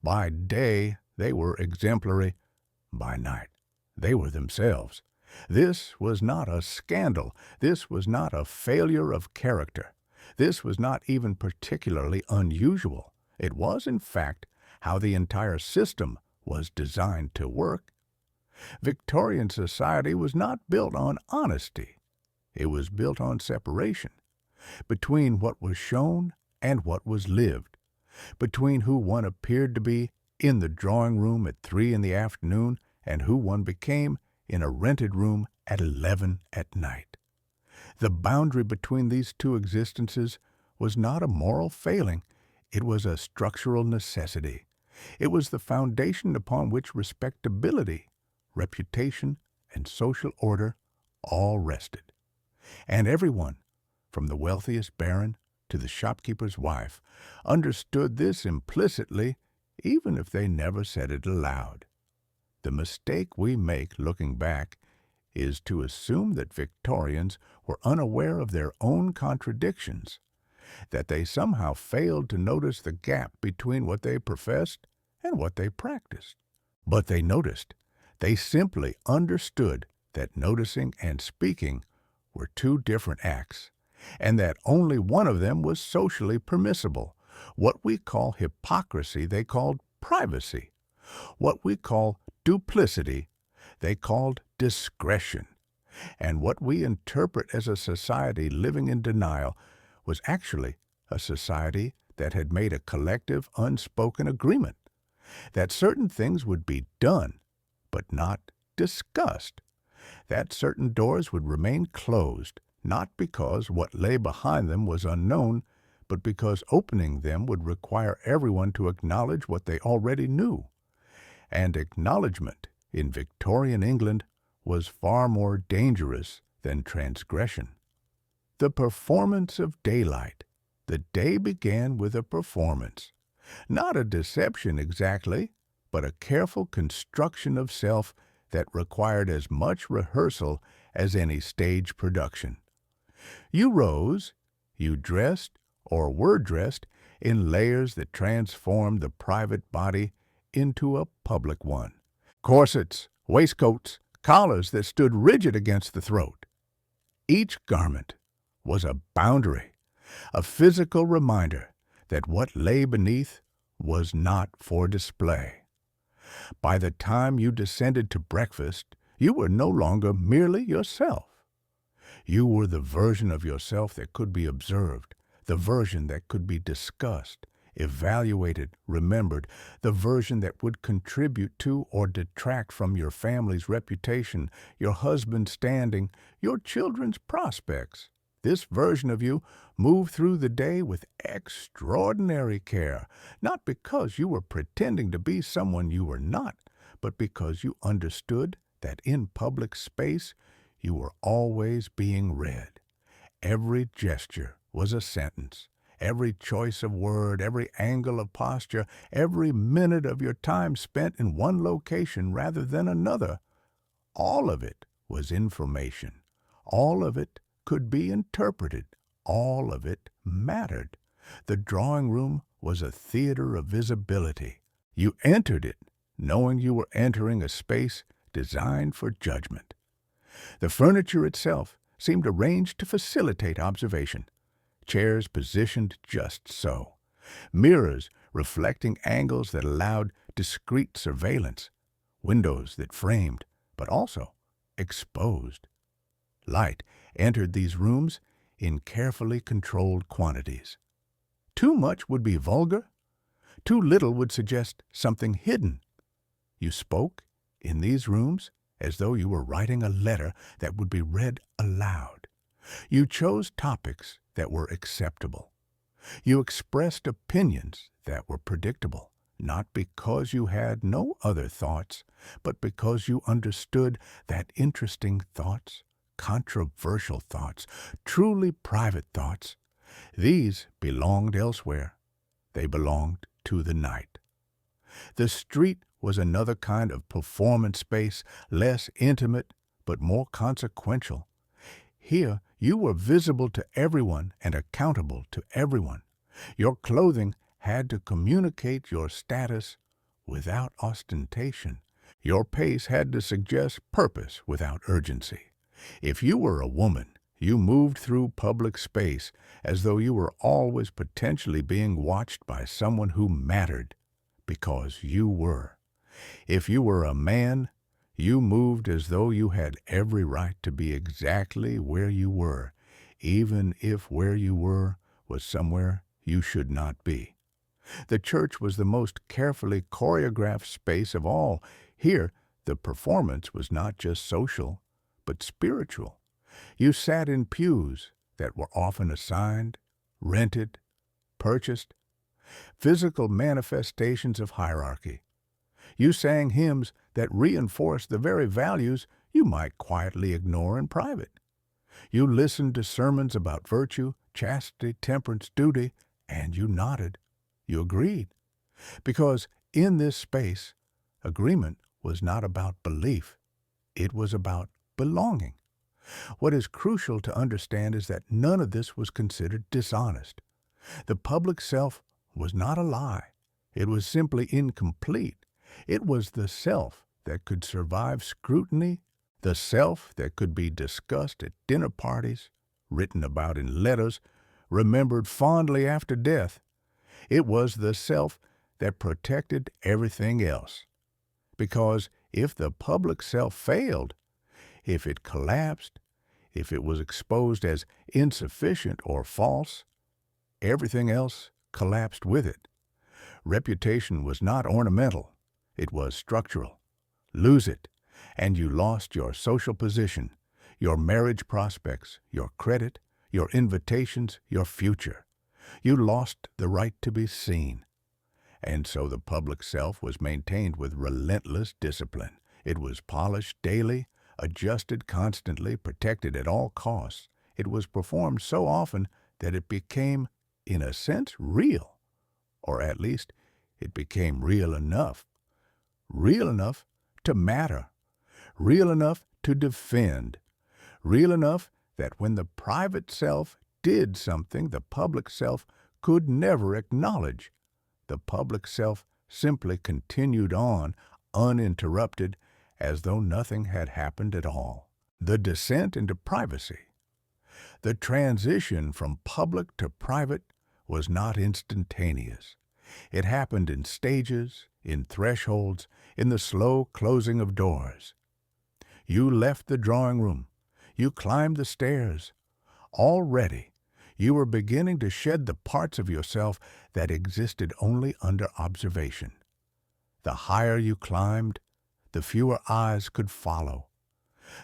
By day, they were exemplary. By night, they were themselves. This was not a scandal. This was not a failure of character. This was not even particularly unusual. It was, in fact, how the entire system was designed to work. Victorian society was not built on honesty. It was built on separation between what was shown and what was lived, between who one appeared to be in the drawing room at 3 in the afternoon and who one became in a rented room at 11 at night. The boundary between these two existences was not a moral failing. It was a structural necessity. It was the foundation upon which respectability, reputation, and social order all rested. And everyone, from the wealthiest baron to the shopkeeper's wife, understood this implicitly, even if they never said it aloud. The mistake we make looking back is to assume that Victorians were unaware of their own contradictions, that they somehow failed to notice the gap between what they professed and what they practiced. But they noticed. They simply understood that noticing and speaking were two different acts, and that only one of them was socially permissible. What we call hypocrisy, they called privacy. What we call duplicity, they called discretion. And what we interpret as a society living in denial was actually a society that had made a collective, unspoken agreement that certain things would be done, but not discussed, that certain doors would remain closed, not because what lay behind them was unknown, but because opening them would require everyone to acknowledge what they already knew. And acknowledgement in Victorian England was far more dangerous than transgression. The performance of daylight. The day began with a performance. Not a deception exactly, but a careful construction of self that required as much rehearsal as any stage production. You rose, you dressed, or were dressed, in layers that transformed the private body into a public one. Corsets, waistcoats, collars that stood rigid against the throat. Each garment was a boundary, a physical reminder that what lay beneath was not for display. By the time you descended to breakfast, you were no longer merely yourself. You were the version of yourself that could be observed, the version that could be discussed, evaluated, remembered, the version that would contribute to or detract from your family's reputation, your husband's standing, your children's prospects. This version of you moved through the day with extraordinary care, not because you were pretending to be someone you were not, but because you understood that in public space you were always being read. Every gesture was a sentence. Every choice of word, every angle of posture, every minute of your time spent in one location rather than another, all of it was information. All of it could be interpreted. All of it mattered. The drawing room was a theater of visibility. You entered it knowing you were entering a space designed for judgment. The furniture itself seemed arranged to facilitate observation. Chairs positioned just so. Mirrors reflecting angles that allowed discreet surveillance. Windows that framed, but also exposed. Light entered these rooms in carefully controlled quantities. Too much would be vulgar. Too little would suggest something hidden. You spoke in these rooms as though you were writing a letter that would be read aloud. You chose topics that were acceptable. You expressed opinions that were predictable, not because you had no other thoughts, but because you understood that interesting thoughts, controversial thoughts, truly private thoughts, these belonged elsewhere. They belonged to the night. The street was another kind of performance space, less intimate but more consequential. Here you were visible to everyone and accountable to everyone. Your clothing had to communicate your status without ostentation. Your pace had to suggest purpose without urgency. If you were a woman, you moved through public space as though you were always potentially being watched by someone who mattered, because you were. If you were a man, you moved as though you had every right to be exactly where you were, even if where you were was somewhere you should not be. The church was the most carefully choreographed space of all. Here, the performance was not just social, but spiritual. You sat in pews that were often assigned, rented, purchased, physical manifestations of hierarchy. You sang hymns that reinforced the very values you might quietly ignore in private. You listened to sermons about virtue, chastity, temperance, duty, and you nodded. You agreed. Because in this space, agreement was not about belief. It was about belonging. What is crucial to understand is that none of this was considered dishonest. The public self was not a lie. It was simply incomplete. It was the self that could survive scrutiny, the self that could be discussed at dinner parties, written about in letters, remembered fondly after death. It was the self that protected everything else. Because if the public self failed, if it collapsed, if it was exposed as insufficient or false, everything else collapsed with it. Reputation was not ornamental. It was structural. Lose it, and you lost your social position, your marriage prospects, your credit, your invitations, your future. You lost the right to be seen. And so the public self was maintained with relentless discipline. It was polished daily, adjusted constantly, protected at all costs. It was performed so often that it became, in a sense, real. Or at least, it became real enough. Real enough to matter. Real enough to defend. Real enough that when the private self did something the public self could never acknowledge, the public self simply continued on, uninterrupted, as though nothing had happened at all. The descent into privacy. The transition from public to private was not instantaneous. It happened in stages, in thresholds, in the slow closing of doors. You left the drawing room. You climbed the stairs. Already, you were beginning to shed the parts of yourself that existed only under observation. The higher you climbed, the fewer eyes could follow.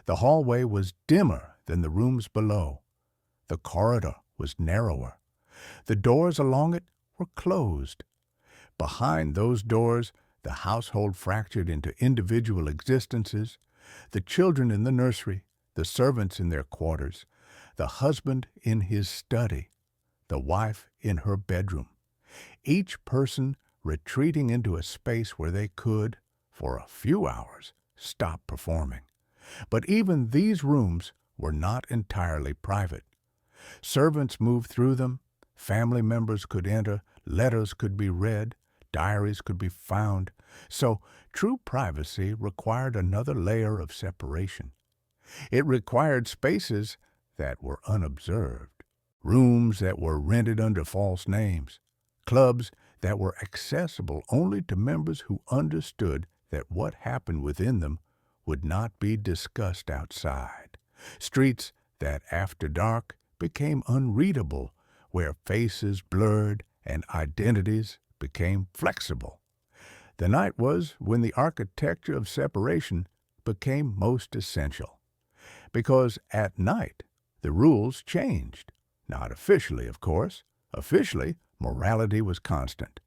The hallway was dimmer than the rooms below. The corridor was narrower. The doors along it were closed. Behind those doors, the household fractured into individual existences, the children in the nursery, the servants in their quarters, the husband in his study, the wife in her bedroom, each person retreating into a space where they could, for a few hours, stop performing. But even these rooms were not entirely private. Servants moved through them, family members could enter, letters could be read, diaries could be found. So true privacy required another layer of separation. It required spaces that were unobserved, rooms that were rented under false names, clubs that were accessible only to members who understood that what happened within them would not be discussed outside, streets that after dark became unreadable, where faces blurred and identities became flexible. The night was when the architecture of separation became most essential, because at night the rules changed. Not officially, of course. Officially, morality was constant.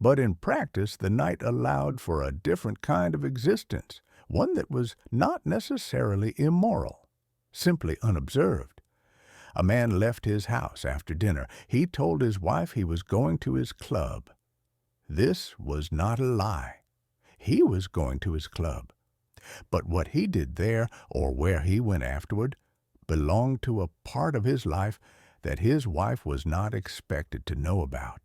But in practice, the night allowed for a different kind of existence, one that was not necessarily immoral, simply unobserved. A man left his house after dinner. He told his wife he was going to his club. This was not a lie. He was going to his club. But what he did there, or where he went afterward, belonged to a part of his life that his wife was not expected to know about.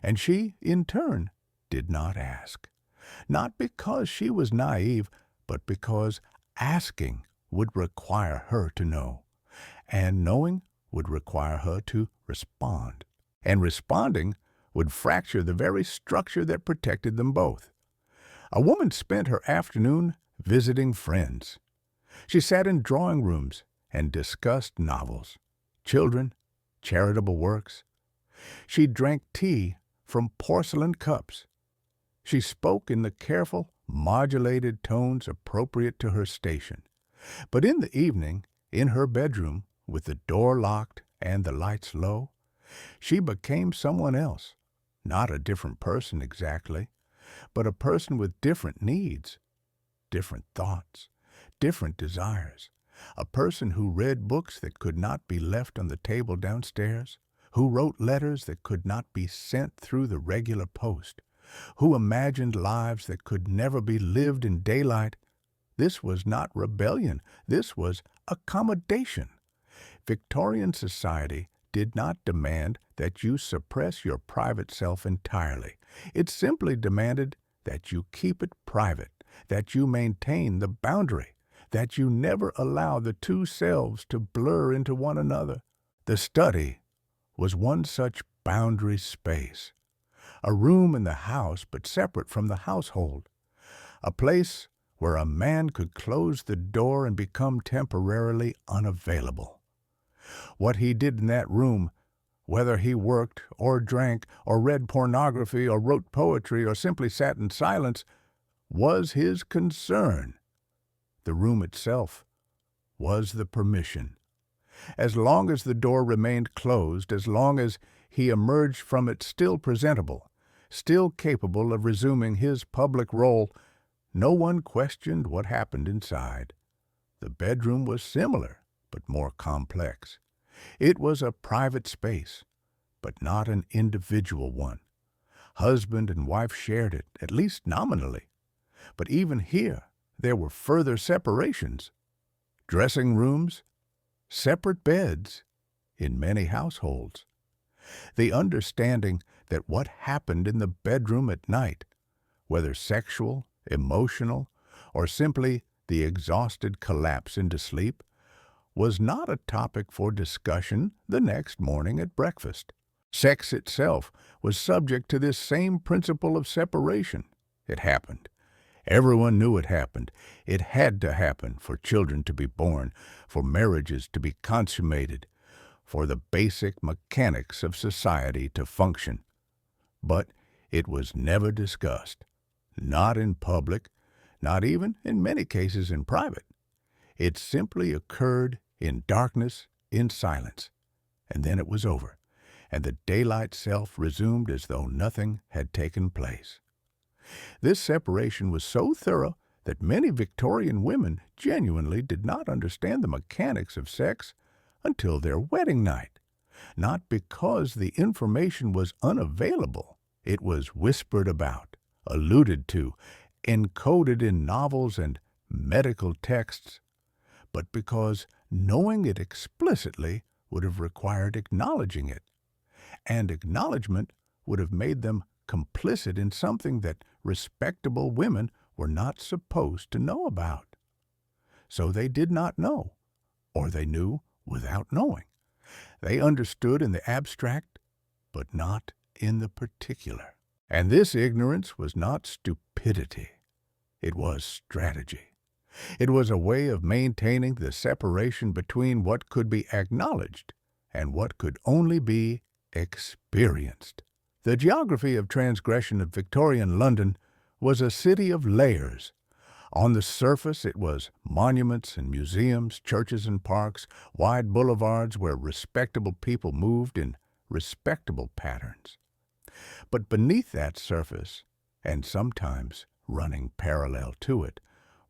And she, in turn, did not ask. Not because she was naive, but because asking would require her to know, and knowing would require her to respond. And responding would fracture the very structure that protected them both. A woman spent her afternoon visiting friends. She sat in drawing rooms and discussed novels, children, charitable works. She drank tea from porcelain cups. She spoke in the careful, modulated tones appropriate to her station. But in the evening, in her bedroom, with the door locked and the lights low, she became someone else, not a different person exactly, but a person with different needs, different thoughts, different desires, a person who read books that could not be left on the table downstairs, who wrote letters that could not be sent through the regular post, who imagined lives that could never be lived in daylight. This was not rebellion. This was accommodation. Victorian society did not demand that you suppress your private self entirely. It simply demanded that you keep it private, that you maintain the boundary, that you never allow the two selves to blur into one another. The study was one such boundary space, a room in the house but separate from the household, a place where a man could close the door and become temporarily unavailable. What he did in that room, whether he worked or drank or read pornography or wrote poetry or simply sat in silence, was his concern. The room itself was the permission. As long as the door remained closed, as long as he emerged from it still presentable, still capable of resuming his public role, no one questioned what happened inside. The bedroom was similar, but more complex. It was a private space, but not an individual one. Husband and wife shared it, at least nominally. But even here, there were further separations. Dressing rooms, separate beds in many households. The understanding that what happened in the bedroom at night, whether sexual, emotional, or simply the exhausted collapse into sleep, was not a topic for discussion the next morning at breakfast. Sex itself was subject to this same principle of separation. It happened. Everyone knew it happened. It had to happen for children to be born, for marriages to be consummated, for the basic mechanics of society to function. But it was never discussed, not in public, not even, in many cases, in private. It simply occurred in darkness, in silence, and then it was over, and the daylight self resumed as though nothing had taken place. This separation was so thorough that many Victorian women genuinely did not understand the mechanics of sex until their wedding night, not because the information was unavailable. It was whispered about, alluded to, encoded in novels and medical texts, but because knowing it explicitly would have required acknowledging it, and acknowledgment would have made them complicit in something that respectable women were not supposed to know about. So they did not know, or they knew without knowing. They understood in the abstract, but not in the particular. And this ignorance was not stupidity. It was strategy. It was a way of maintaining the separation between what could be acknowledged and what could only be experienced. The geography of transgression of Victorian London was a city of layers. On the surface it was monuments and museums, churches and parks, wide boulevards where respectable people moved in respectable patterns. But beneath that surface, and sometimes running parallel to it,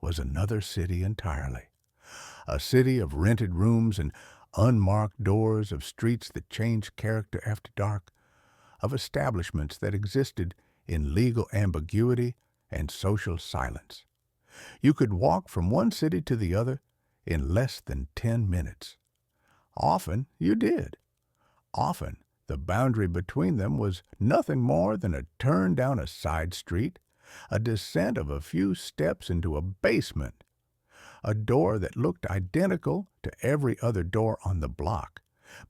was another city entirely. A city of rented rooms and unmarked doors, of streets that changed character after dark, of establishments that existed in legal ambiguity and social silence. You could walk from one city to the other in less than 10 minutes. Often you did. Often the boundary between them was nothing more than a turn down a side street, a descent of a few steps into a basement, a door that looked identical to every other door on the block,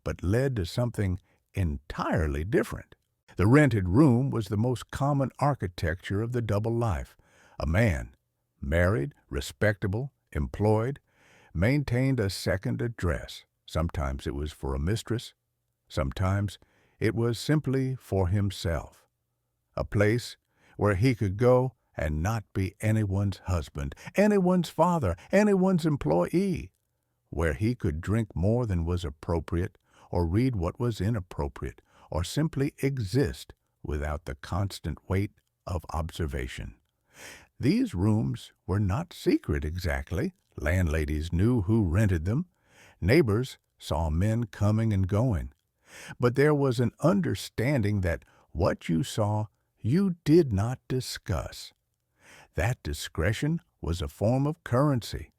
but led to something entirely different. The rented room was the most common architecture of the double life. A man, married, respectable, employed, maintained a second address. Sometimes it was for a mistress, sometimes it was simply for himself. A place where he could go and not be anyone's husband, anyone's father, anyone's employee, where he could drink more than was appropriate, or read what was inappropriate, or simply exist without the constant weight of observation. These rooms were not secret exactly. Landladies knew who rented them. Neighbors saw men coming and going. But there was an understanding that what you saw you did not discuss. That discretion was a form of currency,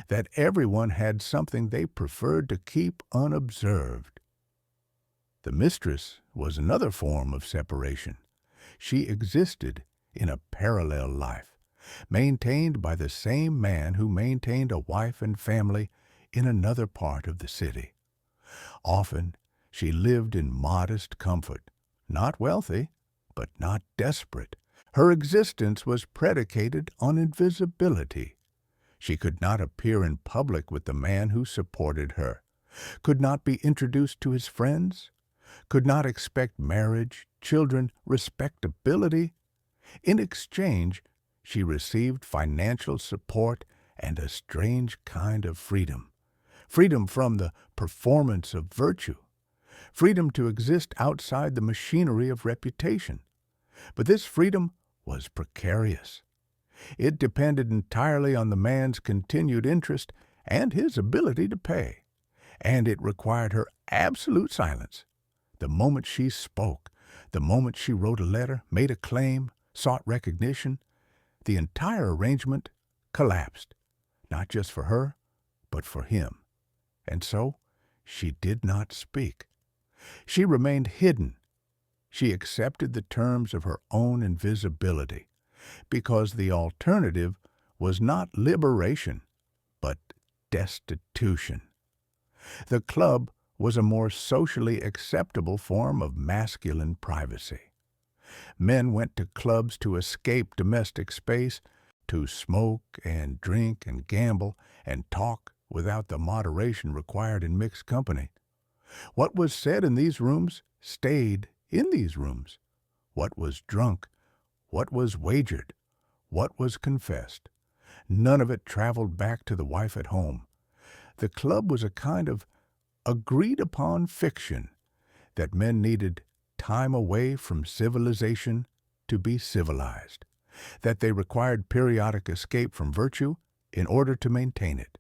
that everyone had something they preferred to keep unobserved. The mistress was another form of separation. She existed in a parallel life, maintained by the same man who maintained a wife and family in another part of the city. Often she lived in modest comfort, not wealthy, but not desperate. Her existence was predicated on invisibility. She could not appear in public with the man who supported her, could not be introduced to his friends, could not expect marriage, children, respectability. In exchange, she received financial support and a strange kind of freedom. Freedom from the performance of virtue. Freedom to exist outside the machinery of reputation. But this freedom was precarious. It depended entirely on the man's continued interest and his ability to pay, and it required her absolute silence. The moment she spoke, the moment she wrote a letter, made a claim, sought recognition, the entire arrangement collapsed, not just for her, but for him. And so she did not speak. She remained hidden. She accepted the terms of her own invisibility, because the alternative was not liberation, but destitution. The club was a more socially acceptable form of masculine privacy. Men went to clubs to escape domestic space, to smoke and drink and gamble and talk without the moderation required in mixed company. What was said in these rooms stayed in these rooms. What was drunk, what was wagered, what was confessed. None of it traveled back to the wife at home. The club was a kind of agreed-upon fiction that men needed time away from civilization to be civilized, that they required periodic escape from virtue in order to maintain it.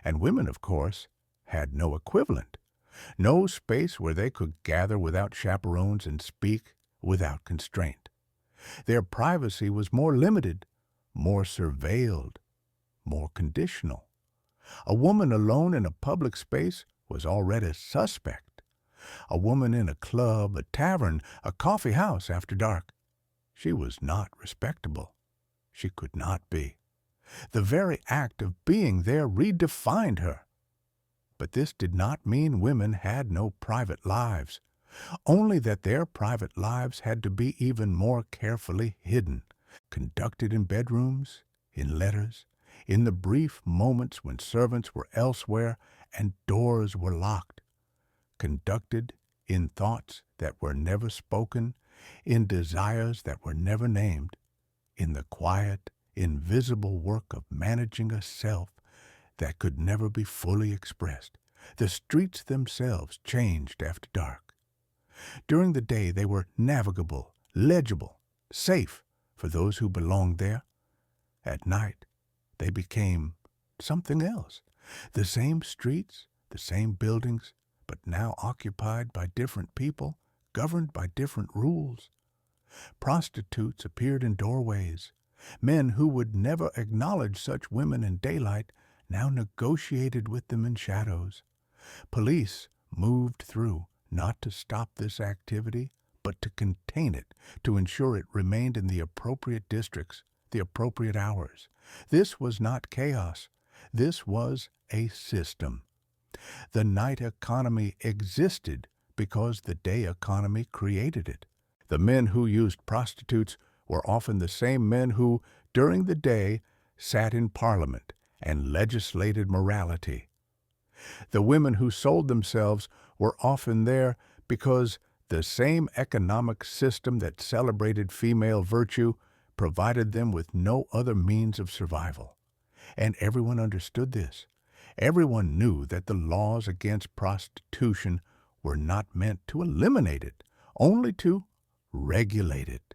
And women, of course, had no equivalent, no space where they could gather without chaperones and speak without constraint. Their privacy was more limited, more surveilled, more conditional. A woman alone in a public space was already suspect. A woman in a club, a tavern, a coffee house after dark, she was not respectable. She could not be. The very act of being there redefined her. But this did not mean women had no private lives, only that their private lives had to be even more carefully hidden, conducted in bedrooms, in letters, in the brief moments when servants were elsewhere and doors were locked, conducted in thoughts that were never spoken, in desires that were never named, in the quiet, invisible work of managing a self that could never be fully expressed. The streets themselves changed after dark. During the day they were navigable, legible, safe for those who belonged there. At night they became something else. The same streets, the same buildings, but now occupied by different people, governed by different rules. Prostitutes appeared in doorways. Men who would never acknowledge such women in daylight now negotiated with them in shadows. Police moved through, not to stop this activity, but to contain it, to ensure it remained in the appropriate districts, the appropriate hours. This was not chaos. This was a system. The night economy existed because the day economy created it. The men who used prostitutes were often the same men who, during the day, sat in Parliament and legislated morality. The women who sold themselves were often there because the same economic system that celebrated female virtue provided them with no other means of survival. And everyone understood this. Everyone knew that the laws against prostitution were not meant to eliminate it, only to regulate it,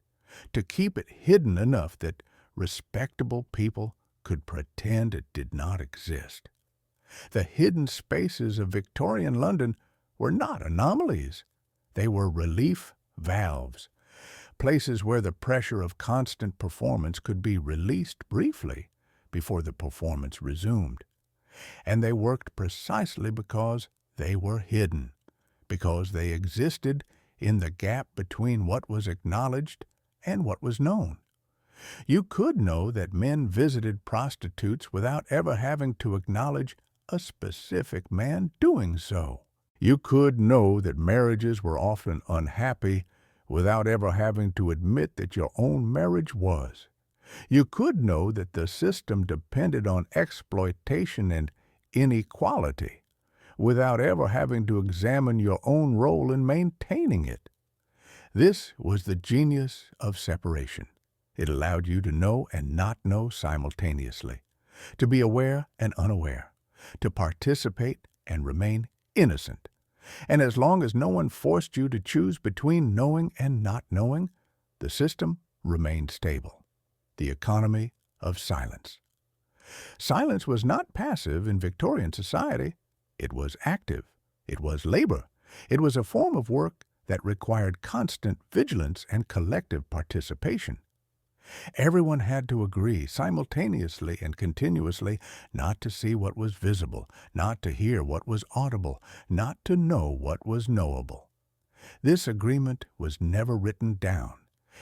to keep it hidden enough that respectable people could pretend it did not exist. The hidden spaces of Victorian London were not anomalies. They were relief valves, places where the pressure of constant performance could be released briefly before the performance resumed. And they worked precisely because they were hidden, because they existed in the gap between what was acknowledged and what was known. You could know that men visited prostitutes without ever having to acknowledge a specific man doing so. You could know that marriages were often unhappy without ever having to admit that your own marriage was. You could know that the system depended on exploitation and inequality without ever having to examine your own role in maintaining it. This was the genius of separation. It allowed you to know and not know simultaneously, to be aware and unaware, to participate and remain innocent. And as long as no one forced you to choose between knowing and not knowing, the system remained stable. The economy of silence. Silence was not passive in Victorian society. It was active. It was labor. It was a form of work that required constant vigilance and collective participation. Everyone had to agree simultaneously and continuously not to see what was visible, not to hear what was audible, not to know what was knowable. This agreement was never written down.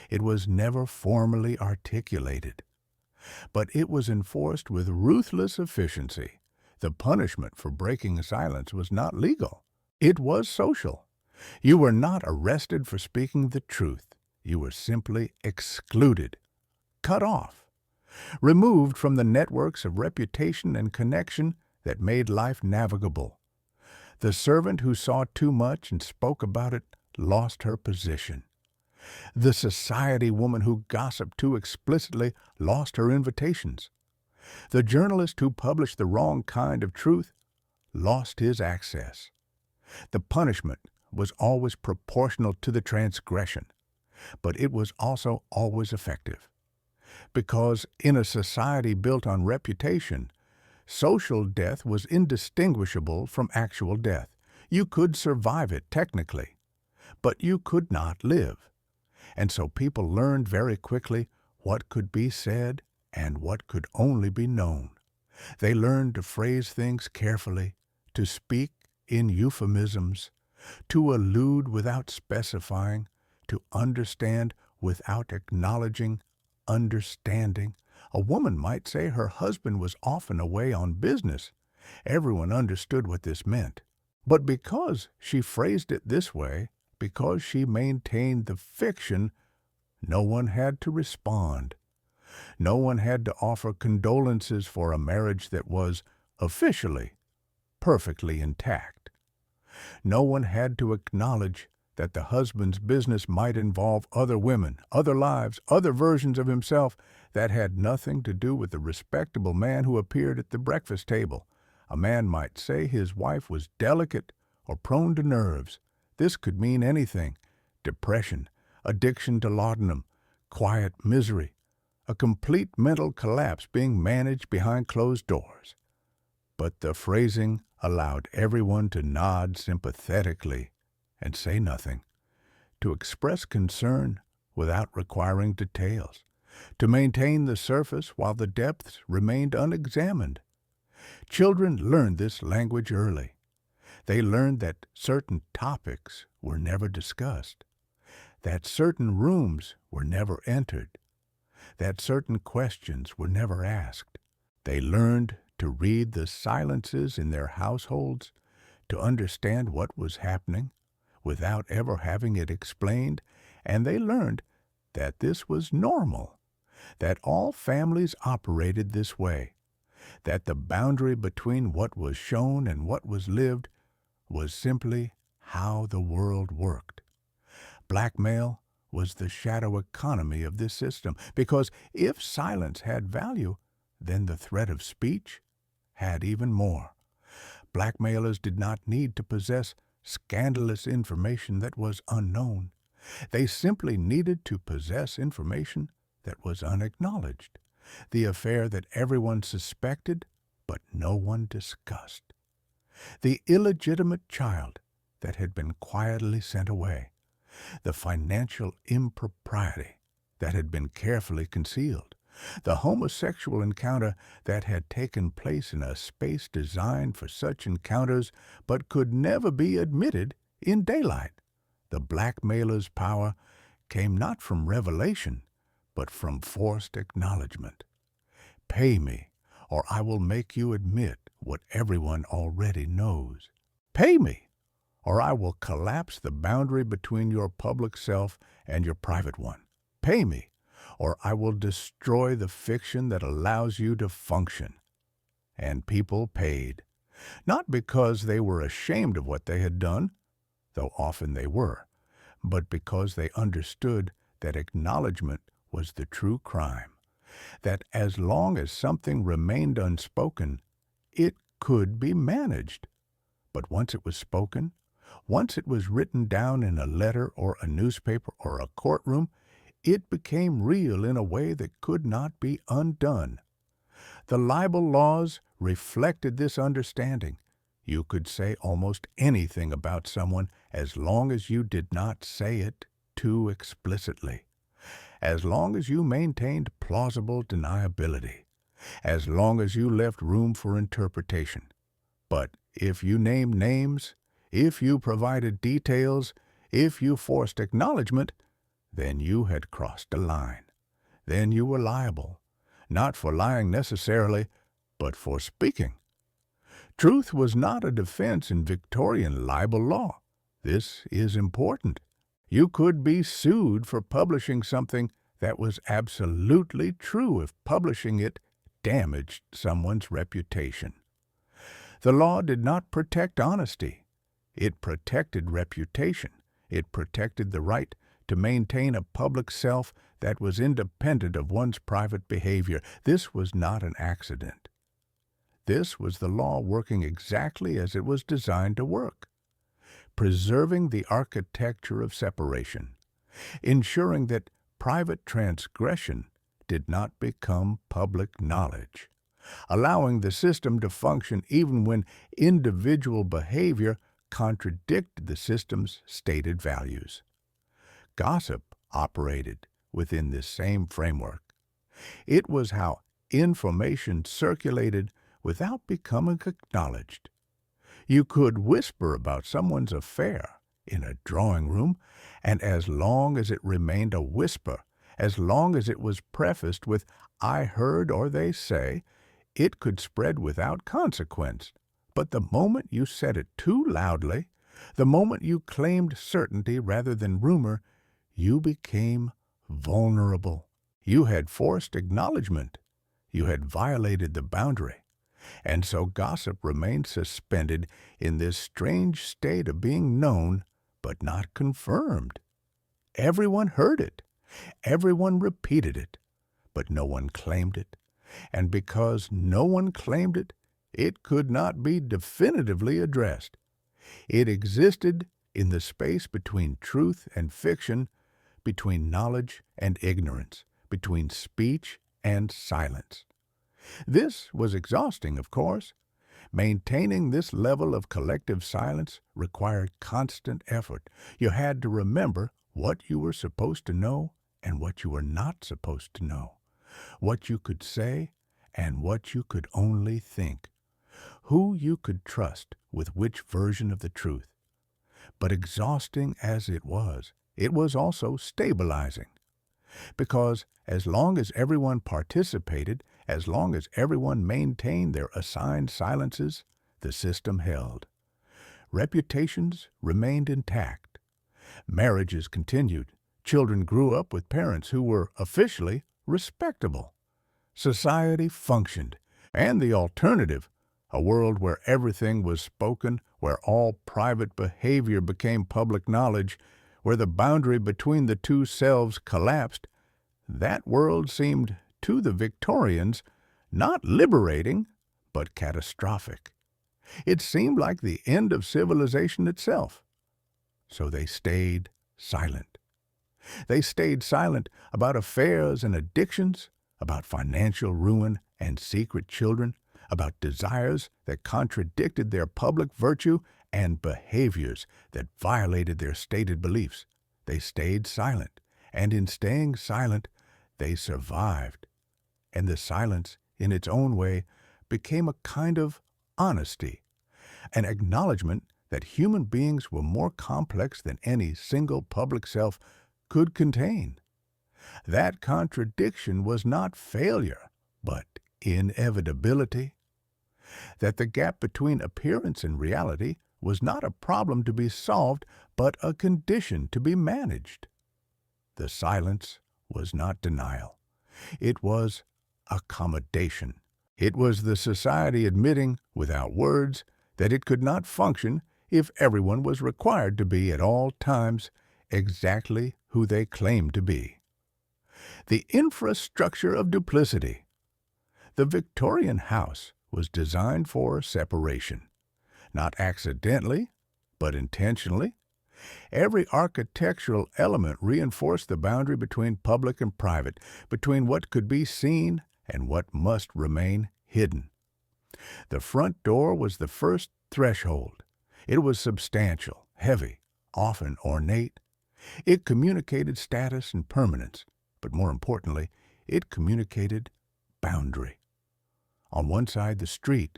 It was never formally articulated. But it was enforced with ruthless efficiency. The punishment for breaking silence was not legal. It was social. You were not arrested for speaking the truth. You were simply excluded, cut off, removed from the networks of reputation and connection that made life navigable. The servant who saw too much and spoke about it lost her position. The society woman who gossiped too explicitly lost her invitations. The journalist who published the wrong kind of truth lost his access. The punishment was always proportional to the transgression, but it was also always effective. Because in a society built on reputation, social death was indistinguishable from actual death. You could survive it technically, but you could not live. And so people learned very quickly what could be said and what could only be known. They learned to phrase things carefully, to speak in euphemisms, to allude without specifying, to understand without acknowledging understanding. A woman might say her husband was often away on business. Everyone understood what this meant. But because she phrased it this way, because she maintained the fiction, no one had to respond. No one had to offer condolences for a marriage that was, officially, perfectly intact. No one had to acknowledge that the husband's business might involve other women, other lives, other versions of himself that had nothing to do with the respectable man who appeared at the breakfast table. A man might say his wife was delicate or prone to nerves. This could mean anything: depression, addiction to laudanum, quiet misery, a complete mental collapse being managed behind closed doors. But the phrasing allowed everyone to nod sympathetically and say nothing, to express concern without requiring details, to maintain the surface while the depths remained unexamined. Children learned this language early. They learned that certain topics were never discussed, that certain rooms were never entered, that certain questions were never asked. They learned to read the silences in their households, to understand what was happening without ever having it explained, and they learned that this was normal, that all families operated this way, that the boundary between what was shown and what was lived was simply how the world worked. Blackmail was the shadow economy of this system, because if silence had value, then the threat of speech had even more. Blackmailers did not need to possess scandalous information that was unknown. They simply needed to possess information that was unacknowledged, the affair that everyone suspected but no one discussed, the illegitimate child that had been quietly sent away, the financial impropriety that had been carefully concealed, the homosexual encounter that had taken place in a space designed for such encounters but could never be admitted in daylight. The blackmailer's power came not from revelation, but from forced acknowledgement. Pay me, or I will make you admit what everyone already knows. Pay me, or I will collapse the boundary between your public self and your private one. Pay me, or I will destroy the fiction that allows you to function. And people paid, not because they were ashamed of what they had done, though often they were, but because they understood that acknowledgement was the true crime, that as long as something remained unspoken, it could be managed. But once it was spoken, once it was written down in a letter or a newspaper or a courtroom, it became real in a way that could not be undone. The libel laws reflected this understanding. You could say almost anything about someone as long as you did not say it too explicitly, as long as you maintained plausible deniability, as long as you left room for interpretation. But if you named names, if you provided details, if you forced acknowledgement, then you had crossed a line. Then you were liable, not for lying necessarily, but for speaking. Truth was not a defense in Victorian libel law. This is important. You could be sued for publishing something that was absolutely true if publishing it damaged someone's reputation. The law did not protect honesty. It protected reputation. It protected the right to maintain a public self that was independent of one's private behavior. This was not an accident. This was the law working exactly as it was designed to work, preserving the architecture of separation, ensuring that private transgression did not become public knowledge, allowing the system to function even when individual behavior contradicted the system's stated values. Gossip operated within this same framework. It was how information circulated without becoming acknowledged. You could whisper about someone's affair in a drawing room, and as long as it remained a whisper, as long as it was prefaced with "I heard" or "they say," it could spread without consequence. But the moment you said it too loudly, the moment you claimed certainty rather than rumor, you became vulnerable. You had forced acknowledgement. You had violated the boundary. And so gossip remained suspended in this strange state of being known but not confirmed. Everyone heard it. Everyone repeated it. But no one claimed it. And because no one claimed it, it could not be definitively addressed. It existed in the space between truth and fiction, between knowledge and ignorance, between speech and silence. This was exhausting, of course. Maintaining this level of collective silence required constant effort. You had to remember what you were supposed to know and what you were not supposed to know, what you could say and what you could only think, who you could trust with which version of the truth. But exhausting as it was, it was also stabilizing. Because as long as everyone participated, as long as everyone maintained their assigned silences, the system held. Reputations remained intact. Marriages continued. Children grew up with parents who were officially respectable. Society functioned. And the alternative, a world where everything was spoken, where all private behavior became public knowledge, where the boundary between the two selves collapsed, that world seemed, to the Victorians, not liberating, but catastrophic. It seemed like the end of civilization itself. So they stayed silent. They stayed silent about affairs and addictions, about financial ruin and secret children, about desires that contradicted their public virtue and behaviors that violated their stated beliefs. They stayed silent, and in staying silent, they survived. And the silence, in its own way, became a kind of honesty, an acknowledgement that human beings were more complex than any single public self could contain. That contradiction was not failure, but inevitability. That the gap between appearance and reality was not a problem to be solved, but a condition to be managed. The silence was not denial. It was accommodation. It was the society admitting, without words, that it could not function if everyone was required to be at all times exactly who they claimed to be. The infrastructure of duplicity. The Victorian house was designed for separation, not accidentally, but intentionally. Every architectural element reinforced the boundary between public and private, between what could be seen and what must remain hidden. The front door was the first threshold. It was substantial, heavy, often ornate. It communicated status and permanence, but more importantly, it communicated boundary. On one side, the street,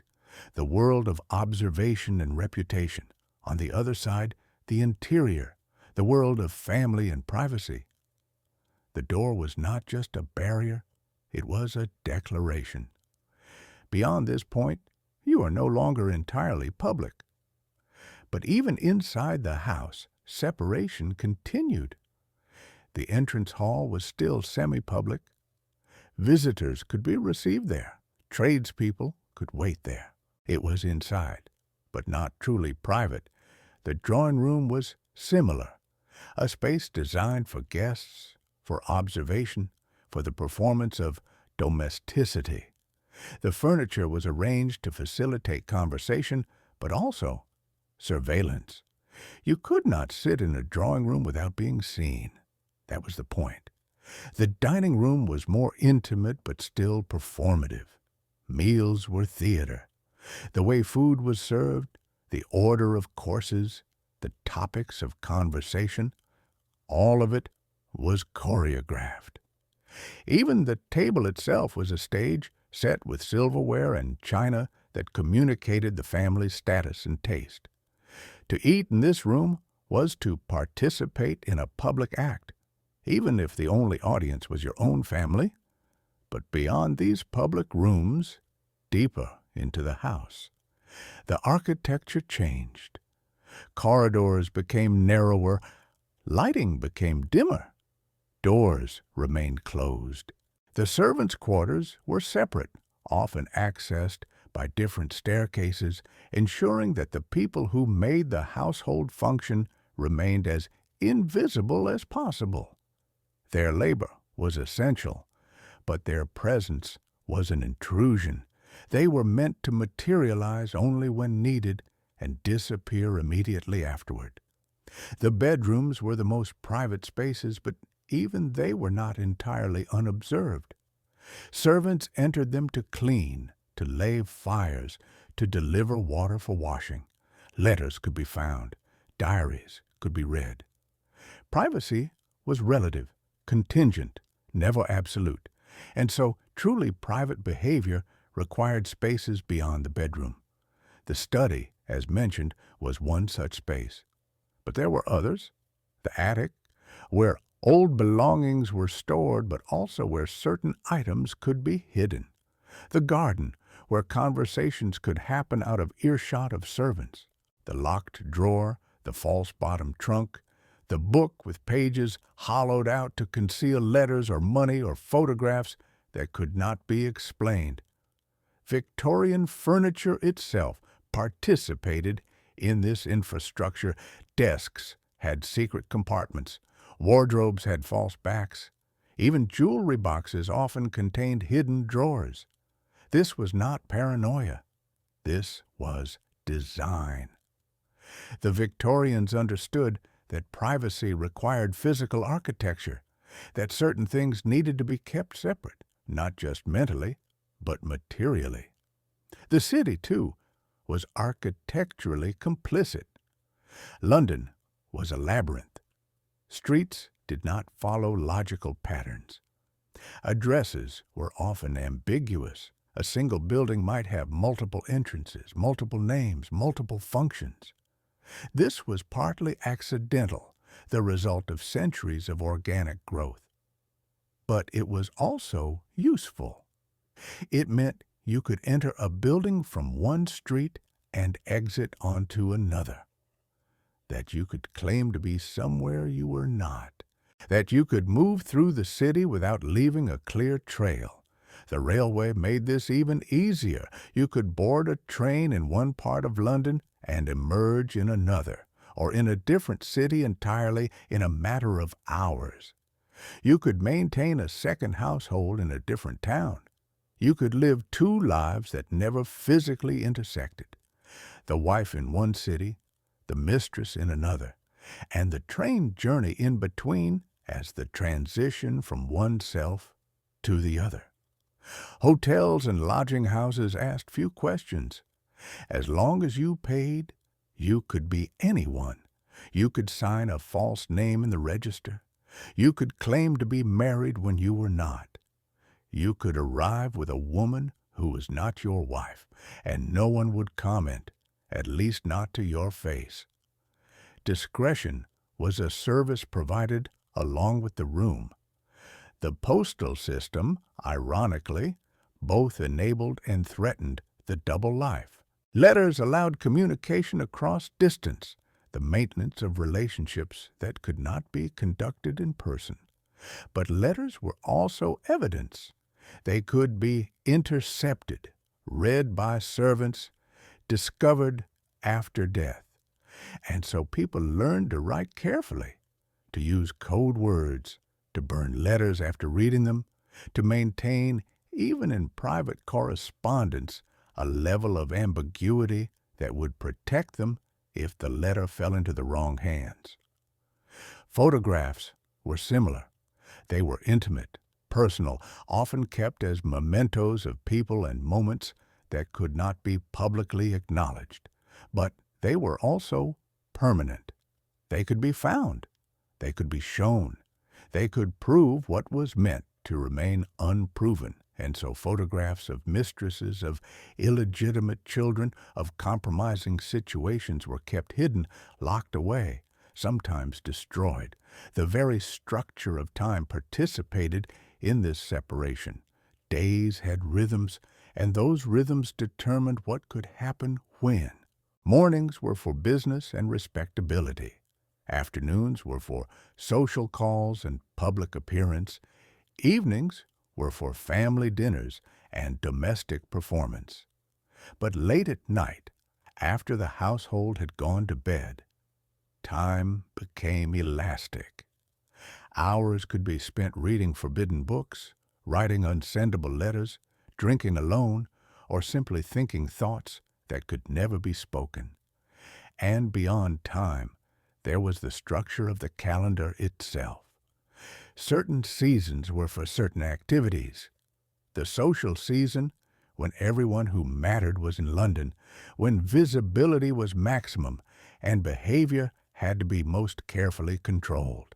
the world of observation and reputation. On the other side, the interior, the world of family and privacy. The door was not just a barrier, it was a declaration. Beyond this point, you are no longer entirely public. But even inside the house, separation continued. The entrance hall was still semi-public. Visitors could be received there. Tradespeople could wait there. It was inside, but not truly private. The drawing room was similar, a space designed for guests, for observation, for the performance of domesticity. The furniture was arranged to facilitate conversation, but also surveillance. You could not sit in a drawing room without being seen. That was the point. The dining room was more intimate but still performative. Meals were theater. The way food was served, the order of courses, the topics of conversation, all of it was choreographed. Even the table itself was a stage set with silverware and china that communicated the family's status and taste. To eat in this room was to participate in a public act, even if the only audience was your own family. But beyond these public rooms, deeper into the house, the architecture changed. Corridors became narrower, lighting became dimmer, doors remained closed. The servants' quarters were separate, often accessed by different staircases, ensuring that the people who made the household function remained as invisible as possible. Their labor was essential, but their presence was an intrusion. They were meant to materialize only when needed and disappear immediately afterward. The bedrooms were the most private spaces, but even they were not entirely unobserved. Servants entered them to clean, to lay fires, to deliver water for washing. Letters could be found. Diaries could be read. Privacy was relative, contingent, never absolute, and so truly private behavior required spaces beyond the bedroom. The study, as mentioned, was one such space. But there were others. The attic, where old belongings were stored, but also where certain items could be hidden. The garden, where conversations could happen out of earshot of servants. The locked drawer, the false-bottom trunk, the book with pages hollowed out to conceal letters or money or photographs that could not be explained. Victorian furniture itself participated in this infrastructure. Desks had secret compartments. Wardrobes had false backs. Even jewelry boxes often contained hidden drawers. This was not paranoia. This was design. The Victorians understood that privacy required physical architecture, that certain things needed to be kept separate, not just mentally, but materially. The city, too, was architecturally complicit. London was a labyrinth. Streets did not follow logical patterns. Addresses were often ambiguous. A single building might have multiple entrances, multiple names, multiple functions. This was partly accidental, the result of centuries of organic growth. But it was also useful. It meant you could enter a building from one street and exit onto another. That you could claim to be somewhere you were not. That you could move through the city without leaving a clear trail. The railway made this even easier. You could board a train in one part of London and emerge in another, or in a different city entirely in a matter of hours. You could maintain a second household in a different town. You could live two lives that never physically intersected. The wife in one city, the mistress in another, and the train journey in between as the transition from oneself to the other. Hotels and lodging houses asked few questions. As long as you paid, you could be anyone. You could sign a false name in the register. You could claim to be married when you were not. You could arrive with a woman who was not your wife, and no one would comment, at least not to your face. Discretion was a service provided along with the room. The postal system, ironically, both enabled and threatened the double life. Letters allowed communication across distance, the maintenance of relationships that could not be conducted in person. But letters were also evidence. They could be intercepted, read by servants, discovered after death. And so people learned to write carefully, to use code words, to burn letters after reading them, to maintain, even in private correspondence, a level of ambiguity that would protect them if the letter fell into the wrong hands. Photographs were similar. They were intimate, personal, often kept as mementos of people and moments that could not be publicly acknowledged. But they were also permanent. They could be found. They could be shown. They could prove what was meant to remain unproven. And so photographs of mistresses, of illegitimate children, of compromising situations were kept hidden, locked away, sometimes destroyed. The very structure of time participated in this separation. Days had rhythms, and those rhythms determined what could happen when. Mornings were for business and respectability. Afternoons were for social calls and public appearance. Evenings were for family dinners and domestic performance. But late at night, after the household had gone to bed, time became elastic. Hours could be spent reading forbidden books, writing unsendable letters, drinking alone, or simply thinking thoughts that could never be spoken. And beyond time, there was the structure of the calendar itself. Certain seasons were for certain activities. The social season, when everyone who mattered was in London, when visibility was maximum and behavior had to be most carefully controlled.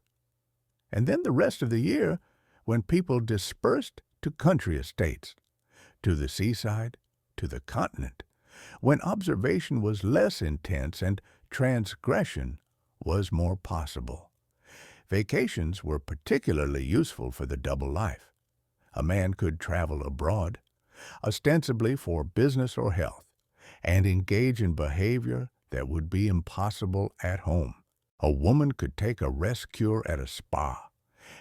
And then the rest of the year, when people dispersed to country estates, to the seaside, to the continent, when observation was less intense and transgression was more possible. Vacations were particularly useful for the double life. A man could travel abroad, ostensibly for business or health, and engage in behavior that would be impossible at home. A woman could take a rest cure at a spa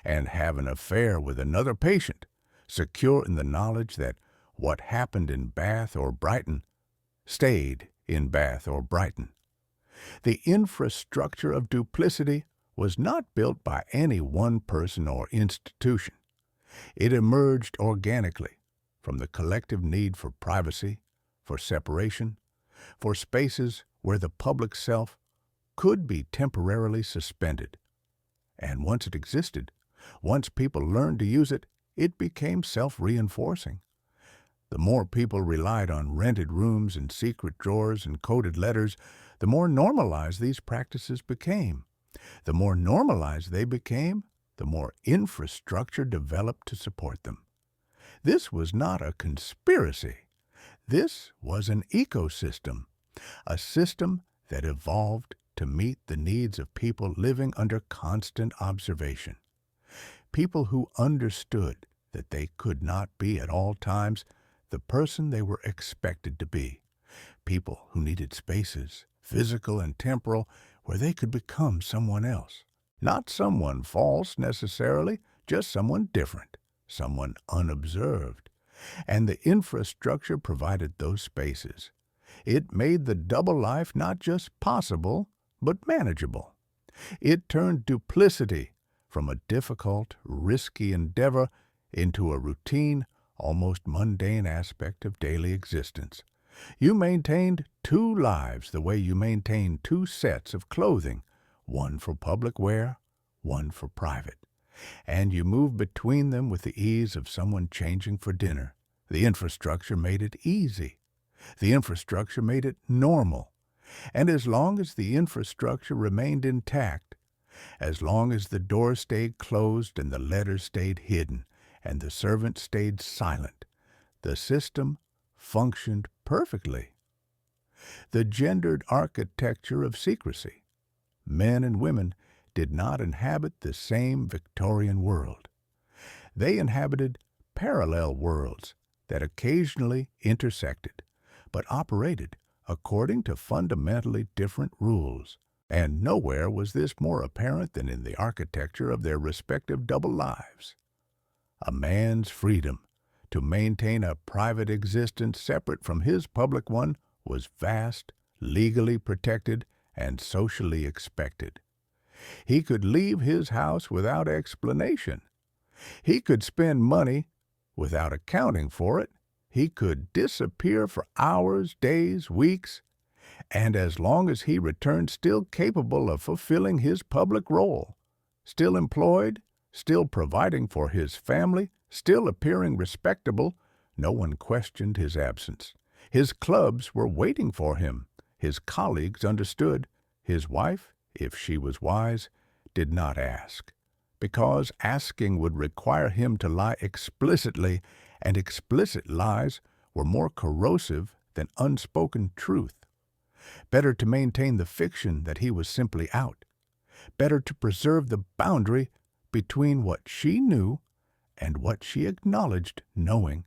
and have an affair with another patient, secure in the knowledge that what happened in Bath or Brighton stayed in Bath or Brighton. The infrastructure of duplicity was not built by any one person or institution. It emerged organically from the collective need for privacy, for separation, for spaces where the public self could be temporarily suspended. And once it existed, once people learned to use it, it became self-reinforcing. The more people relied on rented rooms and secret drawers and coded letters, the more normalized these practices became. The more normalized they became, the more infrastructure developed to support them. This was not a conspiracy. This was an ecosystem, a system that evolved to meet the needs of people living under constant observation. People who understood that they could not be at all times the person they were expected to be. People who needed spaces, physical and temporal, where they could become someone else. Not someone false necessarily, just someone different, someone unobserved. And the infrastructure provided those spaces. It made the double life not just possible, but manageable. It turned duplicity from a difficult, risky endeavor into a routine, almost mundane aspect of daily existence. You maintained two lives the way you maintain two sets of clothing, one for public wear, one for private. And you moved between them with the ease of someone changing for dinner. The infrastructure made it easy. The infrastructure made it normal. And as long as the infrastructure remained intact, as long as the door stayed closed and the letters stayed hidden and the servant stayed silent, the system functioned perfectly. The gendered architecture of secrecy. Men and women did not inhabit the same Victorian world. They inhabited parallel worlds that occasionally intersected, but operated according to fundamentally different rules. And nowhere was this more apparent than in the architecture of their respective double lives. A man's freedom to maintain a private existence separate from his public one was vast, legally protected, and socially expected. He could leave his house without explanation. He could spend money without accounting for it. He could disappear for hours, days, weeks, and as long as he returned still capable of fulfilling his public role, still employed, still providing for his family, still appearing respectable, no one questioned his absence. His clubs were waiting for him. His colleagues understood. His wife, if she was wise, did not ask, because asking would require him to lie explicitly, and explicit lies were more corrosive than unspoken truth. Better to maintain the fiction that he was simply out. Better to preserve the boundary between what she knew and what she acknowledged knowing.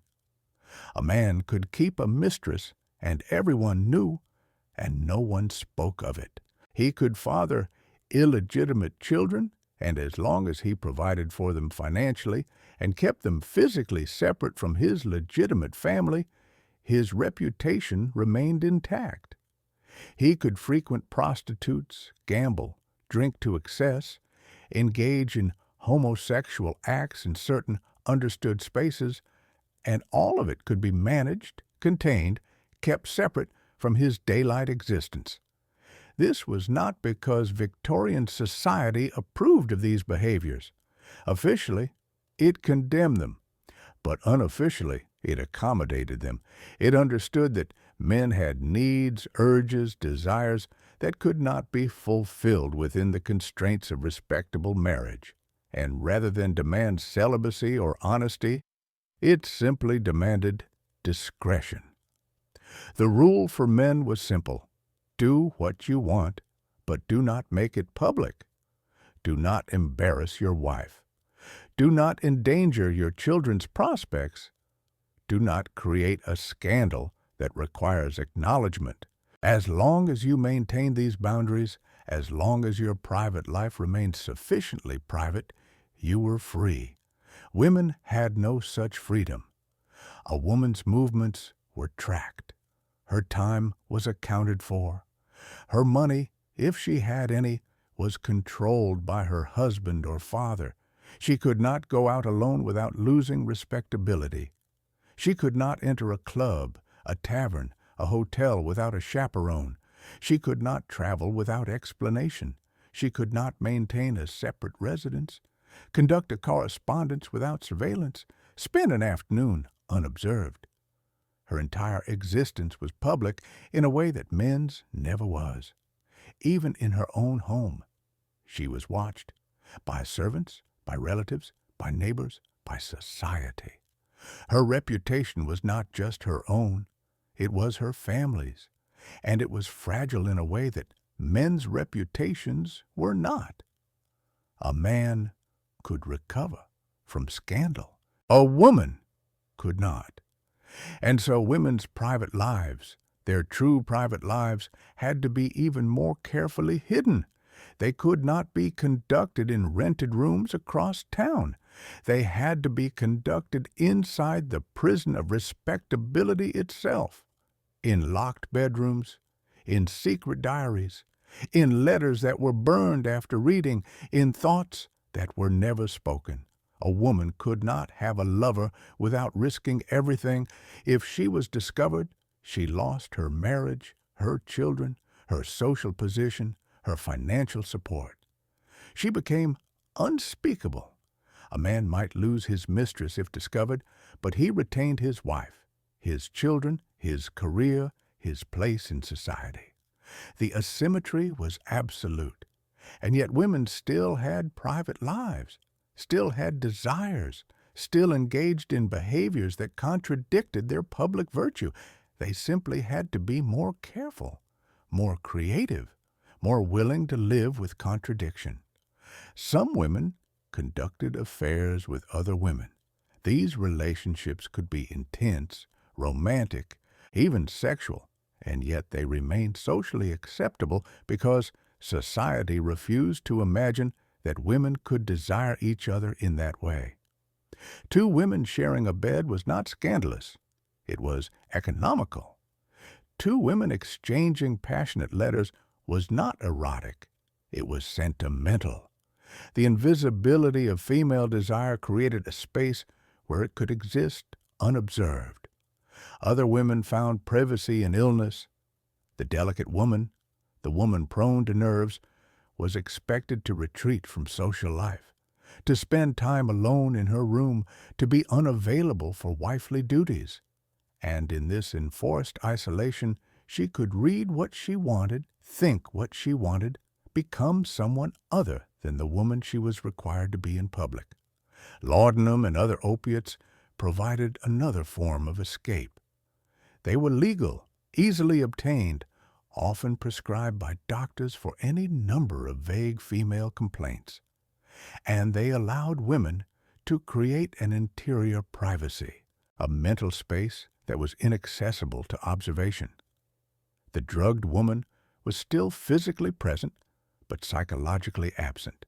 A man could keep a mistress, and everyone knew, and no one spoke of it. He could father illegitimate children, and as long as he provided for them financially and kept them physically separate from his legitimate family, his reputation remained intact. He could frequent prostitutes, gamble, drink to excess, engage in homosexual acts in certain understood spaces, and all of it could be managed, contained, kept separate from his daylight existence. This was not because Victorian society approved of these behaviors. Officially, it condemned them, but unofficially, it accommodated them. It understood that men had needs, urges, desires that could not be fulfilled within the constraints of respectable marriage. And rather than demand celibacy or honesty, it simply demanded discretion. The rule for men was simple. Do what you want, but do not make it public. Do not embarrass your wife. Do not endanger your children's prospects. Do not create a scandal that requires acknowledgement. As long as you maintain these boundaries, as long as your private life remains sufficiently private, you were free. Women had no such freedom. A woman's movements were tracked. Her time was accounted for. Her money, if she had any, was controlled by her husband or father. She could not go out alone without losing respectability. She could not enter a club, a tavern, a hotel without a chaperone. She could not travel without explanation. She could not maintain a separate residence, conduct a correspondence without surveillance, spend an afternoon unobserved. Her entire existence was public in a way that men's never was. Even in her own home, she was watched by servants, by relatives, by neighbors, by society. Her reputation was not just her own, it was her family's, and it was fragile in a way that men's reputations were not. A man could recover from scandal. A woman could not. And so women's private lives, their true private lives, had to be even more carefully hidden. They could not be conducted in rented rooms across town. They had to be conducted inside the prison of respectability itself, in locked bedrooms, in secret diaries, in letters that were burned after reading, in thoughts that were never spoken. A woman could not have a lover without risking everything. If she was discovered, she lost her marriage, her children, her social position, her financial support. She became unspeakable. A man might lose his mistress if discovered, but he retained his wife, his children, his career, his place in society. The asymmetry was absolute, and yet women still had private lives, still had desires, still engaged in behaviors that contradicted their public virtue. They simply had to be more careful, more creative, more willing to live with contradiction. Some women conducted affairs with other women. These relationships could be intense, romantic, even sexual, and yet they remained socially acceptable because society refused to imagine that women could desire each other in that way. Two women sharing a bed was not scandalous. It was economical. Two women exchanging passionate letters was not erotic. It was sentimental. The invisibility of female desire created a space where it could exist unobserved. Other women found privacy in illness. The delicate woman, the woman prone to nerves, was expected to retreat from social life, to spend time alone in her room, to be unavailable for wifely duties. And in this enforced isolation, she could read what she wanted, think what she wanted, become someone other than the woman she was required to be in public. Laudanum and other opiates provided another form of escape. They were legal, easily obtained, often prescribed by doctors for any number of vague female complaints. And they allowed women to create an interior privacy, a mental space that was inaccessible to observation. The drugged woman was still physically present, but psychologically absent.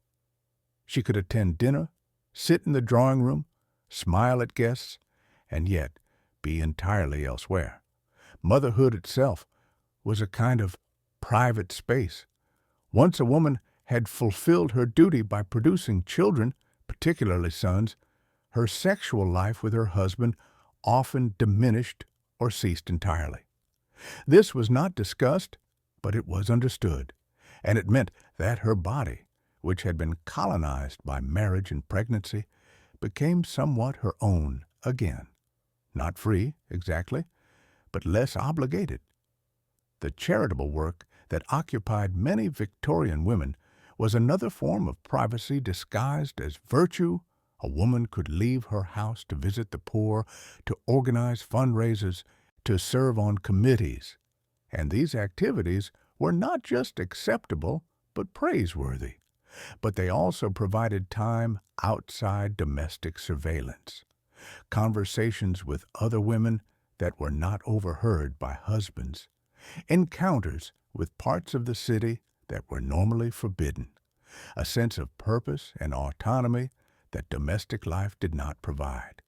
She could attend dinner, sit in the drawing room, smile at guests, and yet be entirely elsewhere. Motherhood itself was a kind of private space. Once a woman had fulfilled her duty by producing children, particularly sons, her sexual life with her husband often diminished or ceased entirely. This was not discussed, but it was understood, and it meant that her body, which had been colonized by marriage and pregnancy, became somewhat her own again. Not free, exactly, but less obligated. The charitable work that occupied many Victorian women was another form of privacy disguised as virtue. A woman could leave her house to visit the poor, to organize fundraisers, to serve on committees. And these activities were not just acceptable, but praiseworthy. but they also provided time outside domestic surveillance, conversations with other women that were not overheard by husbands, encounters with parts of the city that were normally forbidden, a sense of purpose and autonomy that domestic life did not provide.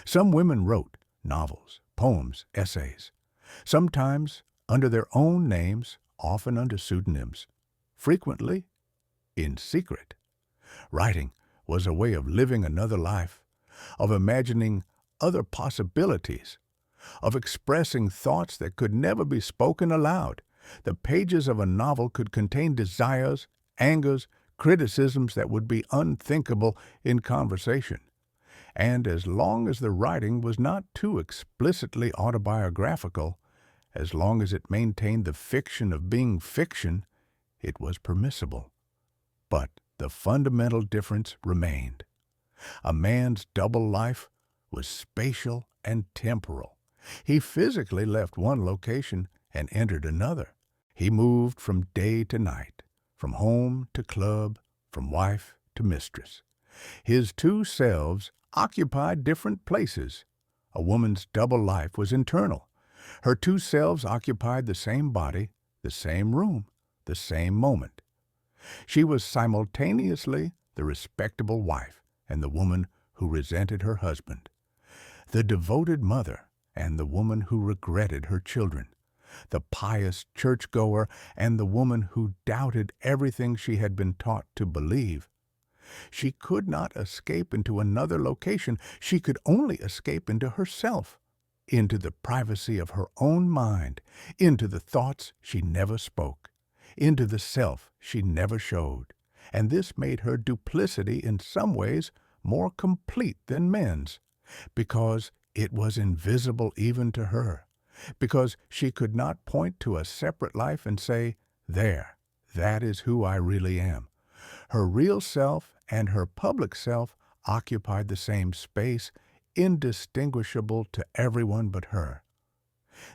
Some women wrote novels, poems, essays, sometimes under their own names, often under pseudonyms, frequently in secret. Writing was a way of living another life, of imagining other possibilities, of expressing thoughts that could never be spoken aloud. The pages of a novel could contain desires, angers, criticisms that would be unthinkable in conversation. And as long as the writing was not too explicitly autobiographical, as long as it maintained the fiction of being fiction, it was permissible. But the fundamental difference remained. A man's double life was spatial and temporal. He physically left one location and entered another. He moved from day to night, from home to club, from wife to mistress. His two selves occupied different places. A woman's double life was internal. Her two selves occupied the same body, the same room, the same moment. She was simultaneously the respectable wife and the woman who resented her husband, the devoted mother and the woman who regretted her children, the pious churchgoer and the woman who doubted everything she had been taught to believe. She could not escape into another location. She could only escape into herself, into the privacy of her own mind, into the thoughts she never spoke, into the self she never showed. And this made her duplicity in some ways more complete than men's, because it was invisible even to her, because she could not point to a separate life and say, "There, that is who I really am." Her real self and her public self occupied the same space, indistinguishable to everyone but her.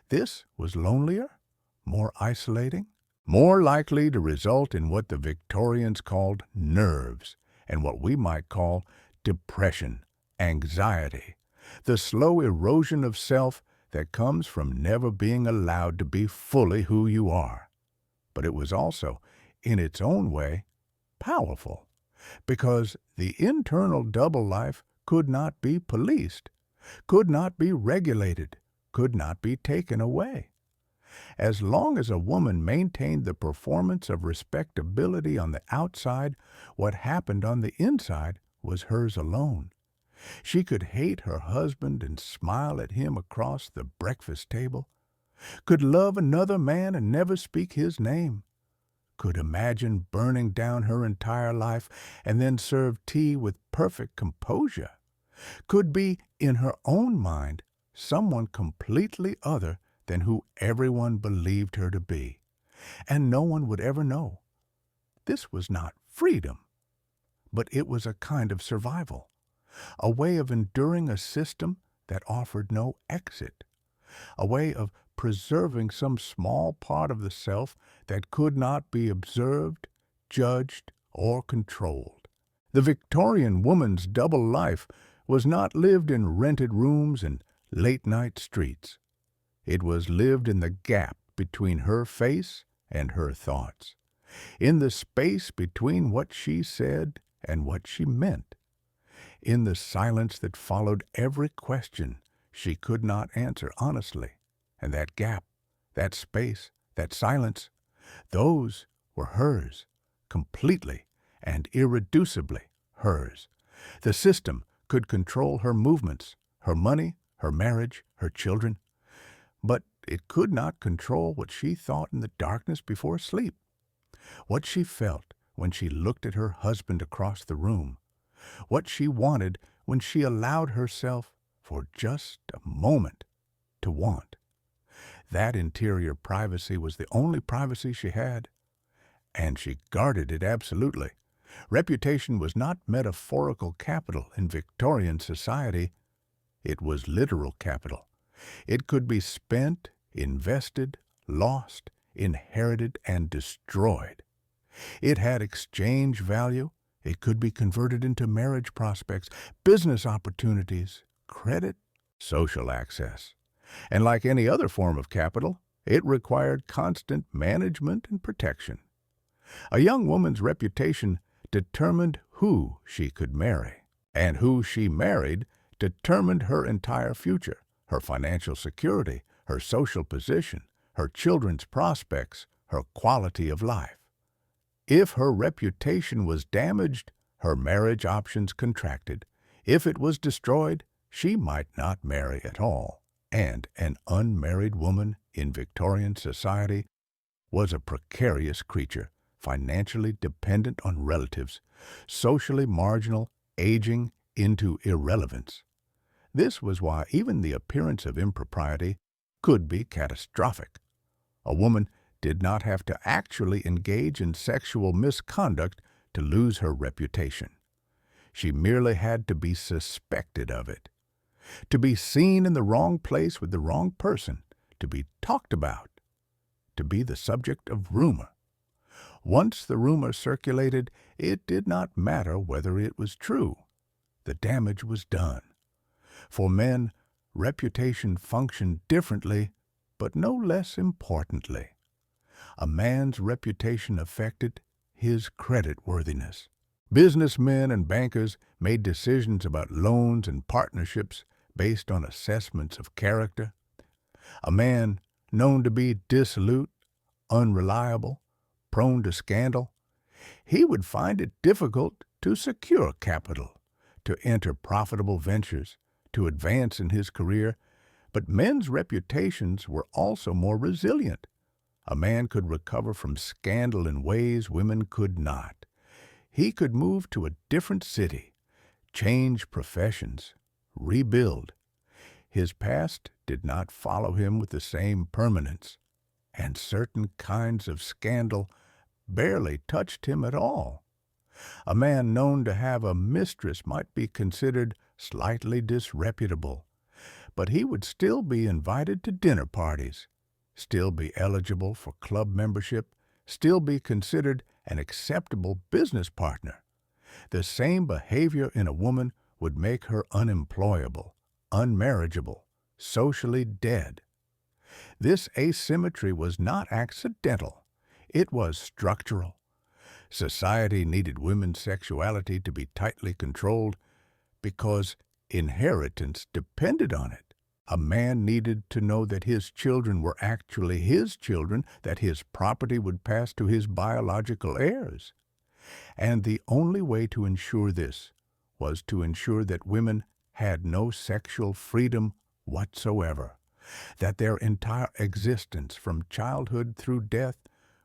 This was lonelier, more isolating, more likely to result in what the Victorians called nerves, and what we might call depression, anxiety, the slow erosion of self that comes from never being allowed to be fully who you are. But it was also, in its own way, powerful, because the internal double life could not be policed, could not be regulated, could not be taken away. As long as a woman maintained the performance of respectability on the outside, what happened on the inside was hers alone. She could hate her husband and smile at him across the breakfast table, could love another man and never speak his name, could imagine burning down her entire life and then serve tea with perfect composure, could be, in her own mind, someone completely other than who everyone believed her to be, and no one would ever know. This was not freedom, but it was a kind of survival, a way of enduring a system that offered no exit, a way of preserving some small part of the self that could not be observed, judged, or controlled. The Victorian woman's double life was not lived in rented rooms and late-night streets. It was lived in the gap between her face and her thoughts, in the space between what she said and what she meant, in the silence that followed every question she could not answer honestly. And that gap, that space, that silence, those were hers, completely and irreducibly hers. The system could control her movements, her money, her marriage, her children, but it could not control what she thought in the darkness before sleep, what she felt when she looked at her husband across the room, what she wanted when she allowed herself, for just a moment, to want. That interior privacy was the only privacy she had, and she guarded it absolutely. Reputation was not metaphorical capital in Victorian society. It was literal capital. It could be spent, invested, lost, inherited, and destroyed. It had exchange value. It could be converted into marriage prospects, business opportunities, credit, social access. And like any other form of capital, it required constant management and protection. A young woman's reputation determined who she could marry, and who she married determined her entire future, her financial security, her social position, her children's prospects, her quality of life. If her reputation was damaged, her marriage options contracted. If it was destroyed, she might not marry at all. And an unmarried woman in Victorian society was a precarious creature, financially dependent on relatives, socially marginal, aging into irrelevance. This was why even the appearance of impropriety could be catastrophic. A woman did not have to actually engage in sexual misconduct to lose her reputation. She merely had to be suspected of it, to be seen in the wrong place with the wrong person, to be talked about, to be the subject of rumor. Once the rumor circulated, it did not matter whether it was true. The damage was done. For men, reputation functioned differently, but no less importantly. A man's reputation affected his creditworthiness. Businessmen and bankers made decisions about loans and partnerships based on assessments of character. A man known to be dissolute, unreliable, prone to scandal, he would find it difficult to secure capital, to enter profitable ventures, to advance in his career. But men's reputations were also more resilient. A man could recover from scandal in ways women could not. He could move to a different city, change professions, rebuild. His past did not follow him with the same permanence, and certain kinds of scandal barely touched him at all. A man known to have a mistress might be considered slightly disreputable, but he would still be invited to dinner parties, still be eligible for club membership, still be considered an acceptable business partner. The same behavior in a woman would make her unemployable, unmarriageable, socially dead. This asymmetry was not accidental. It was structural. Society needed women's sexuality to be tightly controlled because inheritance depended on it. A man needed to know that his children were actually his children, that his property would pass to his biological heirs. And the only way to ensure this was to ensure that women had no sexual freedom whatsoever, that their entire existence from childhood through death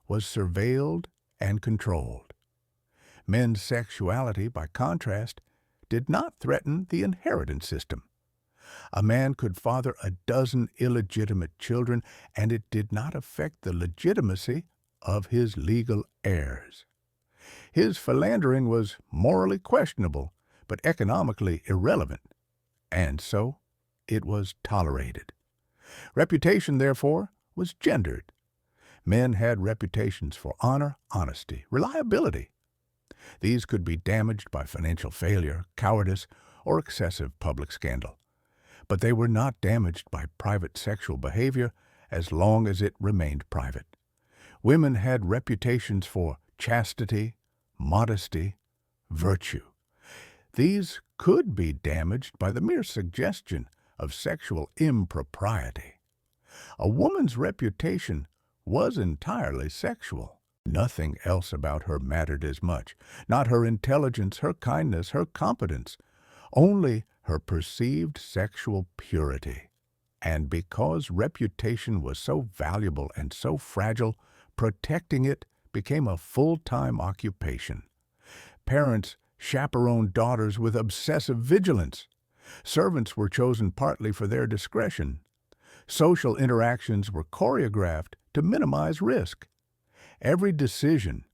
was surveilled and controlled. Men's sexuality, by contrast, did not threaten the inheritance system. A man could father a dozen illegitimate children, and it did not affect the legitimacy of his legal heirs. His philandering was morally questionable, but economically irrelevant, and so it was tolerated. Reputation, therefore, was gendered. Men had reputations for honor, honesty, reliability. These could be damaged by financial failure, cowardice, or excessive public scandal. But they were not damaged by private sexual behavior as long as it remained private. Women had reputations for chastity, modesty, virtue. These could be damaged by the mere suggestion of sexual impropriety. A woman's reputation was entirely sexual. Nothing else about her mattered as much, not her intelligence, her kindness, her competence, only her perceived sexual purity. And because reputation was so valuable and so fragile, protecting it became a full-time occupation. Parents chaperoned daughters with obsessive vigilance. Servants were chosen partly for their discretion. Social interactions were choreographed to minimize risk. Every decision,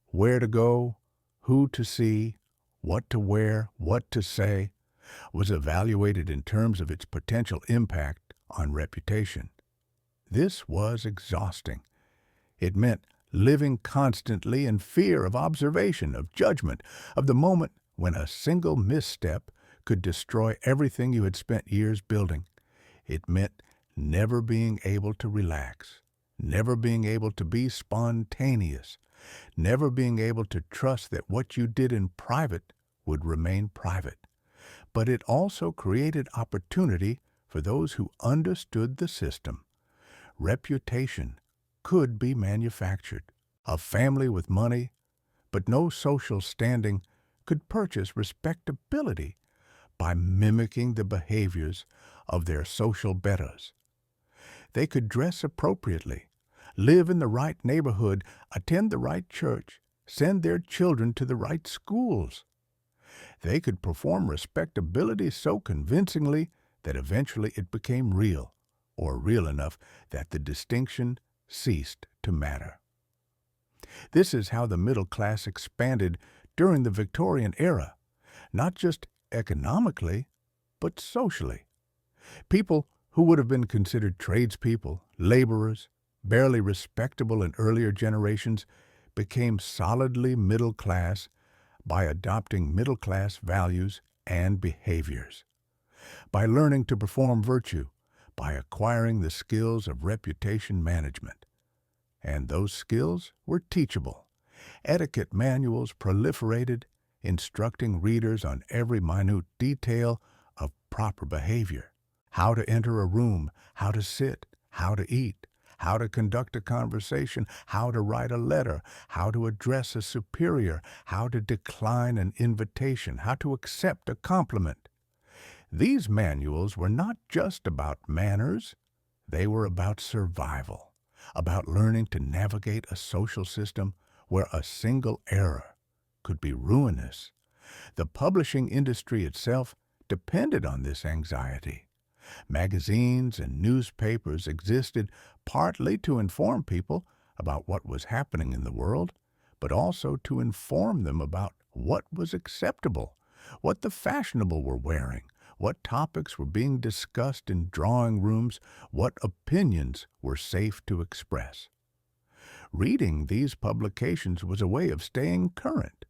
where to go, who to see, what to wear, what to say, was evaluated in terms of its potential impact on reputation. This was exhausting. It meant living constantly in fear of observation, of judgment, of the moment when a single misstep could destroy everything you had spent years building. It meant never being able to relax, never being able to be spontaneous, never being able to trust that what you did in private would remain private. But it also created opportunity for those who understood the system. Reputation could be manufactured. A family with money, but no social standing, could purchase respectability by mimicking the behaviors of their social betters. They could dress appropriately, live in the right neighborhood, attend the right church, send their children to the right schools. They could perform respectability so convincingly that eventually it became real, or real enough that the distinction ceased to matter. This is how the middle class expanded during the Victorian era, not just economically, but socially. People who would have been considered tradespeople, laborers, barely respectable in earlier generations, became solidly middle class by adopting middle class values and behaviors, by learning to perform virtue, by acquiring the skills of reputation management. And those skills were teachable. Etiquette manuals proliferated, instructing readers on every minute detail of proper behavior: how to enter a room, how to sit, how to eat, how to conduct a conversation, how to write a letter, how to address a superior, how to decline an invitation, how to accept a compliment. These manuals were not just about manners, they were about survival, about learning to navigate a social system where a single error could be ruinous. The publishing industry itself depended on this anxiety. Magazines and newspapers existed partly to inform people about what was happening in the world, but also to inform them about what was acceptable, what the fashionable were wearing, what topics were being discussed in drawing rooms, what opinions were safe to express. Reading these publications was a way of staying current,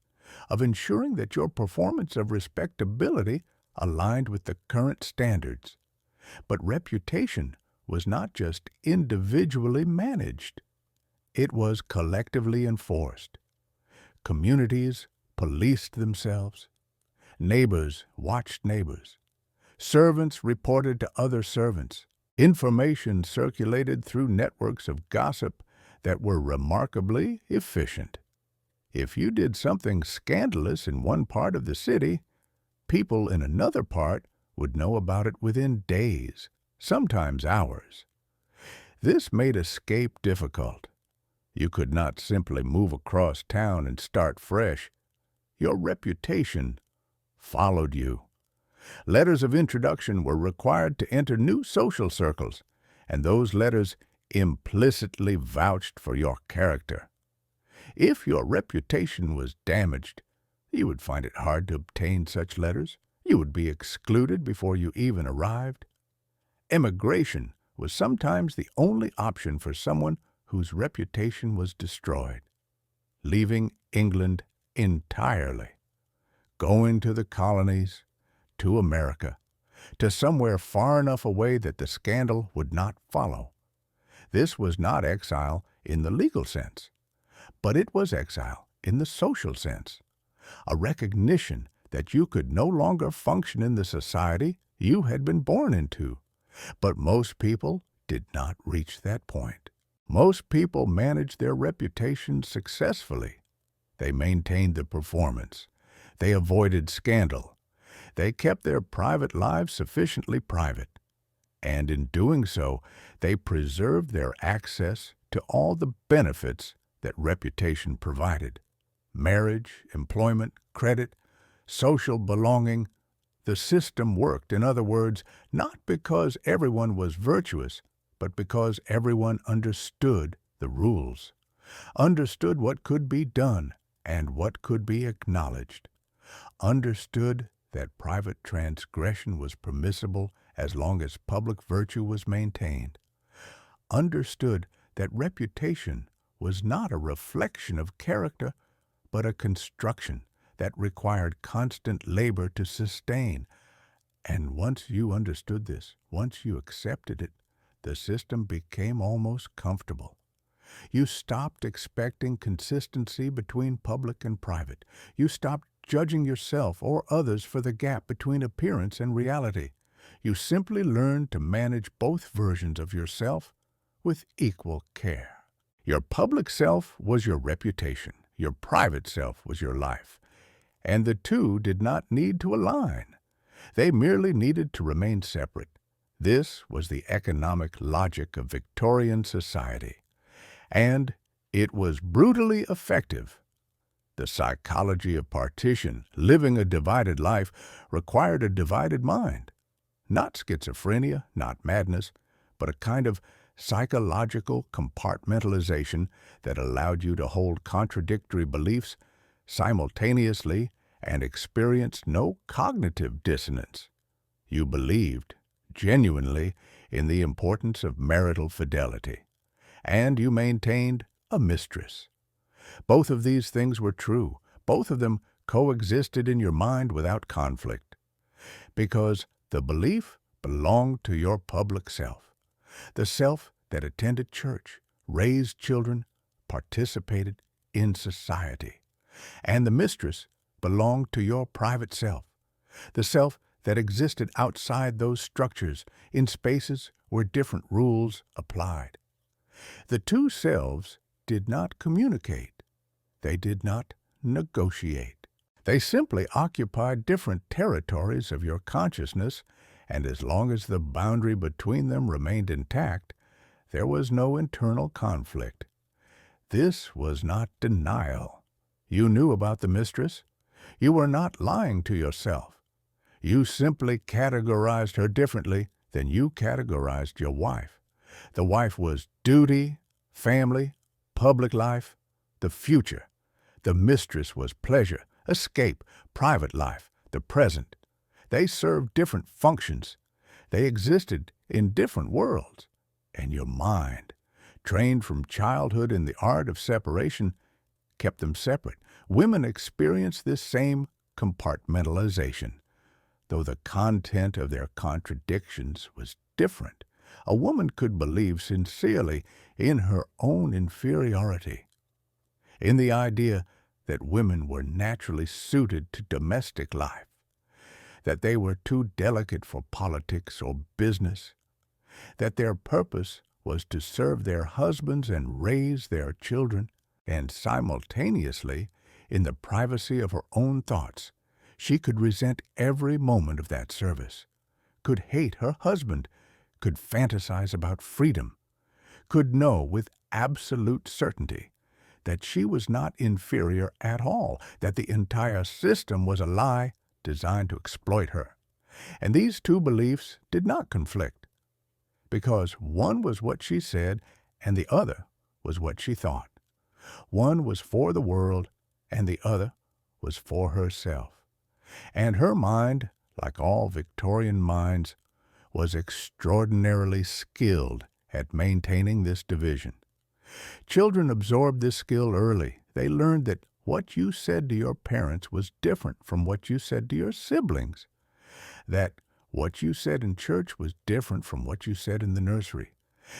of ensuring that your performance of respectability aligned with the current standards. But reputation was not just individually managed. It was collectively enforced. Communities policed themselves. Neighbors watched neighbors. Servants reported to other servants. Information circulated through networks of gossip that were remarkably efficient. If you did something scandalous in one part of the city, people in another part would know about it within days, sometimes hours. This made escape difficult. You could not simply move across town and start fresh. Your reputation followed you. Letters of introduction were required to enter new social circles, and those letters implicitly vouched for your character. If your reputation was damaged, you would find it hard to obtain such letters. You would be excluded before you even arrived. Emigration was sometimes the only option for someone whose reputation was destroyed. Leaving England entirely, going to the colonies, to America, to somewhere far enough away that the scandal would not follow. This was not exile in the legal sense, but it was exile in the social sense, a recognition that you could no longer function in the society you had been born into. But most people did not reach that point. Most people managed their reputations successfully. They maintained the performance. They avoided scandal. They kept their private lives sufficiently private. And in doing so, they preserved their access to all the benefits that reputation provided: marriage, employment, credit, social belonging. The system worked, in other words, not because everyone was virtuous, but because everyone understood the rules, understood what could be done and what could be acknowledged, understood that private transgression was permissible as long as public virtue was maintained, understood that reputation was not a reflection of character, but a construction that required constant labor to sustain. And once you understood this, once you accepted it, the system became almost comfortable. You stopped expecting consistency between public and private. You stopped judging yourself or others for the gap between appearance and reality. You simply learned to manage both versions of yourself with equal care. Your public self was your reputation. Your private self was your life. And the two did not need to align. They merely needed to remain separate. This was the economic logic of Victorian society. And it was brutally effective. The psychology of partition, living a divided life, required a divided mind. Not schizophrenia, not madness, but a kind of psychological compartmentalization that allowed you to hold contradictory beliefs simultaneously and experience no cognitive dissonance. You believed, genuinely, in the importance of marital fidelity, and you maintained a mistress. Both of these things were true. Both of them coexisted in your mind without conflict, because the belief belonged to your public self, the self that attended church, raised children, participated in society, and the mistress belonged to your private self, the self that existed outside those structures in spaces where different rules applied. The two selves did not communicate. They did not negotiate. They simply occupied different territories of your consciousness, and as long as the boundary between them remained intact, there was no internal conflict. This was not denial. You knew about the mistress. You were not lying to yourself. You simply categorized her differently than you categorized your wife. The wife was duty, family, public life, the future. The mistress was pleasure, escape, private life, the present. They served different functions. They existed in different worlds. And your mind, trained from childhood in the art of separation, kept them separate. Women experience this same compartmentalization, though the content of their contradictions was different. A woman could believe sincerely in her own inferiority, in the idea that women were naturally suited to domestic life, that they were too delicate for politics or business, that their purpose was to serve their husbands and raise their children, and simultaneously, in the privacy of her own thoughts, she could resent every moment of that service, could hate her husband, could fantasize about freedom, could know with absolute certainty that she was not inferior at all, that the entire system was a lie designed to exploit her. And these two beliefs did not conflict, because one was what she said and the other was what she thought. One was for the world and the other was for herself. And her mind, like all Victorian minds, was extraordinarily skilled at maintaining this division. Children absorbed this skill early. They learned that what you said to your parents was different from what you said to your siblings, that what you said in church was different from what you said in the nursery,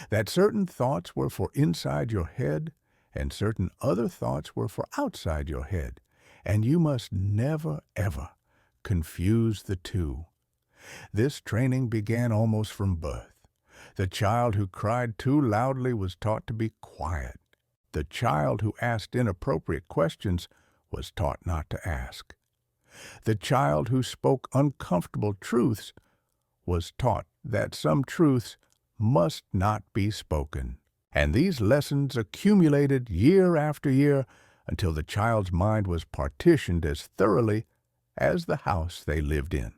that certain thoughts were for inside your head and certain other thoughts were for outside your head, and you must never, ever confuse the two. This training began almost from birth. The child who cried too loudly was taught to be quiet. The child who asked inappropriate questions was taught not to ask. The child who spoke uncomfortable truths was taught that some truths must not be spoken. And these lessons accumulated year after year until the child's mind was partitioned as thoroughly as the house they lived in.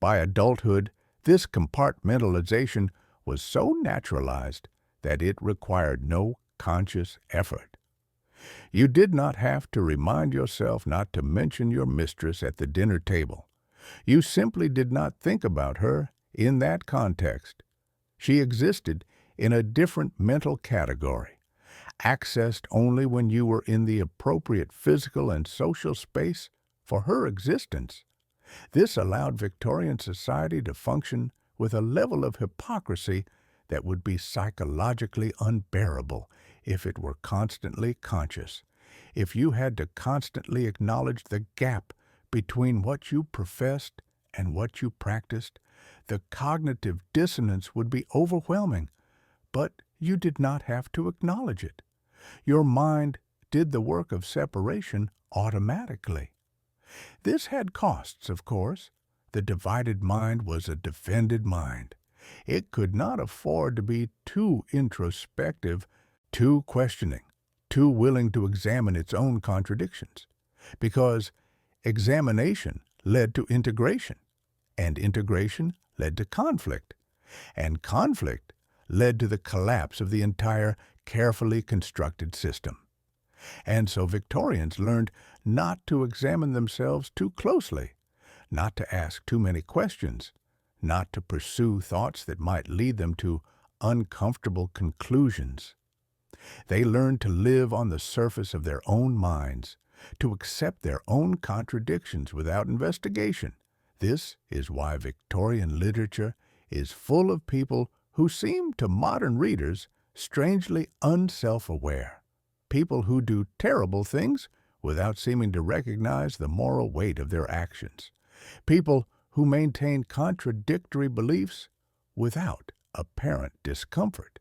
By adulthood, this compartmentalization was so naturalized that it required no conscious effort. You did not have to remind yourself not to mention your mistress at the dinner table. You simply did not think about her in that context. She existed in a different mental category, accessed only when you were in the appropriate physical and social space for her existence. This allowed Victorian society to function with a level of hypocrisy that would be psychologically unbearable if it were constantly conscious. If you had to constantly acknowledge the gap between what you professed and what you practiced, the cognitive dissonance would be overwhelming, but you did not have to acknowledge it. Your mind did the work of separation automatically. This had costs, of course. The divided mind was a defended mind. It could not afford to be too introspective, too questioning, too willing to examine its own contradictions, because examination led to integration, and integration led to conflict, and conflict led to the collapse of the entire carefully constructed system. And so Victorians learned not to examine themselves too closely, not to ask too many questions, not to pursue thoughts that might lead them to uncomfortable conclusions. They learned to live on the surface of their own minds, to accept their own contradictions without investigation. This is why Victorian literature is full of people who seem to modern readers strangely unself-aware, people who do terrible things without seeming to recognize the moral weight of their actions, people who maintain contradictory beliefs without apparent discomfort.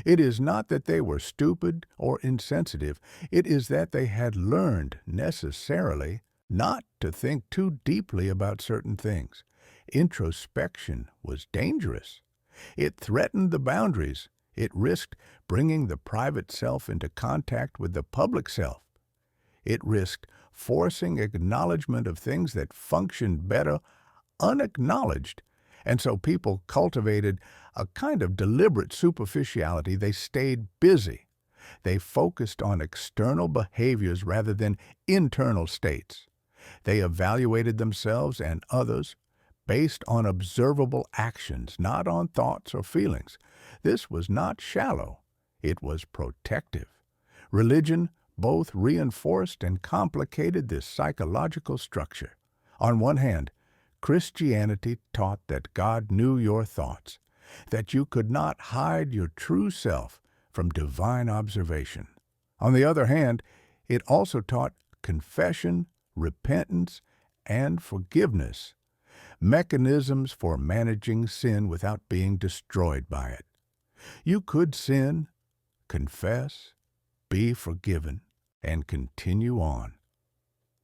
It is not that they were stupid or insensitive. It is that they had learned necessarily not to think too deeply about certain things. Introspection was dangerous. It threatened the boundaries. It risked bringing the private self into contact with the public self. It risked forcing acknowledgement of things that functioned better unacknowledged. And so people cultivated a kind of deliberate superficiality. They stayed busy. They focused on external behaviors rather than internal states. They evaluated themselves and others based on observable actions, not on thoughts or feelings. This was not shallow. It was protective. Religion both reinforced and complicated this psychological structure. On one hand, Christianity taught that God knew your thoughts, that you could not hide your true self from divine observation. On the other hand, it also taught confession, repentance, and forgiveness, mechanisms for managing sin without being destroyed by it. You could sin, confess, be forgiven, and continue on.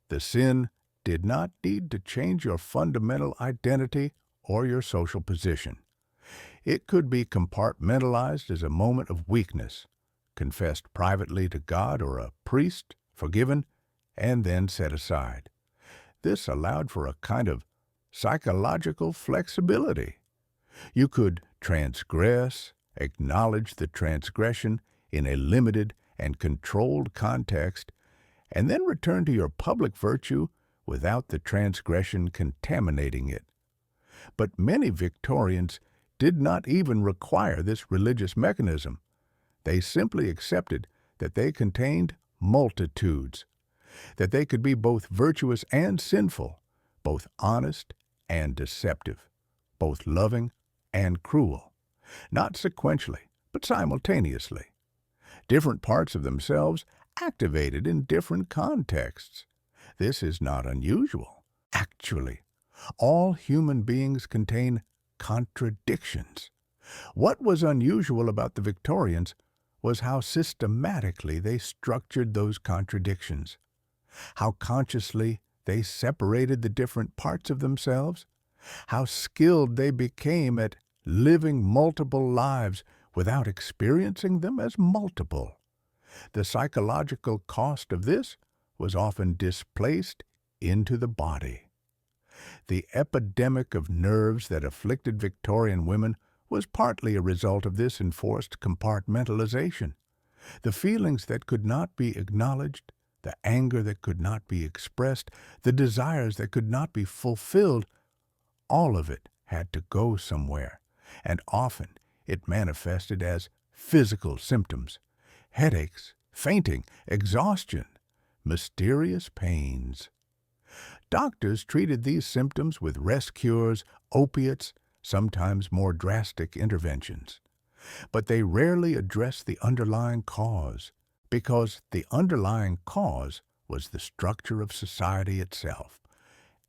The sin did not need to change your fundamental identity or your social position. It could be compartmentalized as a moment of weakness, confessed privately to God or a priest, forgiven, and then set aside. This allowed for a kind of psychological flexibility. You could transgress, acknowledge the transgression in a limited and controlled context, and then return to your public virtue without the transgression contaminating it. But many Victorians did not even require this religious mechanism. They simply accepted that they contained multitudes, that they could be both virtuous and sinful, both honest and deceptive, both loving and cruel, not sequentially, but simultaneously. Different parts of themselves activated in different contexts. This is not unusual. Actually, all human beings contain contradictions. What was unusual about the Victorians was how systematically they structured those contradictions, how consciously they separated the different parts of themselves, how skilled they became at living multiple lives without experiencing them as multiple. The psychological cost of this was often displaced into the body. The epidemic of nerves that afflicted Victorian women was partly a result of this enforced compartmentalization. The feelings that could not be acknowledged, the anger that could not be expressed, the desires that could not be fulfilled, all of it had to go somewhere, and often it manifested as physical symptoms: headaches, fainting, exhaustion, mysterious pains. Doctors treated these symptoms with rest cures, opiates, sometimes more drastic interventions. But they rarely addressed the underlying cause, because the underlying cause was the structure of society itself.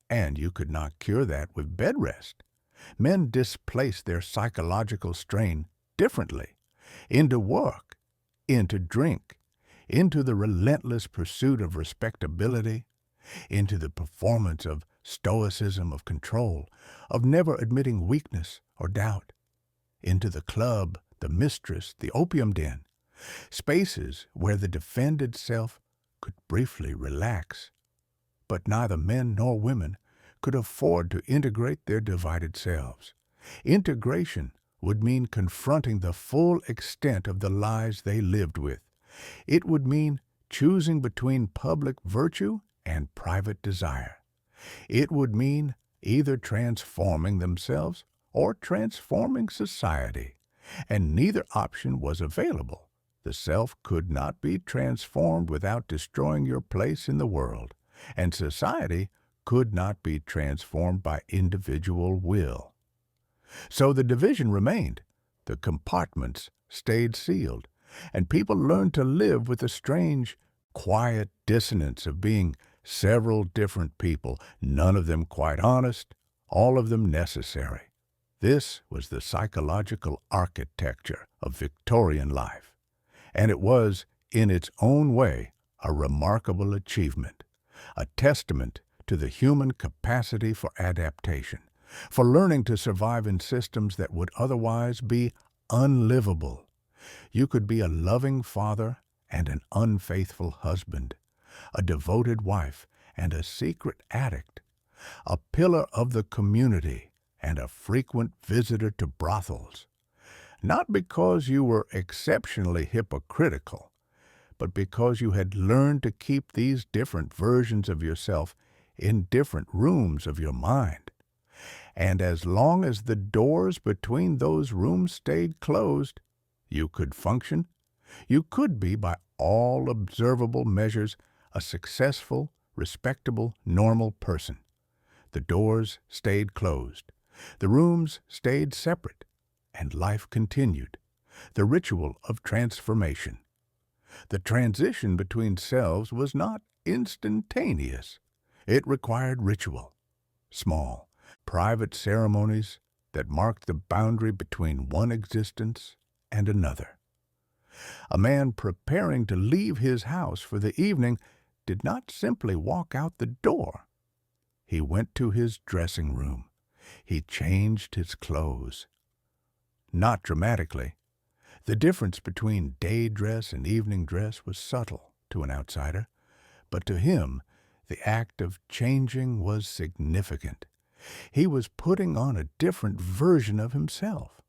And you could not cure that with bed rest. Men displaced their psychological strain differently, into work, into drink, into the relentless pursuit of respectability, into the performance of stoicism of control, of never admitting weakness or doubt, into the club, the mistress, the opium den, spaces where the defended self could briefly relax. But neither men nor women could afford to integrate their divided selves. Integration would mean confronting the full extent of the lies they lived with. It would mean choosing between public virtue and private desire. It would mean either transforming themselves or transforming society, and neither option was available. The self could not be transformed without destroying your place in the world, and society could not be transformed by individual will. So the division remained, the compartments stayed sealed, and people learned to live with the strange, quiet dissonance of being several different people, none of them quite honest, all of them necessary. This was the psychological architecture of Victorian life, and it was, in its own way, a remarkable achievement, a testament to the human capacity for adaptation, for learning to survive in systems that would otherwise be unlivable. You could be a loving father and an unfaithful husband, a devoted wife and a secret addict, a pillar of the community and a frequent visitor to brothels, not because you were exceptionally hypocritical, but because you had learned to keep these different versions of yourself in different rooms of your mind. And as long as the doors between those rooms stayed closed, you could function. You could be, by all observable measures, a successful, respectable, normal person. The doors stayed closed. The rooms stayed separate, and life continued, the ritual of transformation. The transition between selves was not instantaneous. It required ritual, small, private ceremonies that marked the boundary between one existence and another. A man preparing to leave his house for the evening did not simply walk out the door. He went to his dressing room. He changed his clothes. Not dramatically. The difference between day dress and evening dress was subtle to an outsider, but to him the act of changing was significant. He was putting on a different version of himself.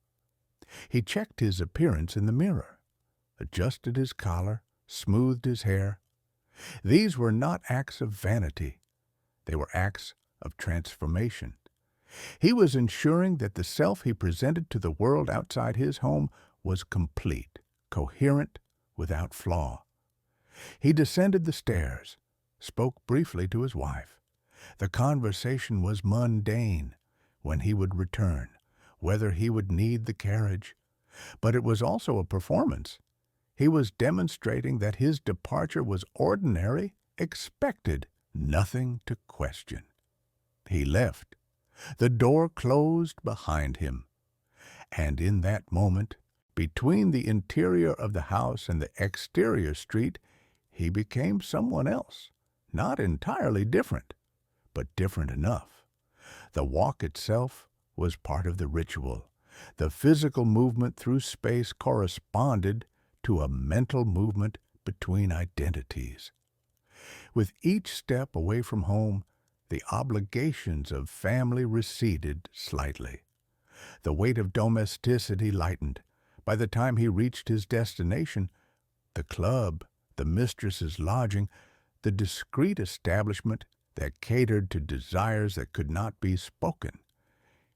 He checked his appearance in the mirror, adjusted his collar, smoothed his hair. These were not acts of vanity. They were acts of transformation. He was ensuring that the self he presented to the world outside his home was complete, coherent, without flaw. He descended the stairs, spoke briefly to his wife. The conversation was mundane, when he would return, whether he would need the carriage. But it was also a performance. He was demonstrating that his departure was ordinary, expected, nothing to question. He left. The door closed behind him. And in that moment, between the interior of the house and the exterior street, he became someone else, not entirely different, but different enough. The walk itself was part of the ritual. The physical movement through space corresponded to a mental movement between identities. With each step away from home, the obligations of family receded slightly. The weight of domesticity lightened. By the time he reached his destination, the club, the mistress's lodging, the discreet establishment that catered to desires that could not be spoken,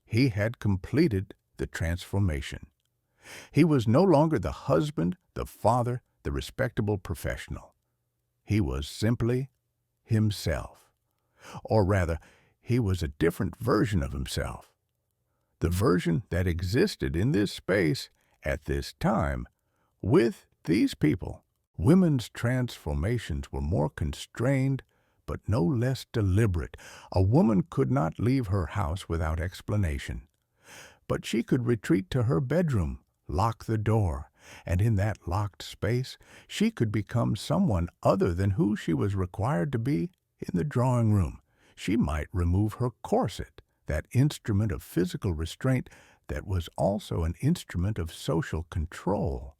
he had completed the transformation. He was no longer the husband, the father, the respectable professional. He was simply himself. Or rather, he was a different version of himself. The version that existed in this space at this time with these people. Women's transformations were more constrained, but no less deliberate. A woman could not leave her house without explanation. But she could retreat to her bedroom, lock the door, and in that locked space she could become someone other than who she was required to be in the drawing room. She might remove her corset, that instrument of physical restraint that was also an instrument of social control.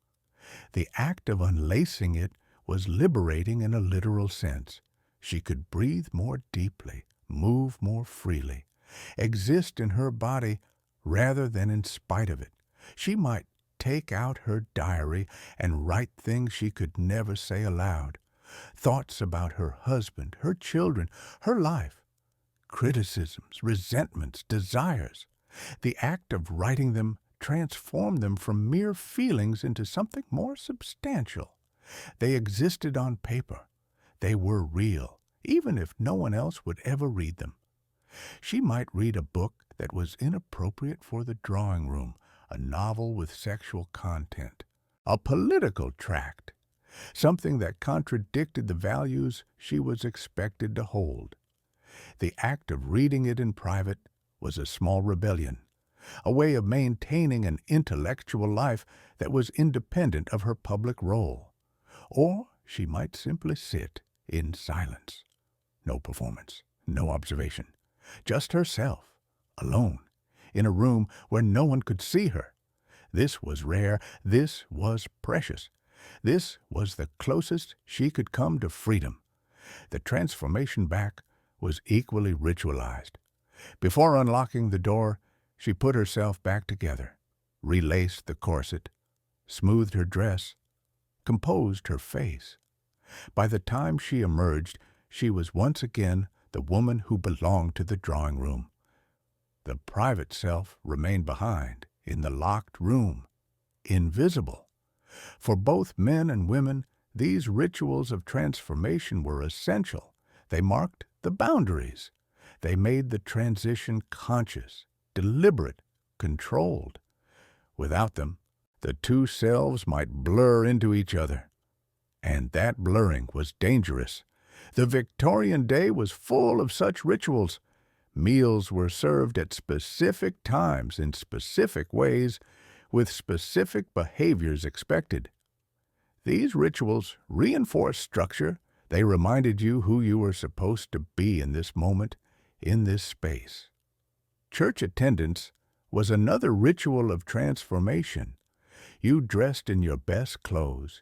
The act of unlacing it was liberating in a literal sense. She could breathe more deeply, move more freely, exist in her body rather than in spite of it. She might take out her diary and write things she could never say aloud, thoughts about her husband, her children, her life, criticisms, resentments, desires. The act of writing them transformed them from mere feelings into something more substantial. They existed on paper. They were real, even if no one else would ever read them. She might read a book that was inappropriate for the drawing room, a novel with sexual content, a political tract, something that contradicted the values she was expected to hold. The act of reading it in private was a small rebellion, a way of maintaining an intellectual life that was independent of her public role. Or she might simply sit in silence. No performance, no observation, just herself, alone, in a room where no one could see her. This was rare, this was precious. This was the closest she could come to freedom. The transformation back was equally ritualized. Before unlocking the door, she put herself back together, relaced the corset, smoothed her dress, composed her face. By the time she emerged, she was once again the woman who belonged to the drawing room. The private self remained behind, in the locked room, invisible. For both men and women, these rituals of transformation were essential. They marked the boundaries. They made the transition conscious, deliberate, controlled. Without them, the two selves might blur into each other. And that blurring was dangerous. The Victorian day was full of such rituals. Meals were served at specific times in specific ways, with specific behaviors expected. These rituals reinforced structure. They reminded you who you were supposed to be in this moment, in this space. Church attendance was another ritual of transformation. You dressed in your best clothes.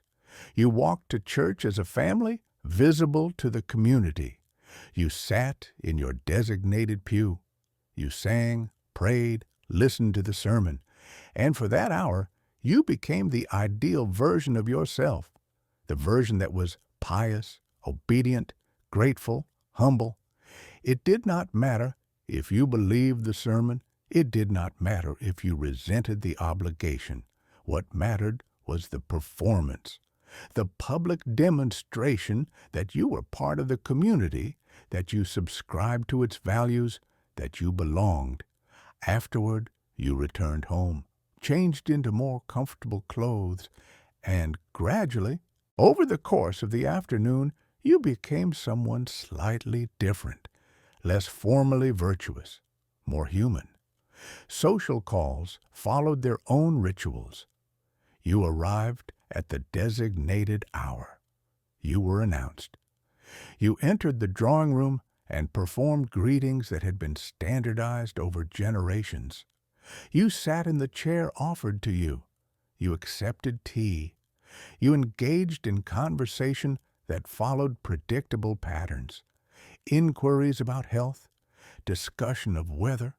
You walked to church as a family, visible to the community. You sat in your designated pew. You sang, prayed, listened to the sermon. And for that hour, you became the ideal version of yourself, the version that was pious, obedient, grateful, humble. It did not matter if you believed the sermon. It did not matter if you resented the obligation. What mattered was the performance, the public demonstration that you were part of the community, that you subscribed to its values, that you belonged. Afterward, you returned home, changed into more comfortable clothes, and gradually, over the course of the afternoon, you became someone slightly different, less formally virtuous, more human. Social calls followed their own rituals. You arrived at the designated hour. You were announced. You entered the drawing room and performed greetings that had been standardized over generations. You sat in the chair offered to you. You accepted tea. You engaged in conversation that followed predictable patterns. Inquiries about health, discussion of weather,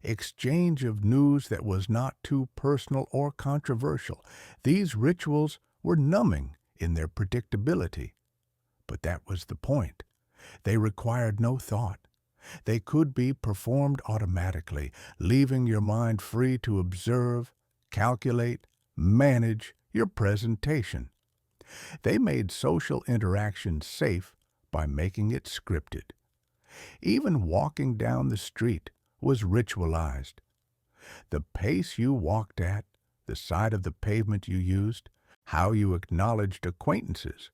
exchange of news that was not too personal or controversial. These rituals were numbing in their predictability. But that was the point. They required no thought. They could be performed automatically, leaving your mind free to observe, calculate, manage your presentation. They made social interaction safe by making it scripted. Even walking down the street was ritualized. The pace you walked at, the side of the pavement you used, how you acknowledged acquaintances,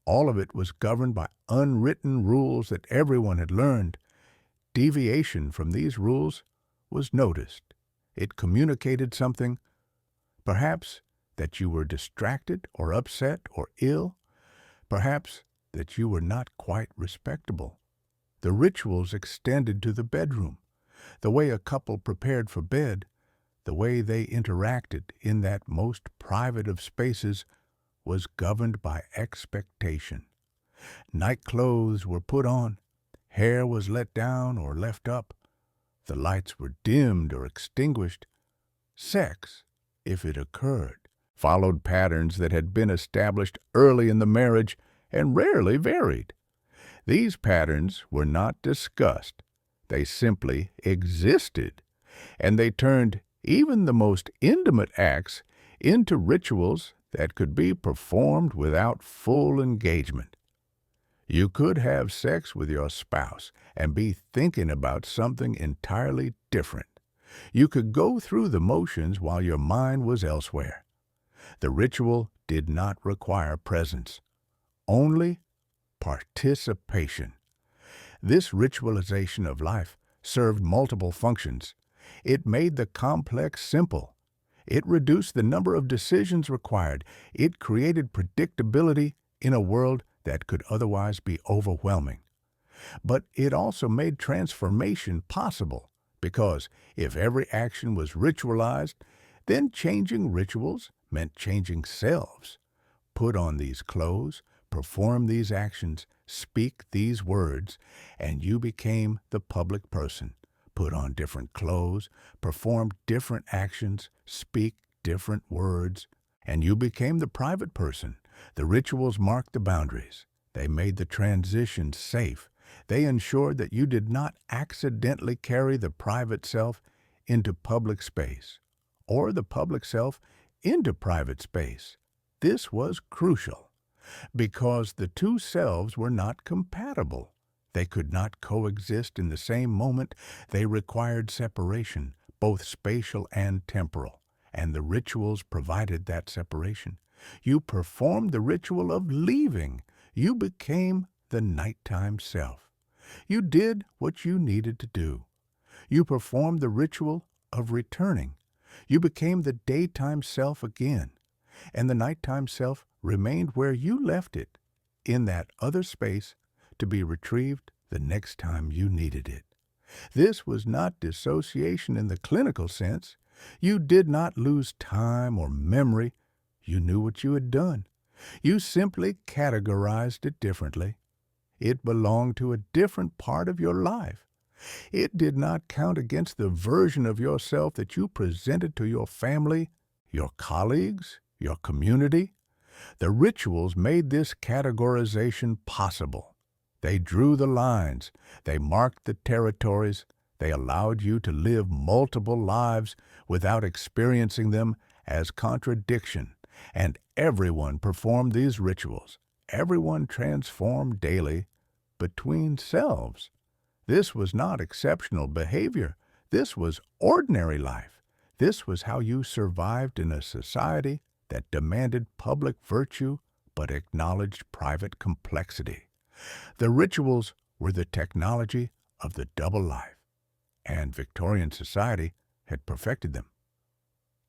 all of it was governed by unwritten rules that everyone had learned. Deviation from these rules was noticed. It communicated something, perhaps that you were distracted or upset or ill, perhaps that you were not quite respectable. The rituals extended to the bedroom, the way a couple prepared for bed, the way they interacted in that most private of spaces was governed by expectation. Night clothes were put on, hair was let down or left up, the lights were dimmed or extinguished. Sex, if it occurred, followed patterns that had been established early in the marriage and rarely varied. These patterns were not discussed. They simply existed, and they turned even the most intimate acts into rituals that could be performed without full engagement. You could have sex with your spouse and be thinking about something entirely different. You could go through the motions while your mind was elsewhere. The ritual did not require presence, only participation. This ritualization of life served multiple functions. It made the complex simple. It reduced the number of decisions required. It created predictability in a world that could otherwise be overwhelming. But it also made transformation possible, because if every action was ritualized, then changing rituals meant changing selves. Put on these clothes, perform these actions, speak these words, and you became the public person. Put on different clothes, perform different actions, speak different words, and you became the private person. The rituals marked the boundaries. They made the transition safe. They ensured that you did not accidentally carry the private self into public space, or the public self into private space. This was crucial, because the two selves were not compatible. They could not coexist in the same moment. They required separation, both spatial and temporal, and the rituals provided that separation. You performed the ritual of leaving. You became the nighttime self. You did what you needed to do. You performed the ritual of returning. You became the daytime self again, and the nighttime self remained where you left it, in that other space, to be retrieved the next time you needed it. This was not dissociation in the clinical sense. You did not lose time or memory. You knew what you had done. You simply categorized it differently. It belonged to a different part of your life. It did not count against the version of yourself that you presented to your family, your colleagues, your community. The rituals made this categorization possible. They drew the lines. They marked the territories. They allowed you to live multiple lives without experiencing them as contradiction. And everyone performed these rituals. Everyone transformed daily between selves. This was not exceptional behavior. This was ordinary life. This was how you survived in a society that demanded public virtue but acknowledged private complexity. The rituals were the technology of the double life, and Victorian society had perfected them.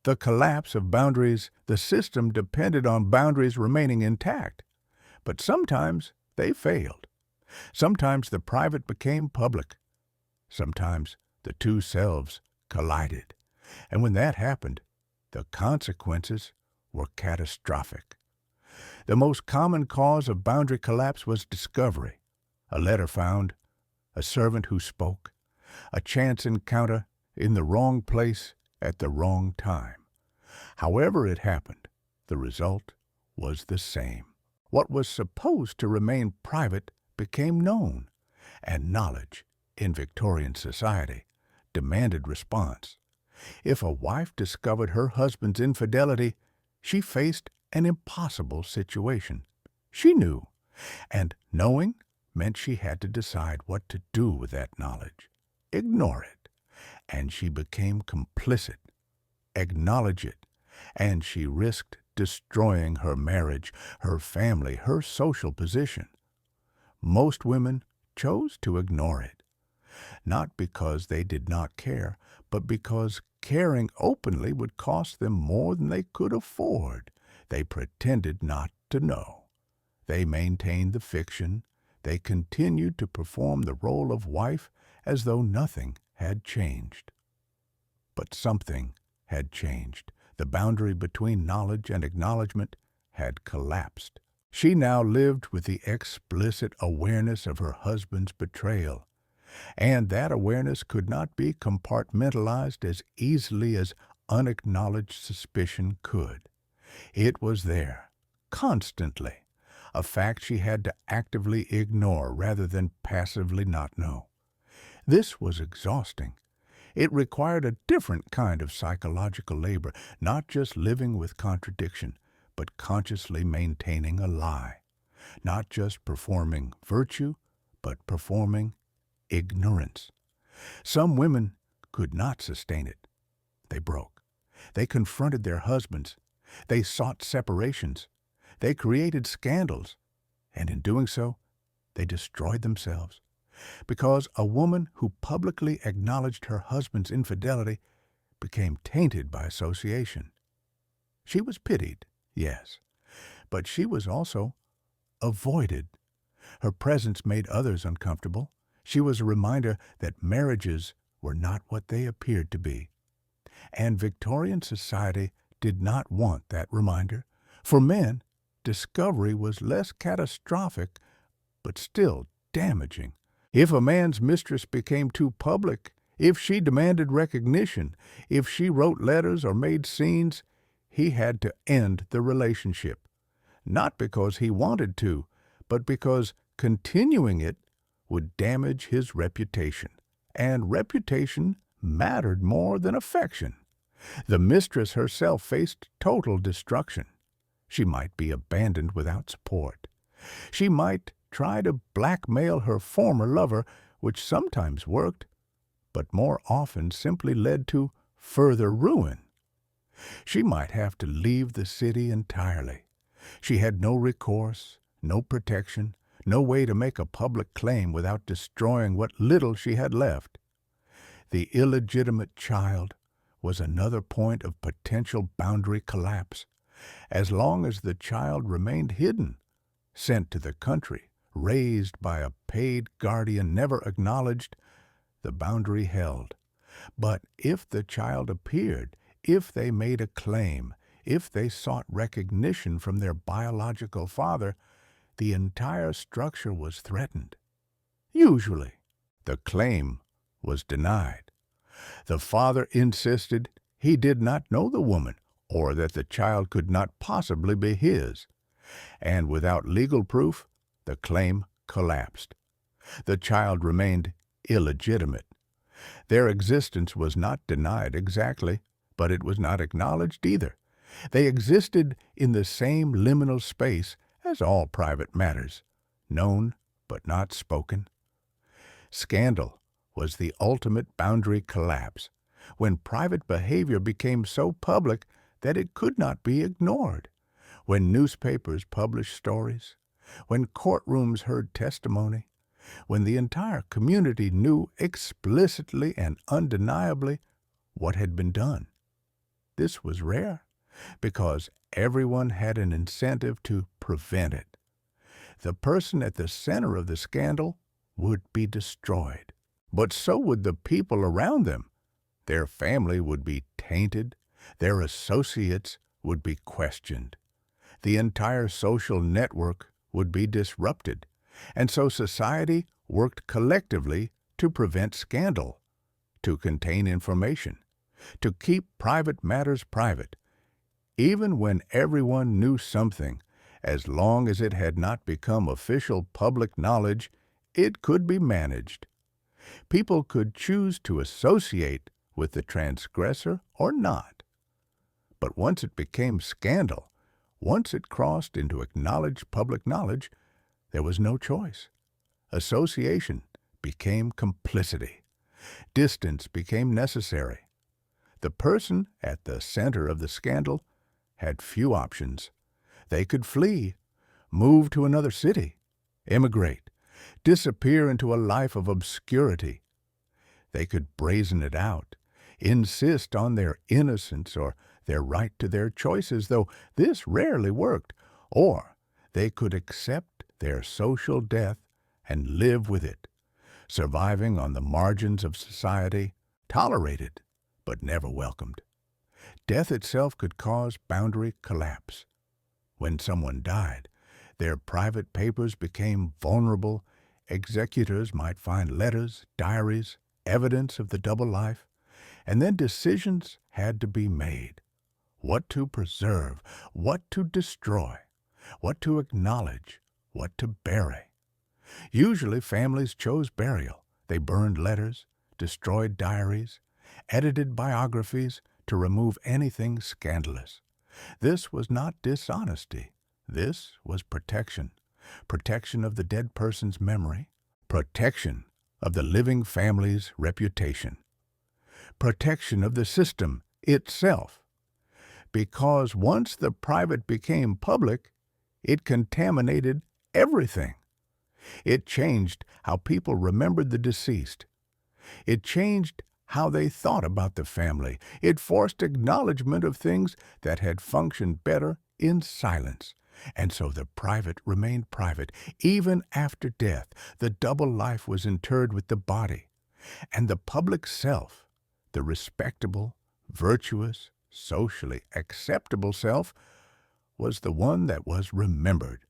The collapse of boundaries, the system depended on boundaries remaining intact, but sometimes they failed. Sometimes the private became public. Sometimes the two selves collided. And when that happened, the consequences were catastrophic. The most common cause of boundary collapse was discovery. A letter found, a servant who spoke, a chance encounter in the wrong place at the wrong time. However it happened, the result was the same. What was supposed to remain private became known, and knowledge, in Victorian society, demanded response. If a wife discovered her husband's infidelity, she faced an impossible situation. She knew, and knowing meant she had to decide what to do with that knowledge. Ignore it, and she became complicit. Acknowledge it, and she risked destroying her marriage, her family, her social position. Most women chose to ignore it, not because they did not care, but because caring openly would cost them more than they could afford. They pretended not to know. They maintained the fiction. They continued to perform the role of wife as though nothing had changed. But something had changed. The boundary between knowledge and acknowledgement had collapsed. She now lived with the explicit awareness of her husband's betrayal, and that awareness could not be compartmentalized as easily as unacknowledged suspicion could. It was there, constantly, a fact she had to actively ignore rather than passively not know. This was exhausting. It required a different kind of psychological labor, not just living with contradiction, but consciously maintaining a lie. Not just performing virtue, but performing ignorance. Some women could not sustain it. They broke. They confronted their husbands. They sought separations. They created scandals. And in doing so, they destroyed themselves. Because a woman who publicly acknowledged her husband's infidelity became tainted by association. She was pitied, yes, but she was also avoided. Her presence made others uncomfortable. She was a reminder that marriages were not what they appeared to be. And Victorian society did not want that reminder. For men, discovery was less catastrophic, but still damaging. If a man's mistress became too public, if she demanded recognition, if she wrote letters or made scenes, he had to end the relationship. Not because he wanted to, but because continuing it would damage his reputation. And reputation mattered more than affection. The mistress herself faced total destruction. She might be abandoned without support. She might try to blackmail her former lover, which sometimes worked, but more often simply led to further ruin. She might have to leave the city entirely. She had no recourse, no protection, no way to make a public claim without destroying what little she had left. The illegitimate child was another point of potential boundary collapse. As long as the child remained hidden, sent to the country, raised by a paid guardian never acknowledged, the boundary held. But if the child appeared, if they made a claim, if they sought recognition from their biological father, the entire structure was threatened. Usually, the claim was denied. The father insisted he did not know the woman, or that the child could not possibly be his. And without legal proof, the claim collapsed. The child remained illegitimate. Their existence was not denied exactly, but it was not acknowledged either. They existed in the same liminal space as all private matters, known but not spoken. Scandal was the ultimate boundary collapse, when private behavior became so public that it could not be ignored, when newspapers published stories, when courtrooms heard testimony, when the entire community knew explicitly and undeniably what had been done. This was rare, because everyone had an incentive to prevent it. The person at the center of the scandal would be destroyed, but so would the people around them. Their family would be tainted, their associates would be questioned. The entire social network would be disrupted, and so society worked collectively to prevent scandal, to contain information, to keep private matters private. Even when everyone knew something, as long as it had not become official public knowledge, it could be managed. People could choose to associate with the transgressor or not. But once it became scandal, Once it crossed into acknowledged public knowledge, there was no choice. Association became complicity. Distance became necessary. The person at the center of the scandal had few options. They could flee, move to another city, immigrate, disappear into a life of obscurity. They could brazen it out, insist on their innocence or their right to their choices, though this rarely worked, or they could accept their social death and live with it, surviving on the margins of society, tolerated but never welcomed. Death itself could cause boundary collapse. When someone died, their private papers became vulnerable. Executors might find letters, diaries, evidence of the double life, and then decisions had to be made. What to preserve, what to destroy, what to acknowledge, what to bury. Usually families chose burial. They burned letters, destroyed diaries, edited biographies to remove anything scandalous. This was not dishonesty. This was protection. Protection of the dead person's memory. Protection of the living family's reputation. Protection of the system itself. Because once the private became public, it contaminated everything. It changed how people remembered the deceased. It changed how they thought about the family. It forced acknowledgement of things that had functioned better in silence. And so the private remained private. Even after death, the double life was interred with the body. And the public self, the respectable, virtuous, socially acceptable self, was the one that was remembered.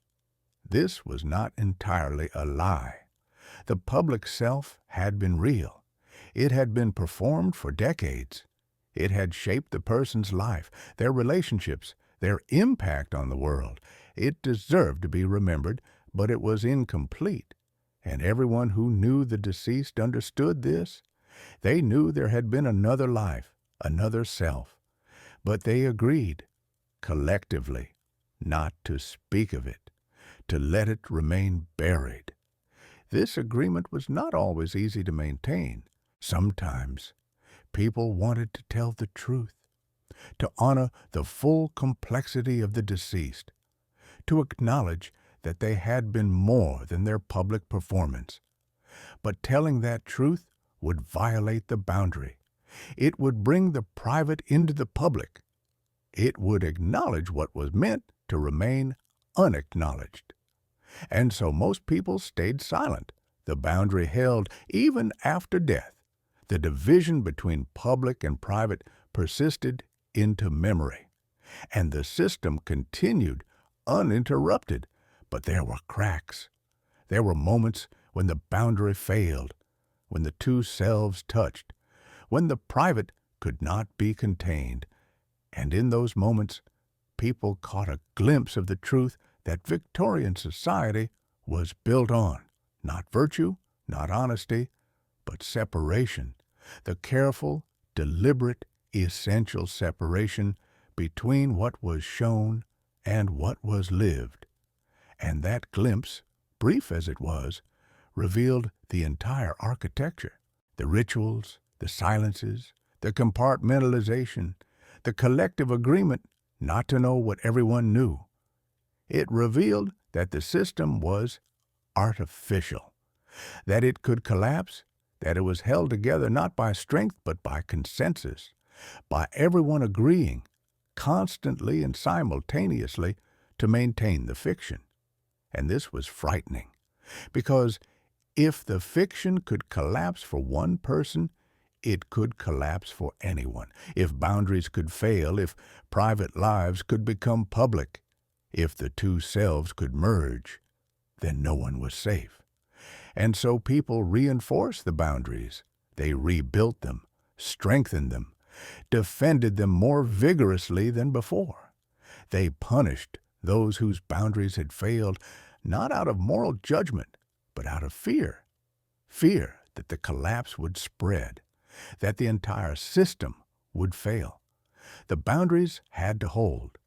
This was not entirely a lie. The public self had been real. It had been performed for decades. It had shaped the person's life, their relationships, their impact on the world. It deserved to be remembered, but it was incomplete. And everyone who knew the deceased understood this. They knew there had been another life, another self. But they agreed, collectively, not to speak of it, to let it remain buried. This agreement was not always easy to maintain. Sometimes people wanted to tell the truth, to honor the full complexity of the deceased, to acknowledge that they had been more than their public performance. But telling that truth would violate the boundary. It would bring the private into the public. It would acknowledge what was meant to remain unacknowledged. And so most people stayed silent. The boundary held even after death. The division between public and private persisted into memory. And the system continued uninterrupted. But there were cracks. There were moments when the boundary failed, when the two selves touched, when the private could not be contained. And in those moments, people caught a glimpse of the truth that Victorian society was built on. Not virtue, not honesty, but separation. The careful, deliberate, essential separation between what was shown and what was lived. And that glimpse, brief as it was, revealed the entire architecture, the rituals, the silences, the compartmentalization, the collective agreement not to know what everyone knew. It revealed that the system was artificial, that it could collapse, that it was held together not by strength but by consensus, by everyone agreeing constantly and simultaneously to maintain the fiction. And this was frightening, because if the fiction could collapse for one person, it could collapse for anyone. If boundaries could fail, if private lives could become public, if the two selves could merge, then no one was safe. And so people reinforced the boundaries. They rebuilt them, strengthened them, defended them more vigorously than before. They punished those whose boundaries had failed, not out of moral judgment, but out of fear. Fear that the collapse would spread, that the entire system would fail. The boundaries had to hold.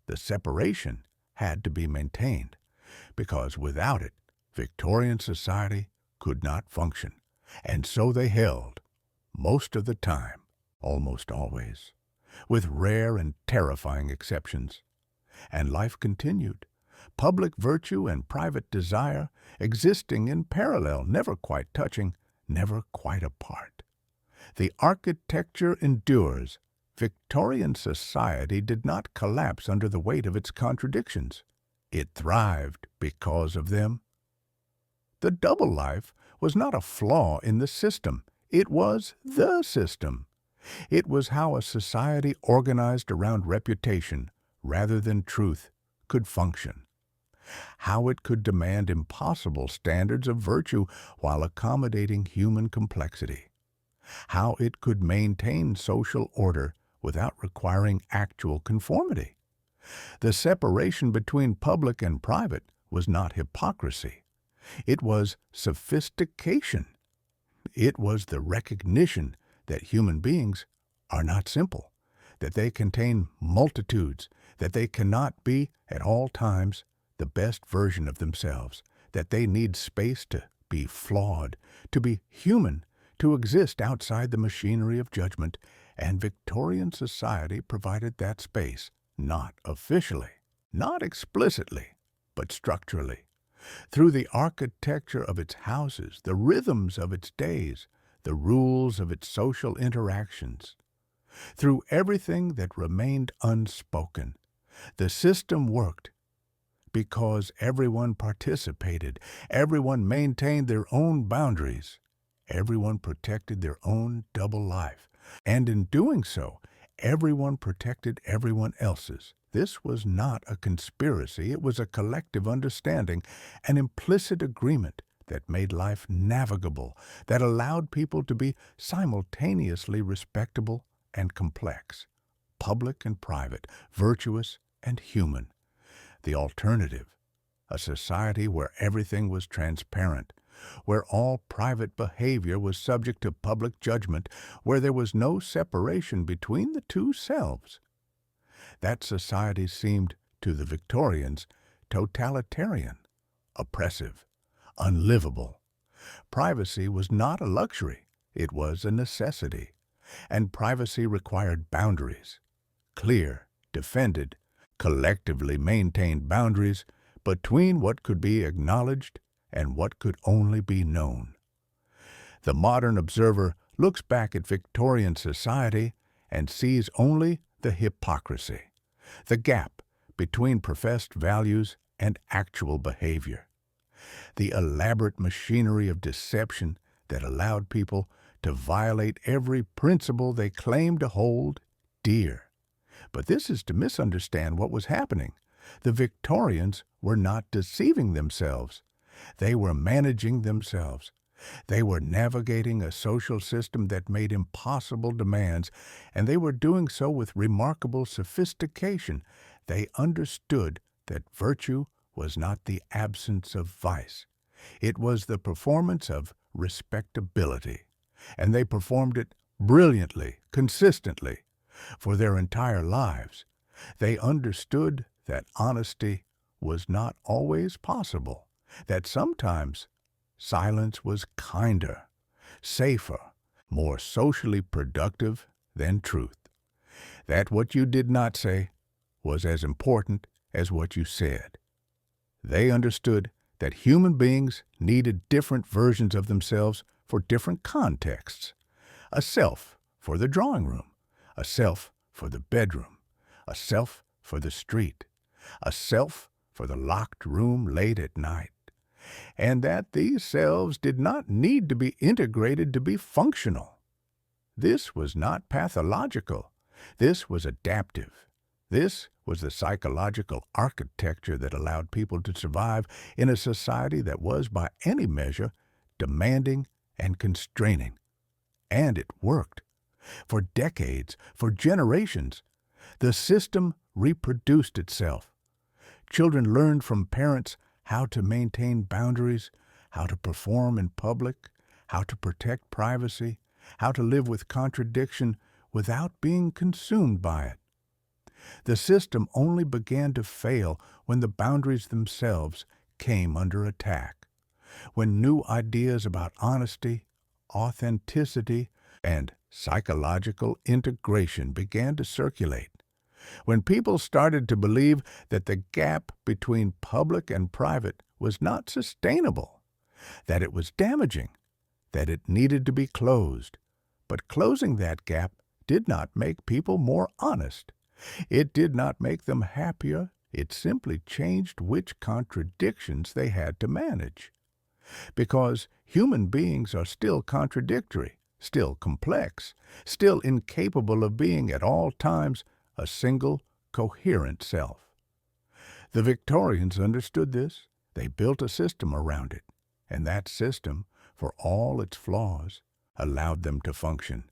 The separation had to be maintained, because without it, Victorian society could not function, and so they held, most of the time, almost always, with rare and terrifying exceptions. And life continued, public virtue and private desire existing in parallel, never quite touching, never quite apart. The architecture endures. Victorian society did not collapse under the weight of its contradictions. It thrived because of them. The double life was not a flaw in the system. It was the system. It was how a society organized around reputation rather than truth could function. How it could demand impossible standards of virtue while accommodating human complexity. How it could maintain social order without requiring actual conformity. The separation between public and private was not hypocrisy. It was sophistication. It was the recognition that human beings are not simple, that they contain multitudes, that they cannot be, at all times, the best version of themselves, that they need space to be flawed, to be human, to exist outside the machinery of judgment, and Victorian society provided that space, not officially, not explicitly, but structurally. Through the architecture of its houses, the rhythms of its days, the rules of its social interactions. Through everything that remained unspoken, the system worked because everyone participated, everyone maintained their own boundaries, everyone protected their own double life, and in doing so, everyone protected everyone else's. This was not a conspiracy, it was a collective understanding, an implicit agreement that made life navigable, that allowed people to be simultaneously respectable and complex, public and private, virtuous and human. The alternative, a society where everything was transparent, where all private behavior was subject to public judgment, where there was no separation between the two selves. That society seemed, to the Victorians, totalitarian, oppressive, unlivable. Privacy was not a luxury, it was a necessity, and privacy required boundaries, clear, defended, collectively maintained boundaries between what could be acknowledged and what could only be known. The modern observer looks back at Victorian society and sees only the hypocrisy, the gap between professed values and actual behavior, the elaborate machinery of deception that allowed people to violate every principle they claimed to hold dear. But this is to misunderstand what was happening. The Victorians were not deceiving themselves. They were managing themselves. They were navigating a social system that made impossible demands, and they were doing so with remarkable sophistication. They understood that virtue was not the absence of vice. It was the performance of respectability, and they performed it brilliantly, consistently, for their entire lives. They understood that honesty was not always possible, that sometimes silence was kinder, safer, more socially productive than truth, that what you did not say was as important as what you said. They understood that human beings needed different versions of themselves for different contexts. A self for the drawing room, a self for the bedroom, a self for the street, a self for the locked room late at night, and that these selves did not need to be integrated to be functional. This was not pathological. This was adaptive. This was the psychological architecture that allowed people to survive in a society that was, by any measure, demanding and constraining. And it worked. For decades, for generations, the system reproduced itself. Children learned from parents how to maintain boundaries, how to perform in public, how to protect privacy, how to live with contradiction without being consumed by it. The system only began to fail when the boundaries themselves came under attack, when new ideas about honesty, authenticity, and psychological integration began to circulate, when people started to believe that the gap between public and private was not sustainable, that it was damaging, that it needed to be closed. But closing that gap did not make people more honest. It did not make them happier. It simply changed which contradictions they had to manage. Because human beings are still contradictory, still complex, still incapable of being at all times a single, coherent self. The Victorians understood this. They built a system around it, and that system, for all its flaws, allowed them to function.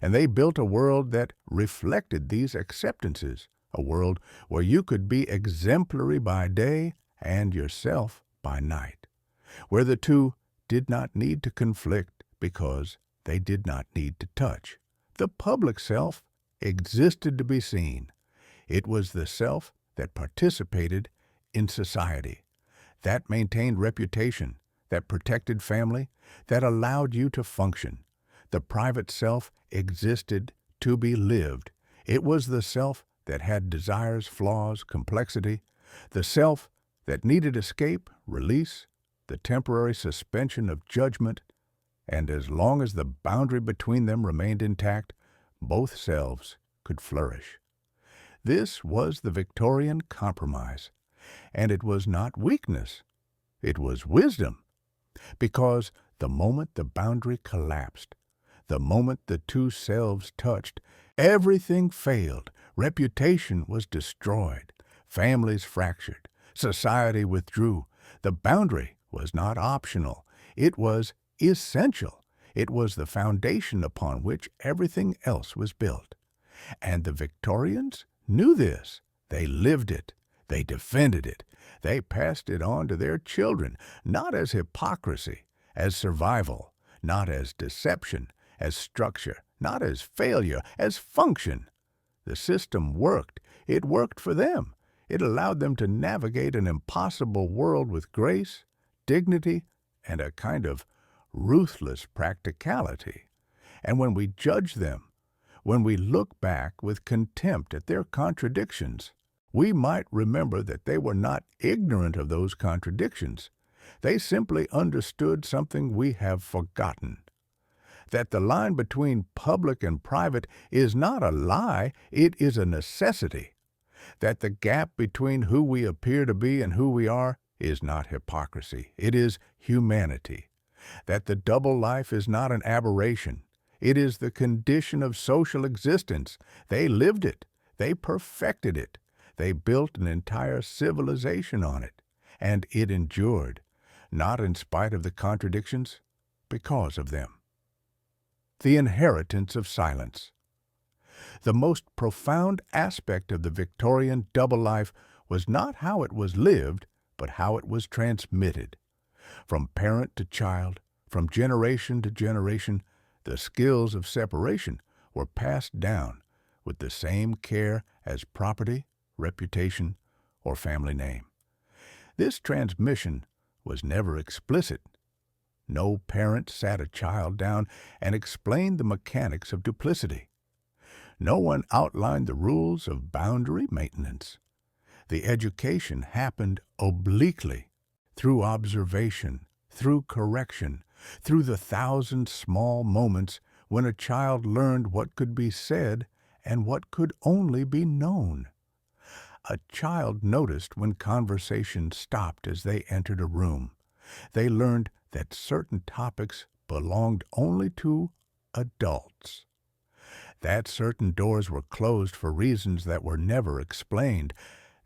And they built a world that reflected these acceptances, a world where you could be exemplary by day and yourself by night, where the two did not need to conflict because they did not need to touch. The public self existed to be seen. It was the self that participated in society, that maintained reputation, that protected family, that allowed you to function. The private self existed to be lived. It was the self that had desires, flaws, complexity, the self that needed escape, release, the temporary suspension of judgment, and as long as the boundary between them remained intact, both selves could flourish. This was the Victorian compromise, and it was not weakness. It was wisdom, because the moment the boundary collapsed, the moment the two selves touched, everything failed. Reputation was destroyed. Families fractured. Society withdrew. The boundary was not optional. It was essential. It was the foundation upon which everything else was built. And the Victorians knew this. They lived it. They defended it. They passed it on to their children, not as hypocrisy, as survival, not as deception, as structure, not as failure, as function. The system worked. It worked for them. It allowed them to navigate an impossible world with grace, dignity, and a kind of ruthless practicality. And when we judge them, when we look back with contempt at their contradictions, we might remember that they were not ignorant of those contradictions. They simply understood something we have forgotten. That the line between public and private is not a lie, it is a necessity. That the gap between who we appear to be and who we are is not hypocrisy, it is humanity. That the double life is not an aberration, it is the condition of social existence. They lived it, they perfected it, they built an entire civilization on it, and it endured, not in spite of the contradictions, because of them. The inheritance of silence. The most profound aspect of the Victorian double life was not how it was lived, but how it was transmitted. From parent to child, from generation to generation, the skills of separation were passed down with the same care as property, reputation, or family name. This transmission was never explicit. No parent sat a child down and explained the mechanics of duplicity. No one outlined the rules of boundary maintenance. The education happened obliquely, through observation, through correction, through the thousand small moments when a child learned what could be said and what could only be known. A child noticed when conversation stopped as they entered a room. They learned that certain topics belonged only to adults. That certain doors were closed for reasons that were never explained.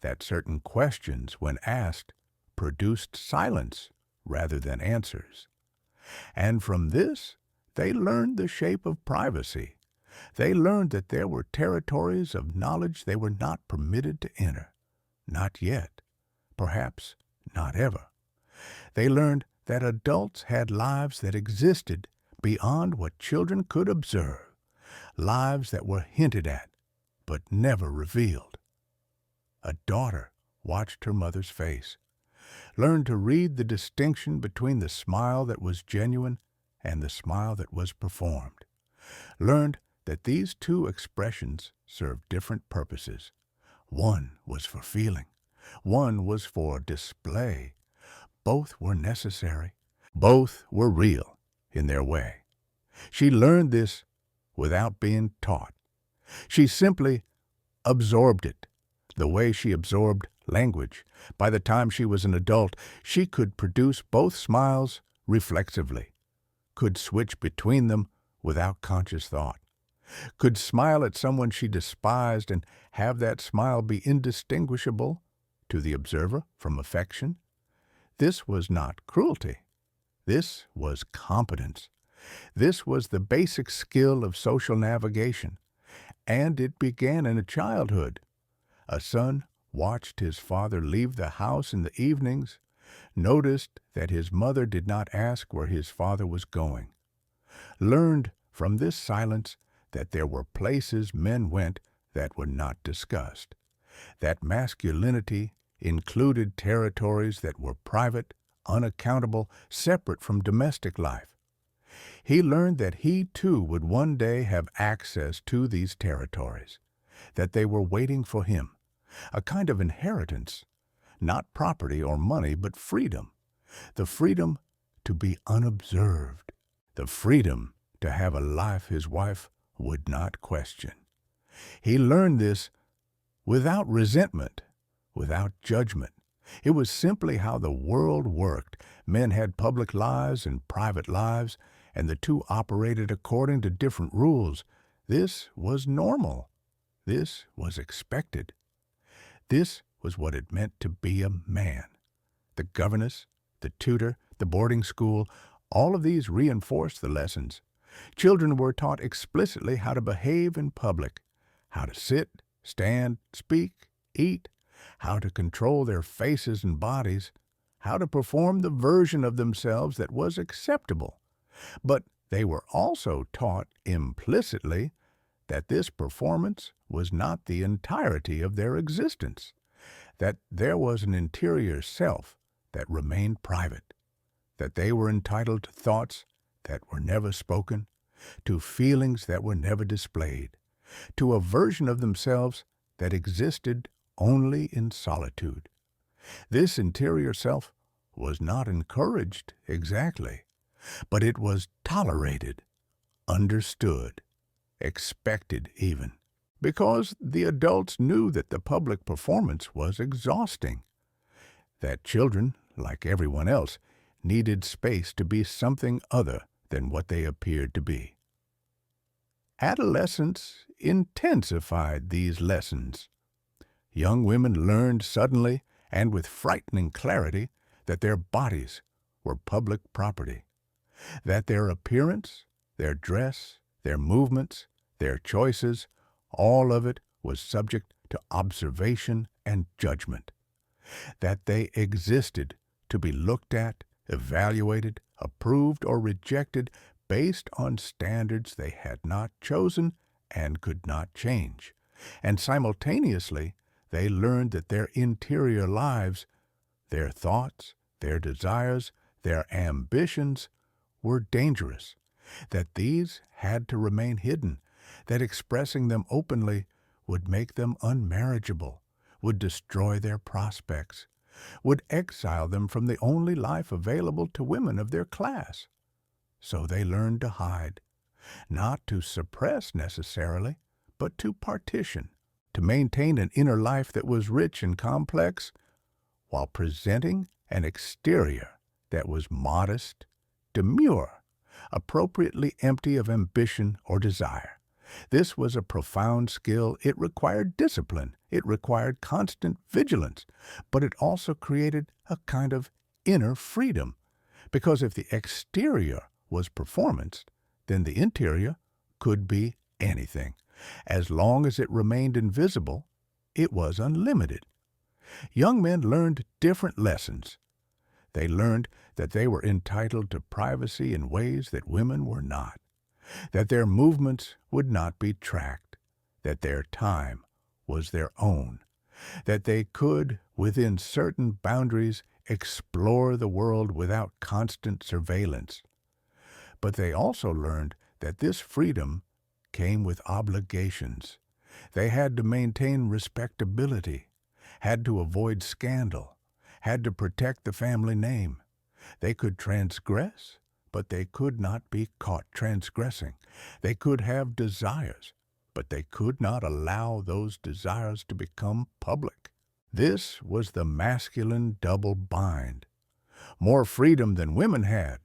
That certain questions, when asked, produced silence rather than answers. And from this, they learned the shape of privacy. They learned that there were territories of knowledge they were not permitted to enter. Not yet. Perhaps not ever. They learned that adults had lives that existed beyond what children could observe, lives that were hinted at, but never revealed. A daughter watched her mother's face, learned to read the distinction between the smile that was genuine and the smile that was performed, learned that these two expressions served different purposes. One was for feeling, one was for display. Both were necessary. Both were real in their way. She learned this without being taught. She simply absorbed it, the way she absorbed language. By the time she was an adult, she could produce both smiles reflexively, could switch between them without conscious thought, could smile at someone she despised and have that smile be indistinguishable to the observer from affection. This was not cruelty. This was competence. This was the basic skill of social navigation, and it began in childhood. A son watched his father leave the house in the evenings, noticed that his mother did not ask where his father was going, learned from this silence that there were places men went that were not discussed, that masculinity included territories that were private, unaccountable, separate from domestic life. He learned that he too would one day have access to these territories, that they were waiting for him, a kind of inheritance, not property or money, but freedom, the freedom to be unobserved, the freedom to have a life his wife would not question. He learned this without resentment, without judgment. It was simply how the world worked. Men had public lives and private lives, and the two operated according to different rules. This was normal. This was expected. This was what it meant to be a man. The governess, the tutor, the boarding school, all of these reinforced the lessons. Children were taught explicitly how to behave in public, how to sit, stand, speak, eat, how to control their faces and bodies, how to perform the version of themselves that was acceptable. But they were also taught implicitly that this performance was not the entirety of their existence, that there was an interior self that remained private, that they were entitled to thoughts that were never spoken, to feelings that were never displayed, to a version of themselves that existed only in solitude. This interior self was not encouraged exactly, but it was tolerated, understood, expected even, because the adults knew that the public performance was exhausting, that children, like everyone else, needed space to be something other than what they appeared to be. Adolescence intensified these lessons. Young women learned suddenly and with frightening clarity that their bodies were public property, that their appearance, their dress, their movements, their choices, all of it was subject to observation and judgment, that they existed to be looked at, evaluated, approved, or rejected based on standards they had not chosen and could not change, and simultaneously they learned that their interior lives, their thoughts, their desires, their ambitions were dangerous, that these had to remain hidden, that expressing them openly would make them unmarriageable, would destroy their prospects, would exile them from the only life available to women of their class. So they learned to hide, not to suppress necessarily, but to partition, to maintain an inner life that was rich and complex, while presenting an exterior that was modest, demure, appropriately empty of ambition or desire. This was a profound skill. It required discipline. It required constant vigilance. But it also created a kind of inner freedom, because if the exterior was performance, then the interior could be anything. As long as it remained invisible, it was unlimited. Young men learned different lessons. They learned that they were entitled to privacy in ways that women were not, that their movements would not be tracked, that their time was their own, that they could, within certain boundaries, explore the world without constant surveillance. But they also learned that this freedom came with obligations. They had to maintain respectability, had to avoid scandal, had to protect the family name. They could transgress, but they could not be caught transgressing. They could have desires, but they could not allow those desires to become public. This was the masculine double bind. More freedom than women had,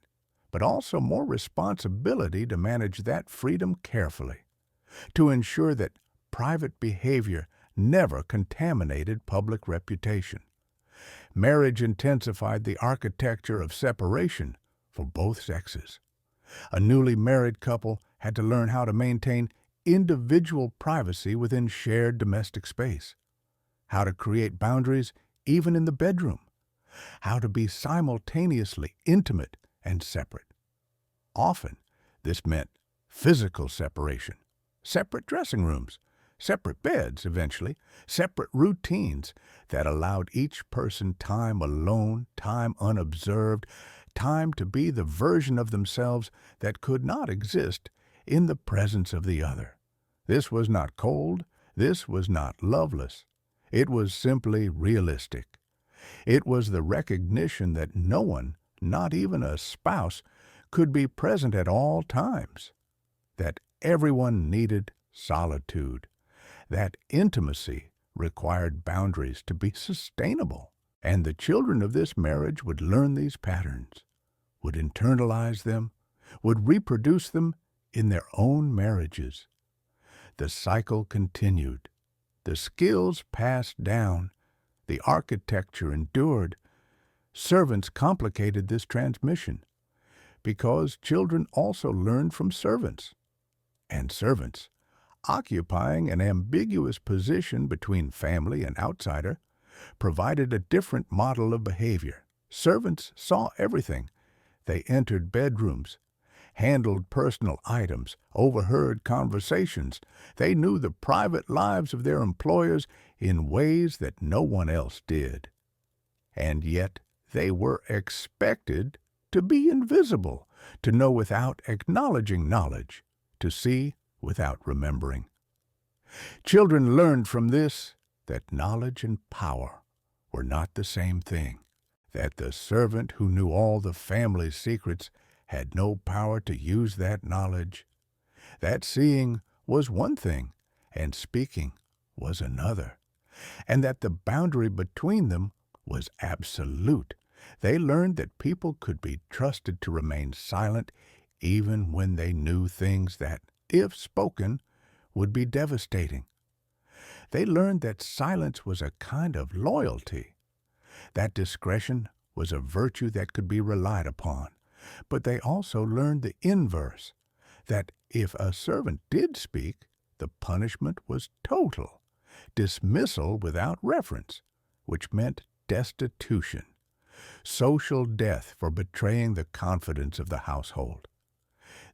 but also more responsibility to manage that freedom carefully, to ensure that private behavior never contaminated public reputation. Marriage intensified the architecture of separation for both sexes. A newly married couple had to learn how to maintain individual privacy within shared domestic space, how to create boundaries even in the bedroom, how to be simultaneously intimate and separate. Often, this meant physical separation, separate dressing rooms, separate beds eventually, separate routines that allowed each person time alone, time unobserved, time to be the version of themselves that could not exist in the presence of the other. This was not cold, this was not loveless. It was simply realistic. It was the recognition that no one, not even a spouse, could be present at all times, that everyone needed solitude, that intimacy required boundaries to be sustainable, and the children of this marriage would learn these patterns, would internalize them, would reproduce them in their own marriages. The cycle continued. The skills passed down. The architecture endured. Servants complicated this transmission because children also learned from servants. And servants, occupying an ambiguous position between family and outsider, provided a different model of behavior. Servants saw everything. They entered bedrooms, handled personal items, overheard conversations. They knew the private lives of their employers in ways that no one else did. And yet they were expected to be invisible, to know without acknowledging knowledge, to see without remembering. Children learned from this that knowledge and power were not the same thing, that the servant who knew all the family's secrets had no power to use that knowledge, that seeing was one thing and speaking was another, and that the boundary between them was absolute. They learned that people could be trusted to remain silent even when they knew things that, if spoken, would be devastating. They learned that silence was a kind of loyalty, that discretion was a virtue that could be relied upon. But they also learned the inverse, that if a servant did speak, the punishment was total, dismissal without reference, which meant destitution, social death for betraying the confidence of the household.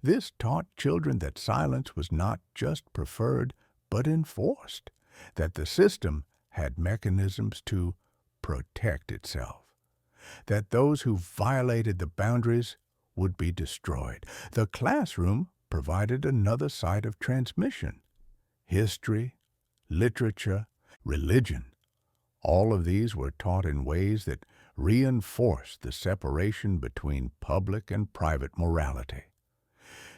This taught children that silence was not just preferred, but enforced, that the system had mechanisms to protect itself, that those who violated the boundaries would be destroyed. The classroom provided another site of transmission. History, literature, religion, all of these were taught in ways that reinforced the separation between public and private morality.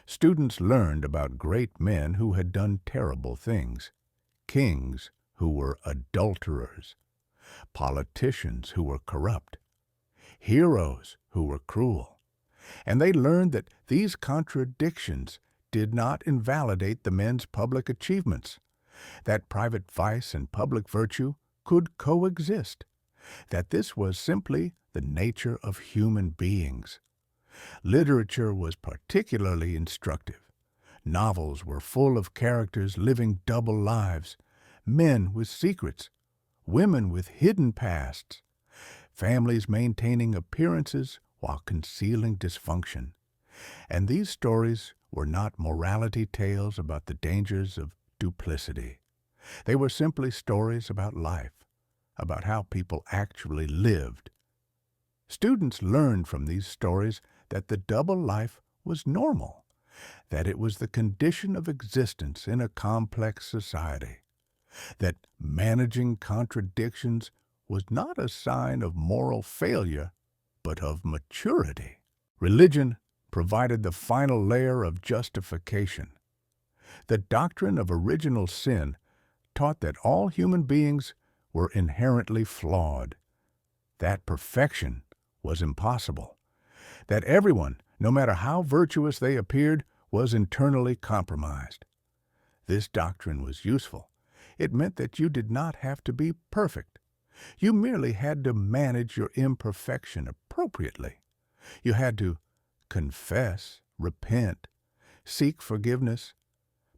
Students learned about great men who had done terrible things, kings who were adulterers, politicians who were corrupt, heroes who were cruel. And they learned that these contradictions did not invalidate the men's public achievements, that private vice and public virtue could coexist, that this was simply the nature of human beings. Literature was particularly instructive. Novels were full of characters living double lives, men with secrets, women with hidden pasts, families maintaining appearances while concealing dysfunction. And these stories were not morality tales about the dangers of duplicity. They were simply stories about life, about how people actually lived. Students learned from these stories that the double life was normal, that it was the condition of existence in a complex society, that managing contradictions was not a sign of moral failure, but of maturity. Religion provided the final layer of justification. The doctrine of original sin taught that all human beings were inherently flawed, that perfection was impossible, that everyone, no matter how virtuous they appeared, was internally compromised. This doctrine was useful. It meant that you did not have to be perfect. You merely had to manage your imperfection appropriately. You had to confess, repent, seek forgiveness,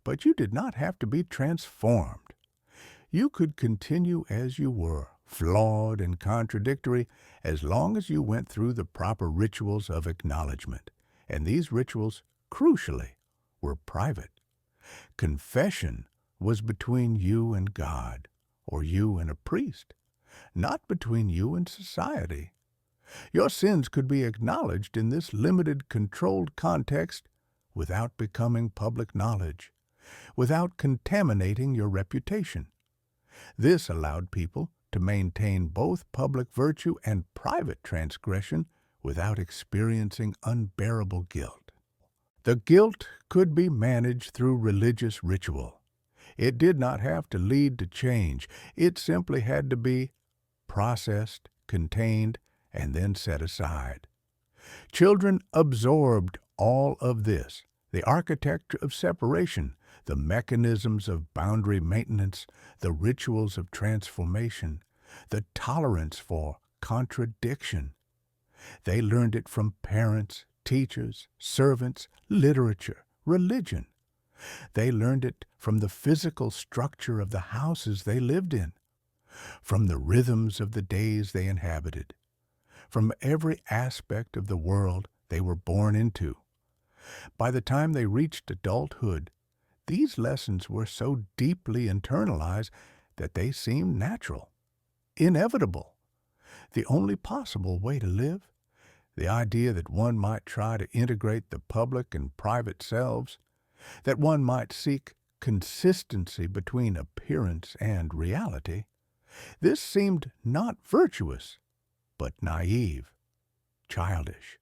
but you did not have to be transformed. You could continue as you were, flawed and contradictory, as long as you went through the proper rituals of acknowledgement. And these rituals, crucially, were private. Confession was between you and God, or you and a priest, not between you and society. Your sins could be acknowledged in this limited, controlled context without becoming public knowledge, without contaminating your reputation. This allowed people to maintain both public virtue and private transgression without experiencing unbearable guilt. The guilt could be managed through religious ritual. It did not have to lead to change. It simply had to be processed, contained, and then set aside. Children absorbed all of this, the architecture of separation, the mechanisms of boundary maintenance, the rituals of transformation, the tolerance for contradiction. They learned it from parents, teachers, servants, literature, religion. They learned it from the physical structure of the houses they lived in, from the rhythms of the days they inhabited, from every aspect of the world they were born into. By the time they reached adulthood, these lessons were so deeply internalized that they seemed natural, inevitable, the only possible way to live. The idea that one might try to integrate the public and private selves, that one might seek consistency between appearance and reality, this seemed not virtuous, but naive, childish,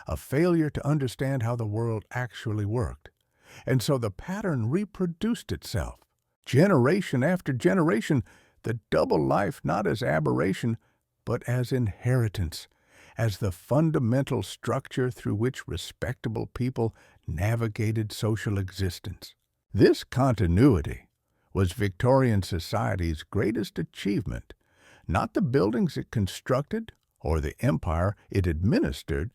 a failure to understand how the world actually worked. And so the pattern reproduced itself. Generation after generation, the double life not as aberration, but as inheritance, as the fundamental structure through which respectable people navigated social existence. This continuity was Victorian society's greatest achievement, not the buildings it constructed or the empire it administered,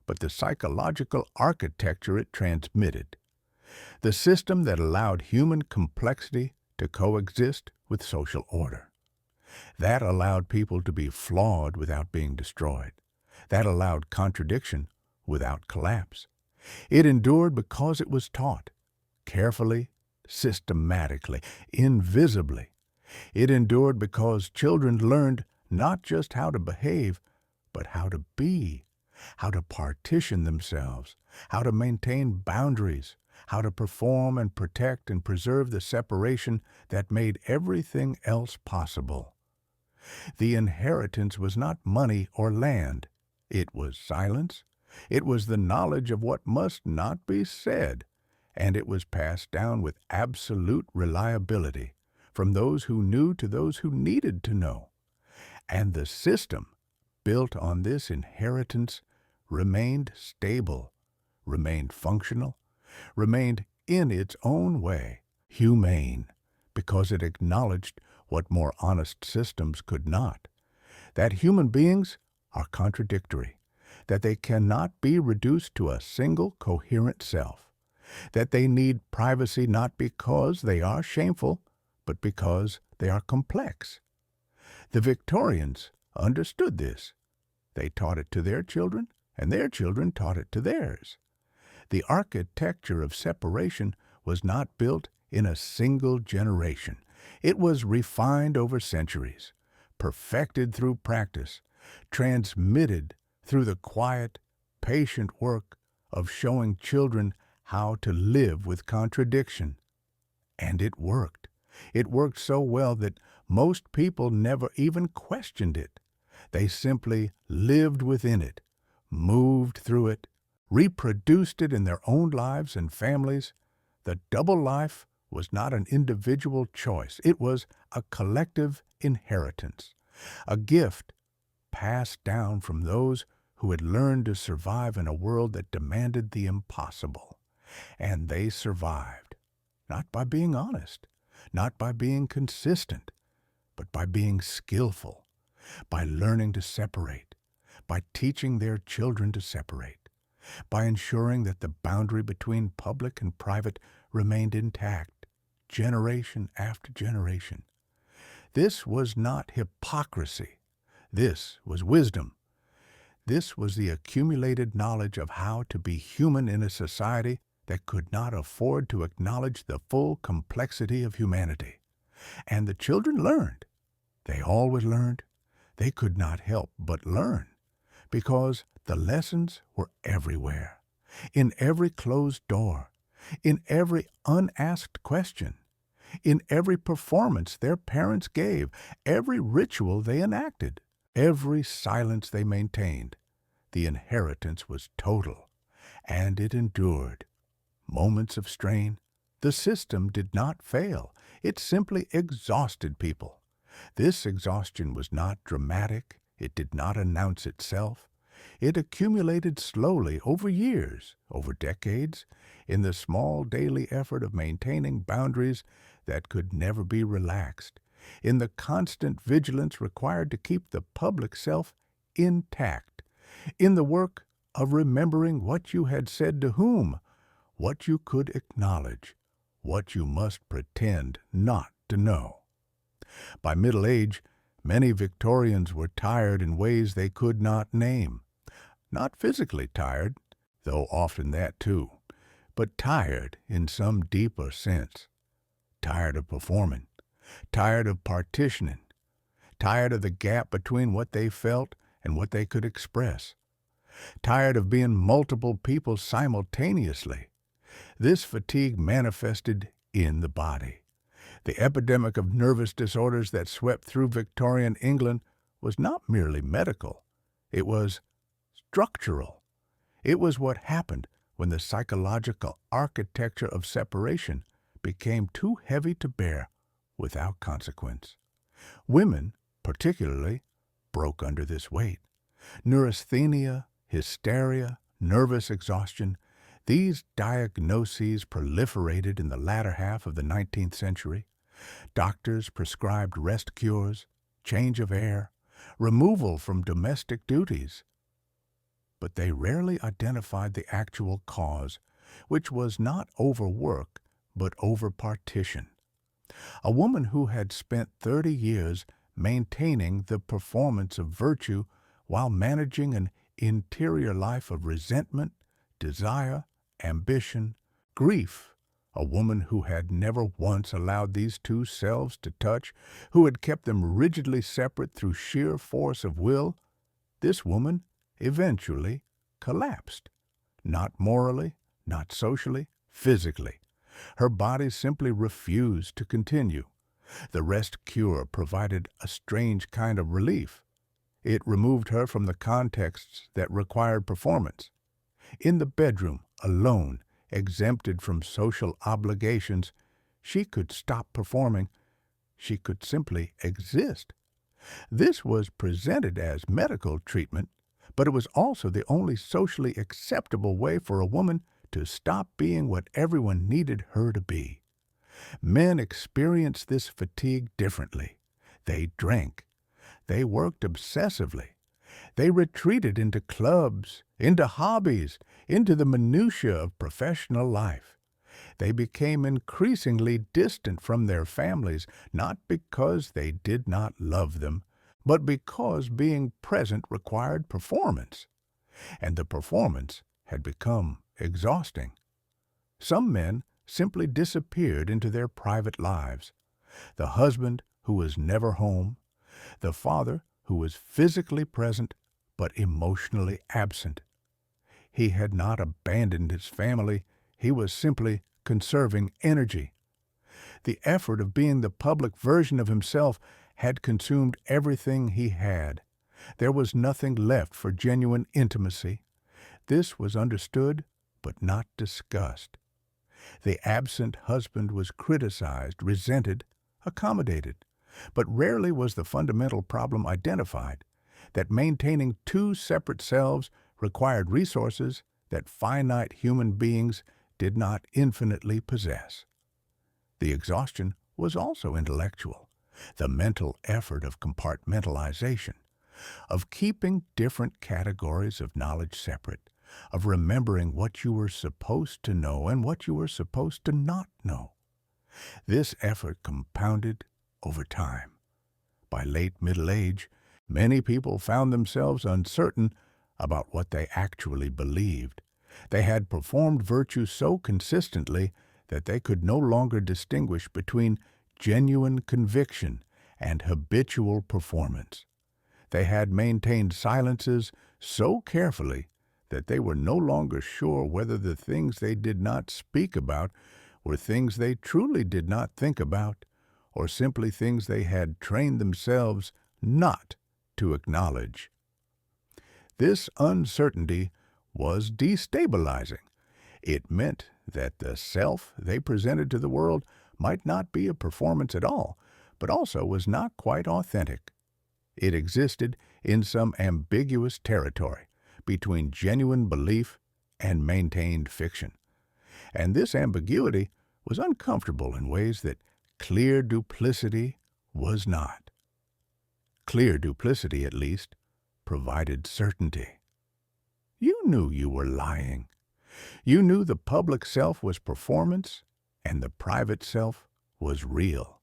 but the psychological architecture it transmitted, the system that allowed human complexity to coexist with social order. That allowed people to be flawed without being destroyed. That allowed contradiction without collapse. It endured because it was taught, carefully, systematically, invisibly. It endured because children learned not just how to behave, but how to be, how to partition themselves, how to maintain boundaries, how to perform and protect and preserve the separation that made everything else possible. The inheritance was not money or land. It was silence. It was the knowledge of what must not be said, and it was passed down with absolute reliability from those who knew to those who needed to know. And the system built on this inheritance remained stable, remained functional, remained in its own way humane, because it acknowledged what more honest systems could not, that human beings are contradictory, that they cannot be reduced to a single coherent self, that they need privacy not because they are shameful, but because they are complex. The Victorians understood this. They taught it to their children, and their children taught it to theirs. The architecture of separation was not built in a single generation. It was refined over centuries, perfected through practice, transmitted through the quiet, patient work of showing children how to live with contradiction. And it worked. It worked so well that most people never even questioned it. They simply lived within it, moved through it, reproduced it in their own lives and families. The double life was not an individual choice. It was a collective inheritance, a gift passed down from those who had learned to survive in a world that demanded the impossible. And they survived, not by being honest, not by being consistent, but by being skillful, by learning to separate, by teaching their children to separate, by ensuring that the boundary between public and private remained intact, generation after generation. This was not hypocrisy. This was wisdom. This was the accumulated knowledge of how to be human in a society that could not afford to acknowledge the full complexity of humanity. And the children learned. They always learned. They could not help but learn, because the lessons were everywhere, in every closed door, in every unasked question, in every performance their parents gave, every ritual they enacted, every silence they maintained. The inheritance was total, and it endured. Moments of strain. The system did not fail. It simply exhausted people. This exhaustion was not dramatic. It did not announce itself. It accumulated slowly over years, over decades, in the small daily effort of maintaining boundaries that could never be relaxed, in the constant vigilance required to keep the public self intact, in the work of remembering what you had said to whom, what you could acknowledge, what you must pretend not to know. By middle age, many Victorians were tired in ways they could not name. Not physically tired, though often that too, but tired in some deeper sense. Tired of performing, tired of partitioning, tired of the gap between what they felt and what they could express, tired of being multiple people simultaneously. This fatigue manifested in the body. The epidemic of nervous disorders that swept through Victorian England was not merely medical. It was structural. It was what happened when the psychological architecture of separation became too heavy to bear without consequence. Women, particularly, broke under this weight. Neurasthenia, hysteria, nervous exhaustion, these diagnoses proliferated in the latter half of the 19th century. Doctors prescribed rest cures, change of air, removal from domestic duties. But they rarely identified the actual cause, which was not overwork, but overpartition. A woman who had spent 30 years maintaining the performance of virtue while managing an interior life of resentment, desire, ambition, grief, a woman who had never once allowed these two selves to touch, who had kept them rigidly separate through sheer force of will, this woman eventually collapsed. Not morally, not socially, physically. Her body simply refused to continue. The rest cure provided a strange kind of relief. It removed her from the contexts that required performance. In the bedroom, alone, exempted from social obligations, she could stop performing. She could simply exist. This was presented as medical treatment, but it was also the only socially acceptable way for a woman to stop being what everyone needed her to be. Men experienced this fatigue differently. They drank. They worked obsessively. They retreated into clubs, into hobbies, into the minutiae of professional life. They became increasingly distant from their families, not because they did not love them, but because being present required performance. And the performance had become exhausting. Some men simply disappeared into their private lives. The husband who was never home, The father who was physically present but emotionally absent. He had not abandoned his family, he was simply conserving energy. The effort of being the public version of himself had consumed everything he had. There was nothing left for genuine intimacy. This was understood, but not discussed. The absent husband was criticized, resented, accommodated. But rarely was the fundamental problem identified, that maintaining two separate selves required resources that finite human beings did not infinitely possess. The exhaustion was also intellectual, the mental effort of compartmentalization, of keeping different categories of knowledge separate, of remembering what you were supposed to know and what you were supposed to not know. This effort compounded over time. By late middle age, many people found themselves uncertain about what they actually believed. They had performed virtue so consistently that they could no longer distinguish between genuine conviction and habitual performance. They had maintained silences so carefully that they were no longer sure whether the things they did not speak about were things they truly did not think about, or simply things they had trained themselves not to acknowledge. This uncertainty was destabilizing. It meant that the self they presented to the world might not be a performance at all, but also was not quite authentic. It existed in some ambiguous territory between genuine belief and maintained fiction. And this ambiguity was uncomfortable in ways that clear duplicity was not. Clear duplicity, at least, provided certainty. You knew you were lying. You knew the public self was performance and the private self was real.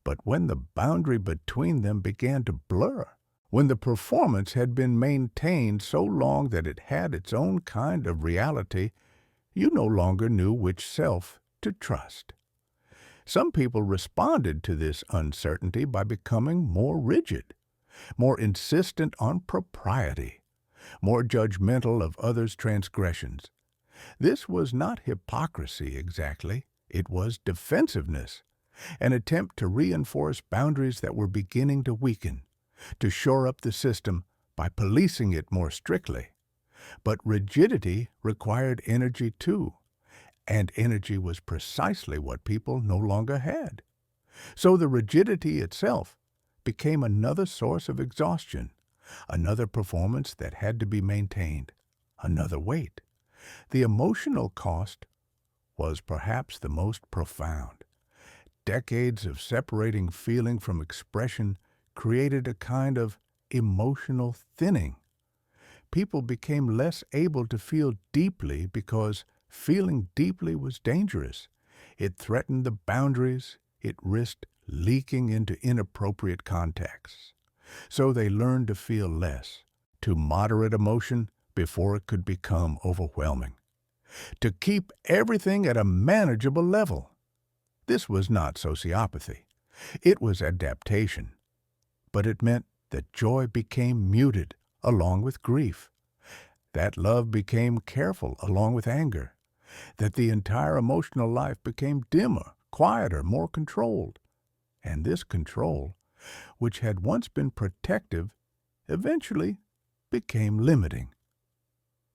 But when the boundary between them began to blur, when the performance had been maintained so long that it had its own kind of reality, you no longer knew which self to trust. Some people responded to this uncertainty by becoming more rigid, more insistent on propriety, more judgmental of others' transgressions. This was not hypocrisy exactly, it was defensiveness, an attempt to reinforce boundaries that were beginning to weaken, to shore up the system by policing it more strictly. But rigidity required energy too, and energy was precisely what people no longer had. So the rigidity itself became another source of exhaustion, another performance that had to be maintained, another weight. The emotional cost was perhaps the most profound. Decades of separating feeling from expression created a kind of emotional thinning. People became less able to feel deeply because feeling deeply was dangerous. It threatened the boundaries. It risked leaking into inappropriate contexts. So they learned to feel less, to moderate emotion before it could become overwhelming, to keep everything at a manageable level. This was not sociopathy. It was adaptation. But it meant that joy became muted along with grief, that love became careful along with anger, that the entire emotional life became dimmer, quieter, more controlled. And this control, which had once been protective, eventually became limiting.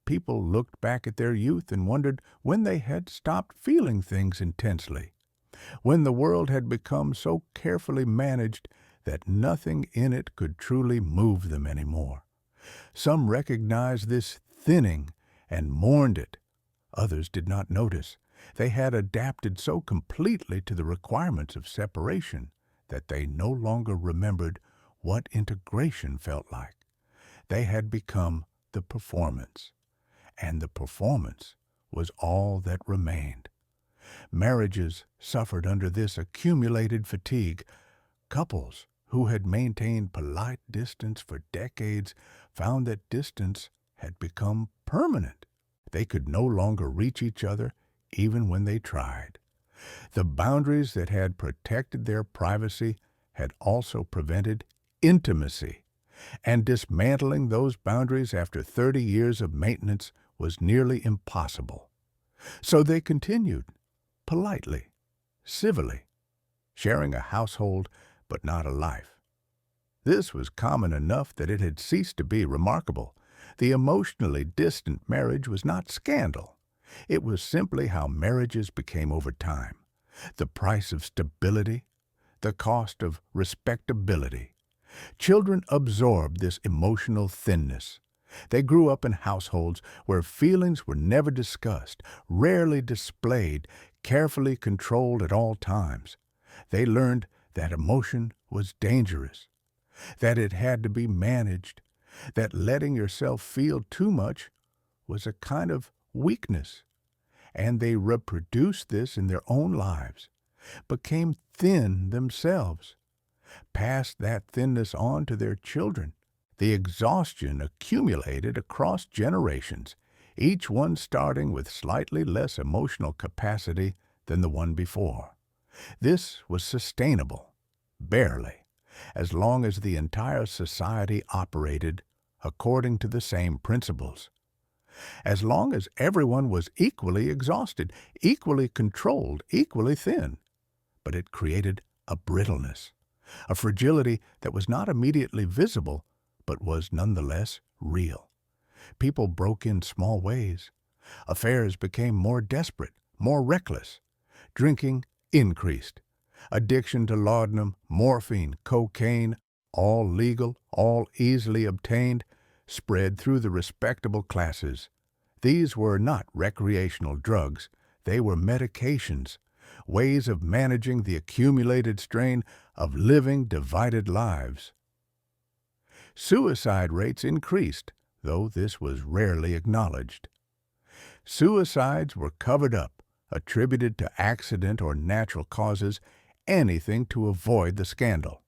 People looked back at their youth and wondered when they had stopped feeling things intensely, when the world had become so carefully managed that nothing in it could truly move them anymore. Some recognized this thinning and mourned it. Others did not notice. They had adapted so completely to the requirements of separation that they no longer remembered what integration felt like. They had become the performance, and the performance was all that remained. Marriages suffered under this accumulated fatigue. Couples who had maintained polite distance for decades found that distance had become permanent. They could no longer reach each other even when they tried. The boundaries that had protected their privacy had also prevented intimacy, and dismantling those boundaries after 30 years of maintenance was nearly impossible. So they continued, politely, civilly, sharing a household but not a life. This was common enough that it had ceased to be remarkable. The emotionally distant marriage was not scandal. It was simply how marriages became over time, the price of stability, the cost of respectability. Children absorbed this emotional thinness. They grew up in households where feelings were never discussed, rarely displayed, carefully controlled at all times. They learned that emotion was dangerous, that it had to be managed, that letting yourself feel too much was a kind of weakness. And they reproduced this in their own lives, became thin themselves, passed that thinness on to their children. The exhaustion accumulated across generations, each one starting with slightly less emotional capacity than the one before. This was sustainable, barely, as long as the entire society operated according to the same principles. As long as everyone was equally exhausted, equally controlled, equally thin. But it created a brittleness, a fragility that was not immediately visible, but was nonetheless real. People broke in small ways. Affairs became more desperate, more reckless. Drinking increased. Addiction to laudanum, morphine, cocaine, all legal, all easily obtained, spread through the respectable classes. These were not recreational drugs. They were medications, ways of managing the accumulated strain of living divided lives. Suicide rates increased, though this was rarely acknowledged. Suicides were covered up, attributed to accident or natural causes, anything to avoid the scandal.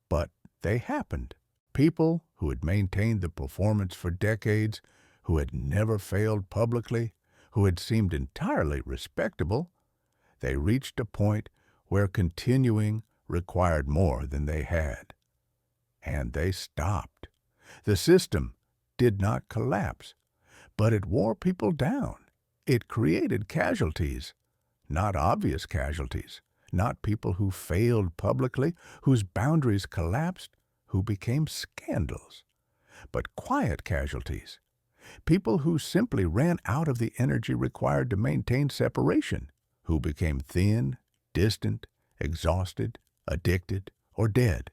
But they happened. People who had maintained the performance for decades, who had never failed publicly, who had seemed entirely respectable, they reached a point where continuing required more than they had. And they stopped. The system did not collapse, but it wore people down. It created casualties, not obvious casualties, not people who failed publicly, whose boundaries collapsed, who became scandals, but quiet casualties, people who simply ran out of the energy required to maintain separation, who became thin, distant, exhausted, addicted, or dead.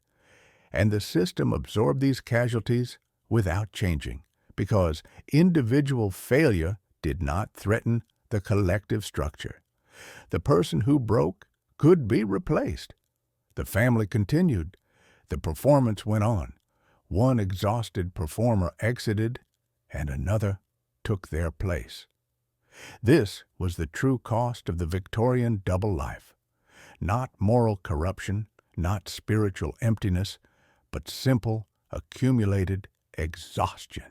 And the system absorbed these casualties without changing, because individual failure did not threaten the collective structure. The person who broke could be replaced. The family continued. The performance went on. One exhausted performer exited, and another took their place. This was the true cost of the Victorian double life. Not moral corruption, not spiritual emptiness, but simple, accumulated exhaustion.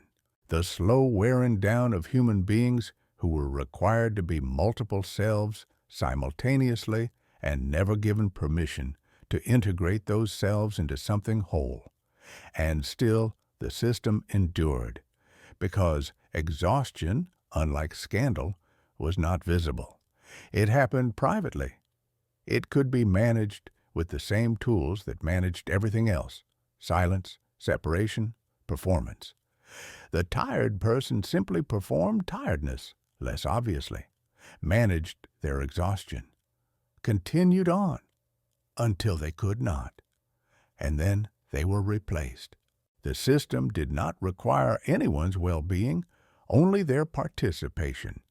The slow wearing down of human beings who were required to be multiple selves simultaneously and never given permission to integrate those selves into something whole. And still the system endured, because exhaustion, unlike scandal, was not visible. It happened privately. It could be managed with the same tools that managed everything else: silence, separation, performance. The tired person simply performed tiredness, less obviously, managed their exhaustion, continued on until they could not, and then they were replaced. The system did not require anyone's well-being, only their participation.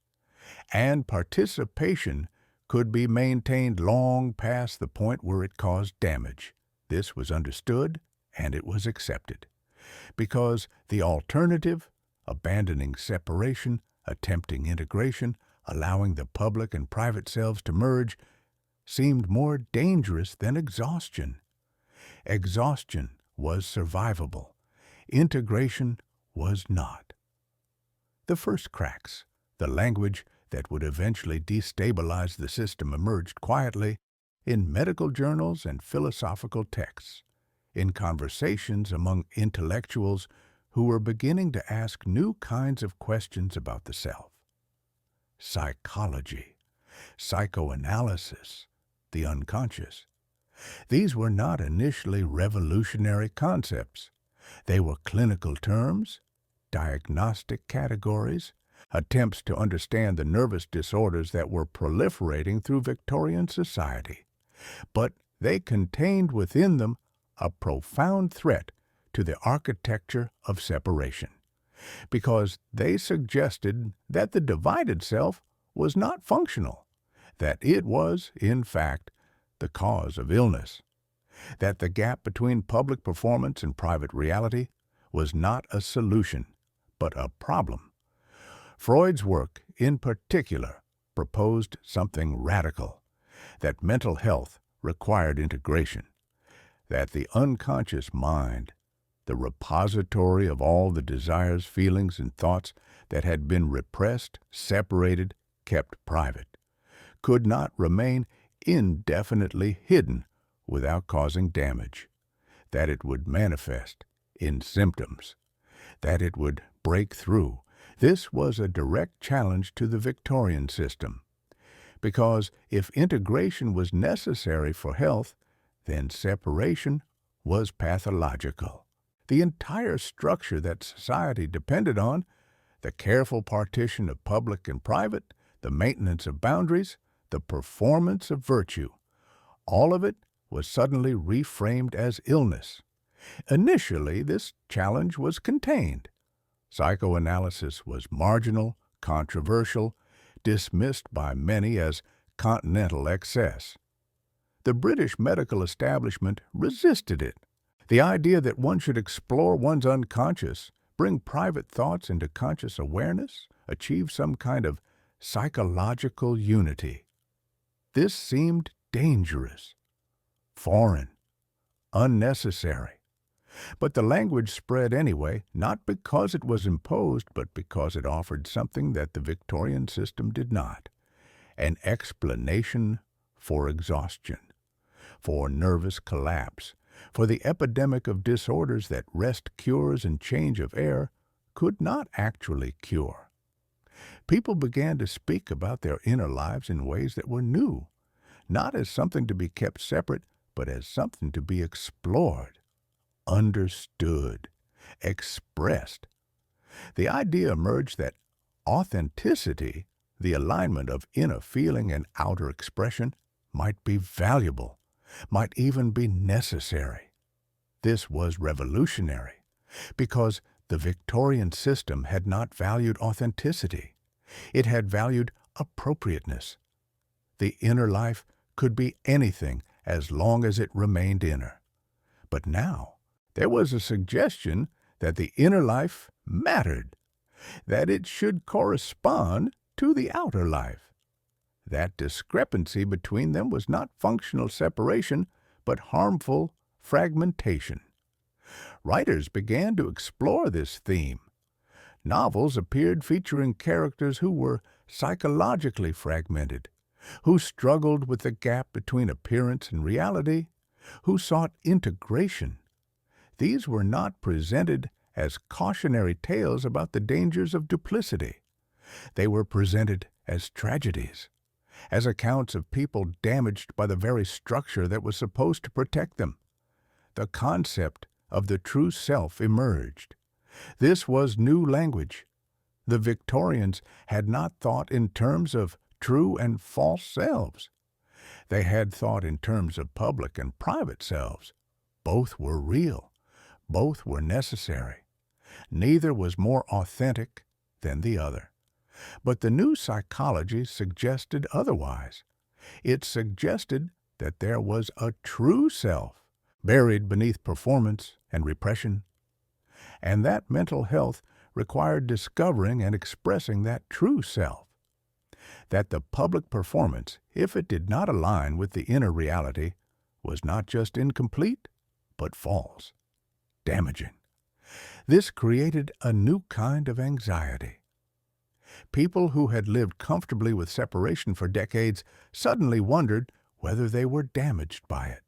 And participation could be maintained long past the point where it caused damage. This was understood, and it was accepted, because the alternative, abandoning separation, attempting integration, allowing the public and private selves to merge, seemed more dangerous than exhaustion. Exhaustion was survivable. Integration was not. The first cracks, the language that would eventually destabilize the system, emerged quietly in medical journals and philosophical texts. in conversations among intellectuals who were beginning to ask new kinds of questions about the self. Psychology, psychoanalysis, the unconscious. These were not initially revolutionary concepts. They were clinical terms, diagnostic categories, attempts to understand the nervous disorders that were proliferating through Victorian society. But they contained within them a profound threat to the architecture of separation, because they suggested that the divided self was not functional, that it was, in fact, the cause of illness, that the gap between public performance and private reality was not a solution, but a problem. Freud's work, in particular, proposed something radical, that mental health required integration, that the unconscious mind, the repository of all the desires, feelings, and thoughts that had been repressed, separated, kept private, could not remain indefinitely hidden without causing damage, that it would manifest in symptoms, that it would break through. This was a direct challenge to the Victorian system, because if integration was necessary for health, then separation was pathological. The entire structure that society depended on, the careful partition of public and private, the maintenance of boundaries, the performance of virtue, all of it was suddenly reframed as illness. Initially, this challenge was contained. Psychoanalysis was marginal, controversial, dismissed by many as continental excess. The British medical establishment resisted it. The idea that one should explore one's unconscious, bring private thoughts into conscious awareness, achieve some kind of psychological unity. This seemed dangerous, foreign, unnecessary. But the language spread anyway, not because it was imposed, but because it offered something that the Victorian system did not: an explanation for exhaustion, for nervous collapse, for the epidemic of disorders that rest cures and change of air could not actually cure. People began to speak about their inner lives in ways that were new, not as something to be kept separate, but as something to be explored, understood, expressed. The idea emerged that authenticity, the alignment of inner feeling and outer expression, might be valuable, might even be necessary. This was revolutionary, because the Victorian system had not valued authenticity. It had valued appropriateness. The inner life could be anything as long as it remained inner. But now, there was a suggestion that the inner life mattered, that it should correspond to the outer life. That discrepancy between them was not functional separation, but harmful fragmentation. Writers began to explore this theme. Novels appeared featuring characters who were psychologically fragmented, who struggled with the gap between appearance and reality, who sought integration. These were not presented as cautionary tales about the dangers of duplicity. They were presented as tragedies, as accounts of people damaged by the very structure that was supposed to protect them. The concept of the true self emerged. This was new language. The Victorians had not thought in terms of true and false selves. They had thought in terms of public and private selves. Both were real. Both were necessary. Neither was more authentic than the other. But the new psychology suggested otherwise. It suggested that there was a true self, buried beneath performance and repression, and that mental health required discovering and expressing that true self. That the public performance, if it did not align with the inner reality, was not just incomplete, but false, damaging. This created a new kind of anxiety. People who had lived comfortably with separation for decades suddenly wondered whether they were damaged by it.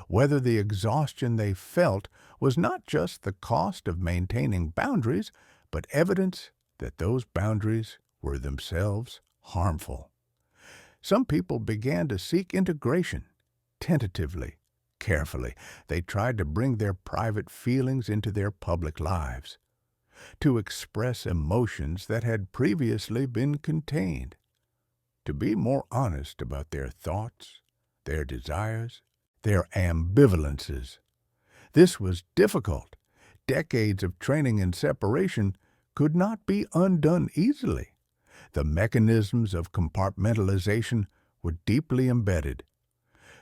whether the exhaustion they felt was not just the cost of maintaining boundaries, but evidence that those boundaries were themselves harmful. Some people began to seek integration, tentatively, carefully. They tried to bring their private feelings into their public lives, to express emotions that had previously been contained, to be more honest about their thoughts, their desires, their ambivalences. This was difficult. Decades of training in separation could not be undone easily. The mechanisms of compartmentalization were deeply embedded.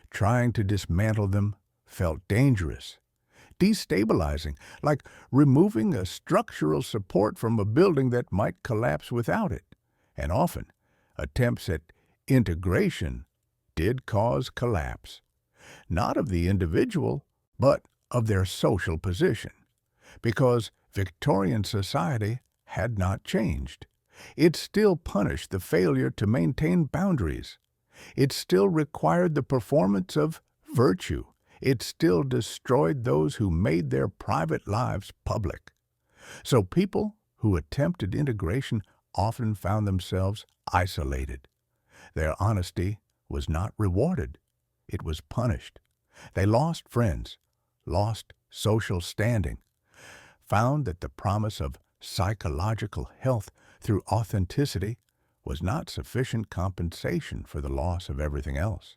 Trying to dismantle them felt dangerous, destabilizing, like removing a structural support from a building that might collapse without it. And often, attempts at integration did cause collapse, not of the individual, but of their social position, because Victorian society had not changed. It still punished the failure to maintain boundaries. It still required the performance of virtue. It still destroyed those who made their private lives public. So people who attempted integration often found themselves isolated. Their honesty was not rewarded. It was punished. They lost friends, lost social standing, found that the promise of psychological health through authenticity was not sufficient compensation for the loss of everything else.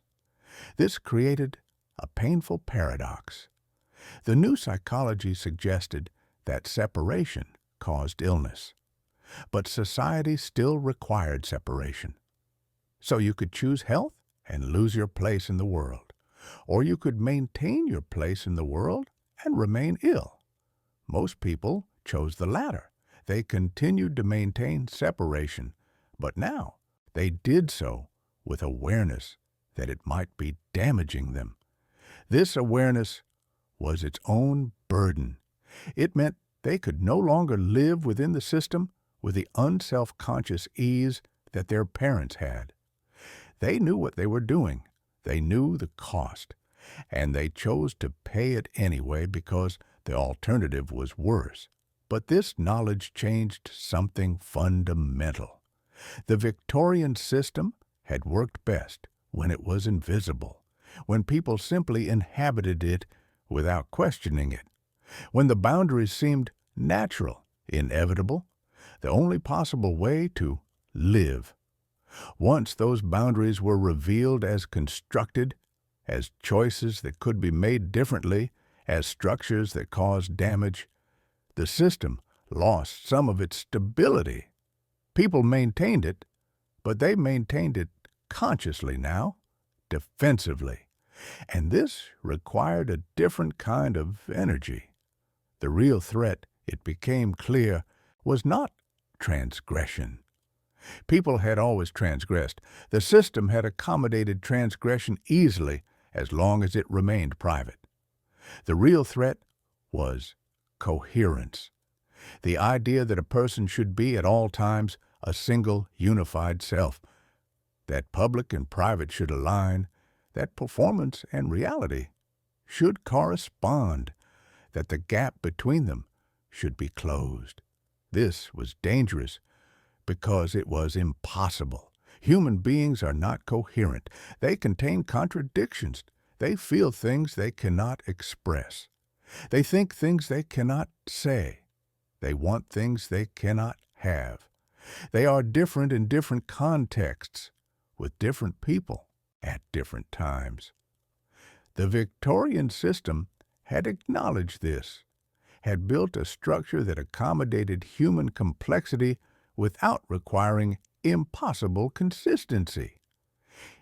This created a painful paradox. The new psychology suggested that separation caused illness, but society still required separation. So you could choose health and lose your place in the world, or you could maintain your place in the world and remain ill. Most people chose the latter. They continued to maintain separation, but now they did so with awareness that it might be damaging them. This awareness was its own burden. It meant they could no longer live within the system with the unself-conscious ease that their parents had. They knew what they were doing. They knew the cost, and they chose to pay it anyway because the alternative was worse. But this knowledge changed something fundamental. The Victorian system had worked best when it was invisible, when people simply inhabited it without questioning it, when the boundaries seemed natural, inevitable, the only possible way to live. Once those boundaries were revealed as constructed, as choices that could be made differently, as structures that caused damage, the system lost some of its stability. People maintained it, but they maintained it consciously now, defensively. And this required a different kind of energy. The real threat, it became clear, was not transgression. People had always transgressed. The system had accommodated transgression easily as long as it remained private. The real threat was coherence. The idea that a person should be at all times a single, unified self, that public and private should align, that performance and reality should correspond, that the gap between them should be closed. This was dangerous because it was impossible. Human beings are not coherent. They contain contradictions. They feel things they cannot express. They think things they cannot say. They want things they cannot have. They are different in different contexts, with different people at different times. The Victorian system had acknowledged this, had built a structure that accommodated human complexity without requiring impossible consistency.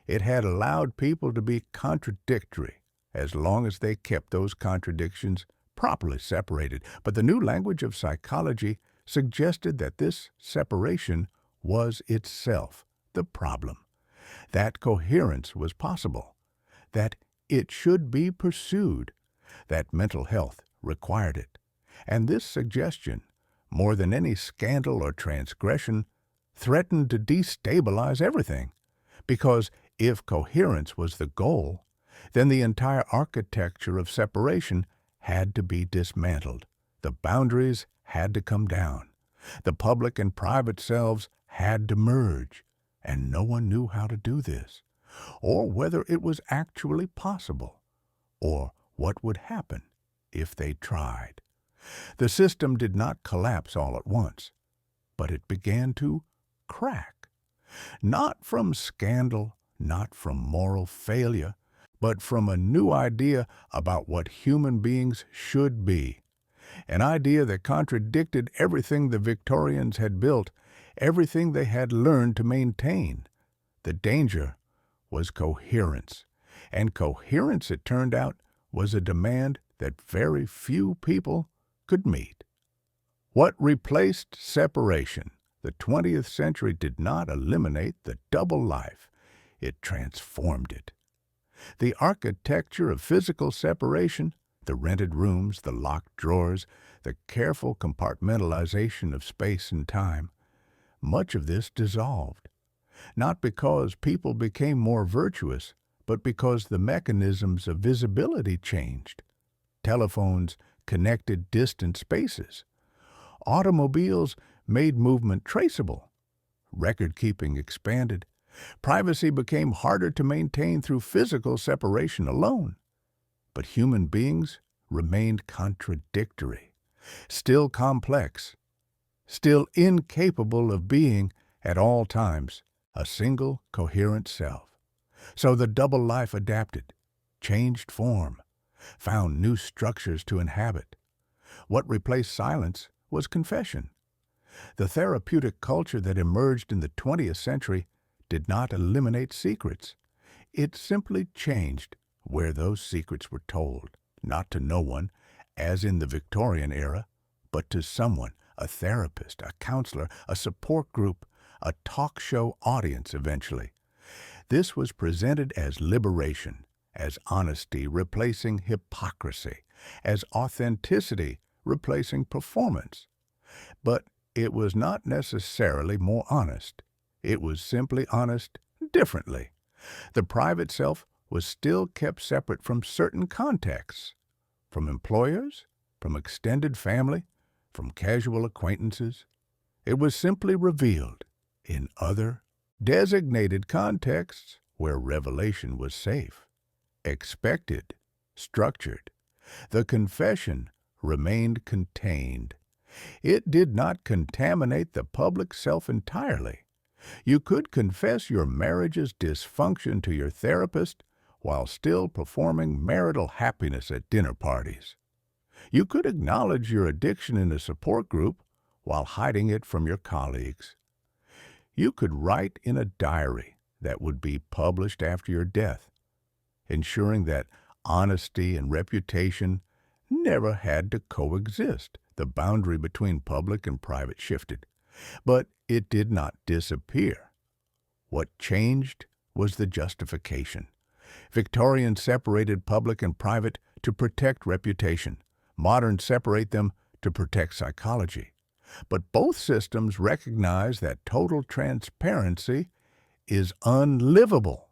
It had allowed people to be contradictory as long as they kept those contradictions properly separated. But the new language of psychology suggested that this separation was itself the problem, that coherence was possible, that it should be pursued, that mental health required it. And this suggestion, more than any scandal or transgression, threatened to destabilize everything, because if coherence was the goal, then the entire architecture of separation had to be dismantled. The boundaries had to come down. The public and private selves had to merge, and no one knew how to do this, or whether it was actually possible, or what would happen if they tried. The system did not collapse all at once, but it began to crack. Not from scandal, not from moral failure, but from a new idea about what human beings should be. An idea that contradicted everything the Victorians had built, everything they had learned to maintain. The danger was coherence, and coherence, it turned out, was a demand that very few people could meet. What replaced separation? The 20th century did not eliminate the double life. It transformed it. The architecture of physical separation, the rented rooms, the locked drawers, the careful compartmentalization of space and time, much of this dissolved. Not because people became more virtuous, but because the mechanisms of visibility changed. Telephones connected distant spaces. Automobiles made movement traceable. Record-keeping expanded. Privacy became harder to maintain through physical separation alone. But human beings remained contradictory, still complex, still incapable of being, at all times, a single coherent self. So the double life adapted, changed form, found new structures to inhabit. What replaced silence was confession. The therapeutic culture that emerged in the 20th century did not eliminate secrets. It simply changed where those secrets were told, not to no one, as in the Victorian era, but to someone, a therapist, a counselor, a support group, a talk show audience eventually. This was presented as liberation, as honesty replacing hypocrisy, as authenticity replacing performance. But it was not necessarily more honest. It was simply honest differently. The private self was still kept separate from certain contexts, from employers, from extended family, from casual acquaintances. It was simply revealed in other, designated contexts where revelation was safe, expected, structured. The confession remained contained. It did not contaminate the public self entirely. You could confess your marriage's dysfunction to your therapist while still performing marital happiness at dinner parties. You could acknowledge your addiction in a support group while hiding it from your colleagues. You could write in a diary that would be published after your death, ensuring that honesty and reputation never had to coexist. The boundary between public and private shifted, but it did not disappear. What changed was the justification. Victorians separated public and private to protect reputation. Moderns separate them to protect psychology. But both systems recognize that total transparency is unlivable,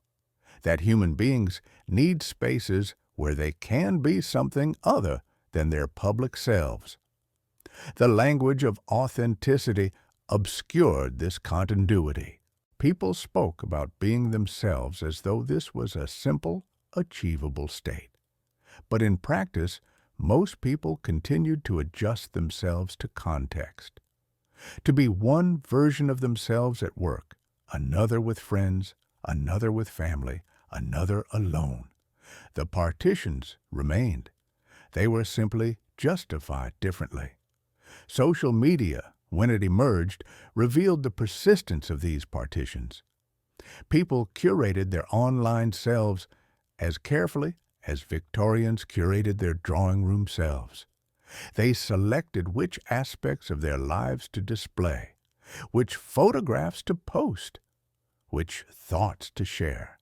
that human beings need spaces where they can be something other than their public selves. The language of authenticity obscured this continuity. People spoke about being themselves as though this was a simple, achievable state. But in practice, most people continued to adjust themselves to context. To be one version of themselves at work, another with friends, another with family, another alone. The partitions remained. They were simply justified differently. Social media, when it emerged, revealed the persistence of these partitions. People curated their online selves as carefully as Victorians curated their drawing room selves. They selected which aspects of their lives to display, which photographs to post, which thoughts to share.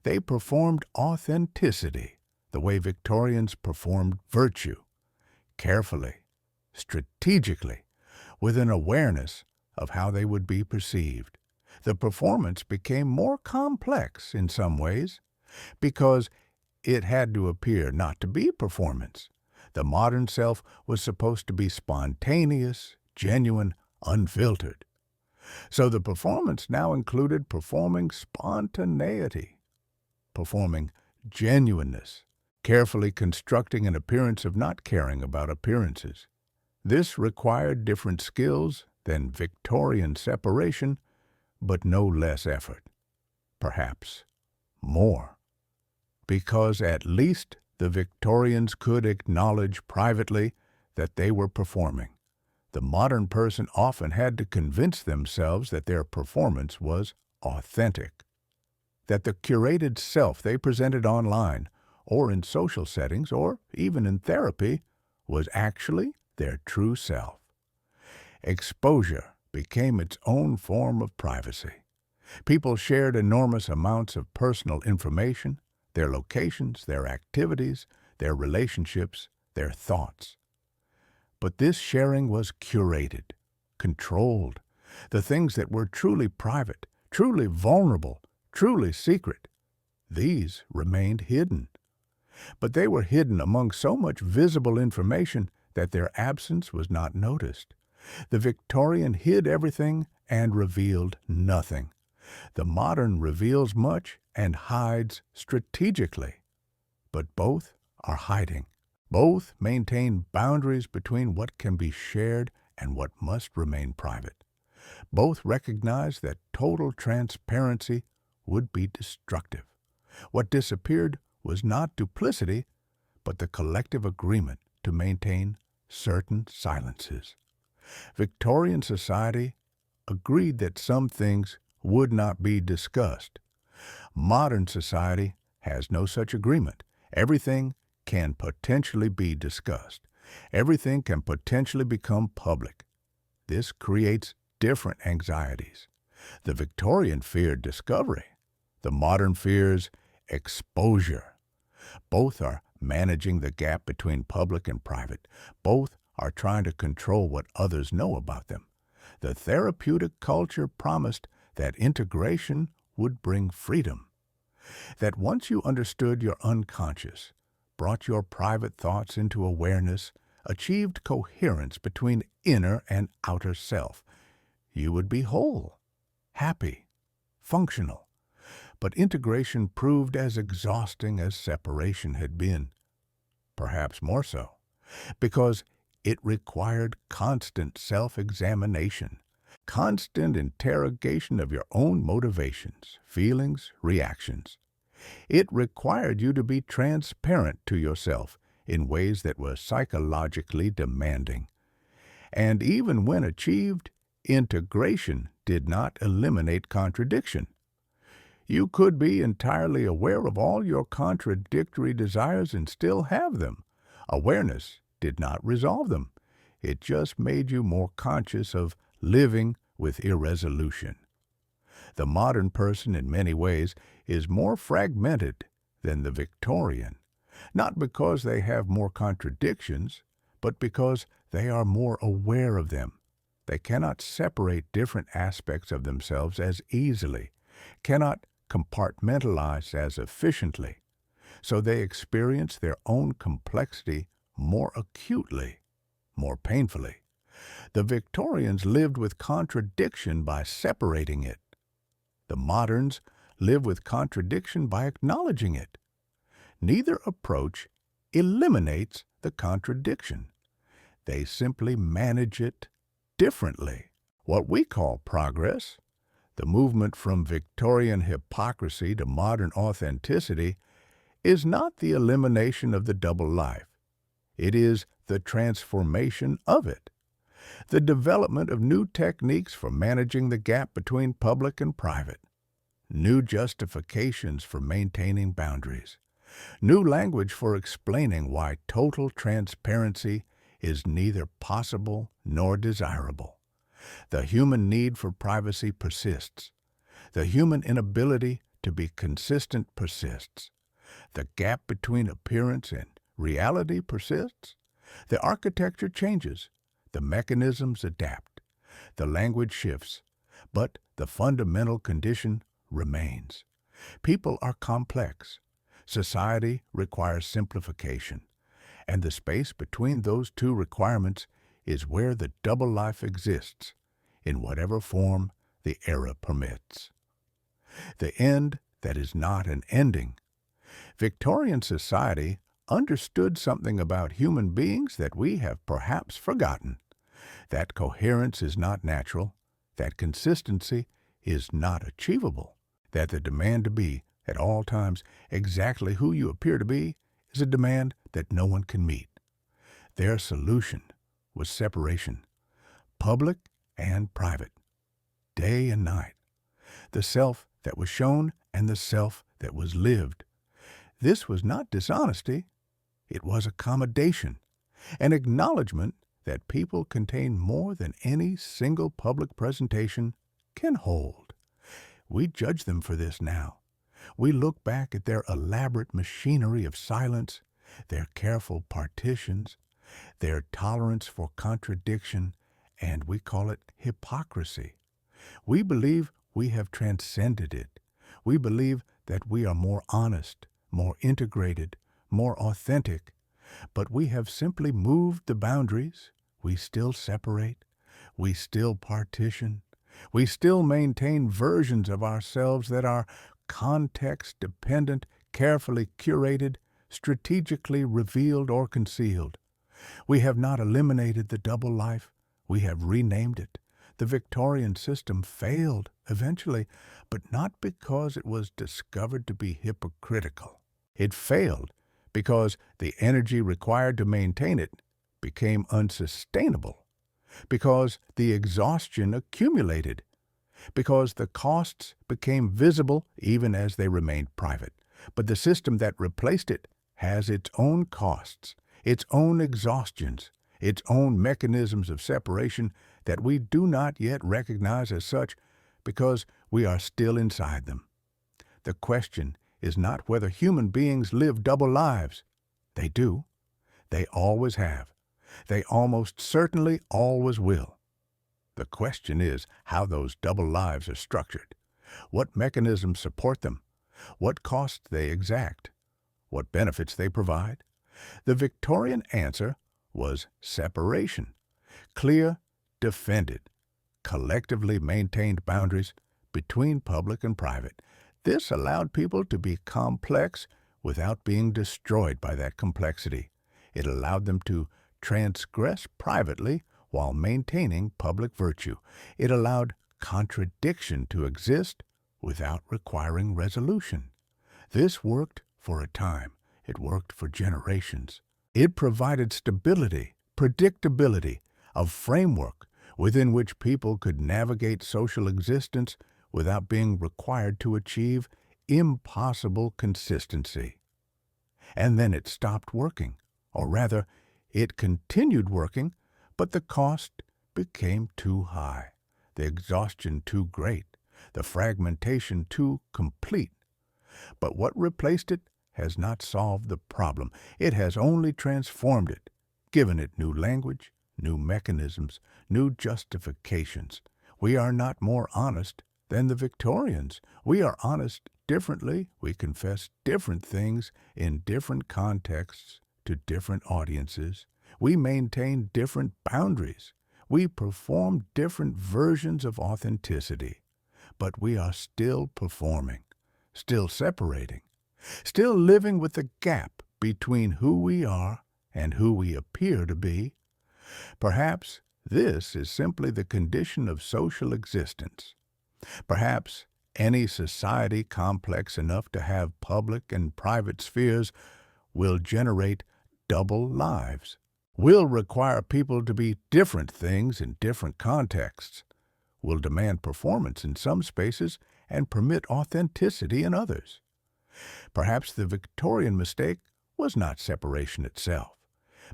They performed authenticity the way Victorians performed virtue, carefully, strategically, with an awareness of how they would be perceived. The performance became more complex in some ways because it had to appear not to be performance. The modern self was supposed to be spontaneous, genuine, unfiltered. So the performance now included performing spontaneity, performing genuineness, carefully constructing an appearance of not caring about appearances. This required different skills than Victorian separation, but no less effort. Perhaps more. Because at least the Victorians could acknowledge privately that they were performing. The modern person often had to convince themselves that their performance was authentic, that the curated self they presented online, or in social settings, or even in therapy, was actually their true self. Exposure became its own form of privacy. People shared enormous amounts of personal information, their locations, their activities, their relationships, their thoughts. But this sharing was curated, controlled. The things that were truly private, truly vulnerable, truly secret, these remained hidden. But they were hidden among so much visible information that their absence was not noticed. The Victorian hid everything and revealed nothing. The modern reveals much and hides strategically. But both are hiding. Both maintain boundaries between what can be shared and what must remain private. Both recognize that total transparency would be destructive. What disappeared was not duplicity, but the collective agreement to maintain certain silences. Victorian society agreed that some things would not be discussed. Modern society has no such agreement. Everything can potentially be discussed. Everything can potentially become public. This creates different anxieties. The Victorian feared discovery. The modern fears exposure. Both are managing the gap between public and private. Both are trying to control what others know about them. The therapeutic culture promised that integration would bring freedom. That once you understood your unconscious, brought your private thoughts into awareness, achieved coherence between inner and outer self, you would be whole, happy, functional. But integration proved as exhausting as separation had been, perhaps more so, because it required constant self-examination, constant interrogation of your own motivations, feelings, reactions. It required you to be transparent to yourself in ways that were psychologically demanding. And even when achieved, integration did not eliminate contradiction. You could be entirely aware of all your contradictory desires and still have them. Awareness did not resolve them. It just made you more conscious of living with irresolution. The modern person, in many ways, is more fragmented than the Victorian, not because they have more contradictions, but because they are more aware of them. They cannot separate different aspects of themselves as easily, cannot compartmentalize as efficiently, so they experience their own complexity more acutely, more painfully. The Victorians lived with contradiction by separating it. The moderns live with contradiction by acknowledging it. Neither approach eliminates the contradiction. They simply manage it differently. What we call progress, the movement from Victorian hypocrisy to modern authenticity, is not the elimination of the double life. It is the transformation of it. The development of new techniques for managing the gap between public and private. New justifications for maintaining boundaries. New language for explaining why total transparency is neither possible nor desirable. The human need for privacy persists. The human inability to be consistent persists. The gap between appearance and reality persists. The architecture changes. The mechanisms adapt. The language shifts. But the fundamental condition remains. People are complex. Society requires simplification, and the space between those two requirements is where the double life exists, in whatever form the era permits. The end that is not an ending. Victorian society understood something about human beings that we have perhaps forgotten. That coherence is not natural, that consistency is not achievable, that the demand to be, at all times, exactly who you appear to be is a demand that no one can meet. Their solution was separation, public and private, day and night, the self that was shown and the self that was lived. This was not dishonesty, it was accommodation, an acknowledgement that people contain more than any single public presentation can hold. We judge them for this now. We look back at their elaborate machinery of silence, their careful partitions, their tolerance for contradiction, and we call it hypocrisy. We believe we have transcended it. We believe that we are more honest, more integrated, more authentic, but we have simply moved the boundaries. We still separate. We still partition. We still maintain versions of ourselves that are context-dependent, carefully curated, strategically revealed or concealed. We have not eliminated the double life. We have renamed it. The Victorian system failed eventually, but not because it was discovered to be hypocritical. It failed because the energy required to maintain it became unsustainable, because the exhaustion accumulated, because the costs became visible even as they remained private. But the system that replaced it has its own costs, its own exhaustions, its own mechanisms of separation that we do not yet recognize as such because we are still inside them. The question is not whether human beings live double lives. They do. They always have. They almost certainly always will. The question is how those double lives are structured, what mechanisms support them, what costs they exact, what benefits they provide. The Victorian answer was separation, clear, defended, collectively maintained boundaries between public and private. This allowed people to be complex without being destroyed by that complexity. It allowed them to transgress privately while maintaining public virtue. It allowed contradiction to exist without requiring resolution. This worked for a time. It worked for generations. It provided stability, predictability, a framework within which people could navigate social existence without being required to achieve impossible consistency. And then it stopped working, or rather, it continued working, but the cost became too high, the exhaustion too great, the fragmentation too complete. But what replaced it has not solved the problem. It has only transformed it, given it new language, new mechanisms, new justifications. We are not more honest than the Victorians. We are honest differently. We confess different things in different contexts to different audiences. We maintain different boundaries. We perform different versions of authenticity. But we are still performing, still separating, still living with the gap between who we are and who we appear to be. Perhaps this is simply the condition of social existence. Perhaps any society complex enough to have public and private spheres will generate double lives, will require people to be different things in different contexts, will demand performance in some spaces and permit authenticity in others. Perhaps the Victorian mistake was not separation itself,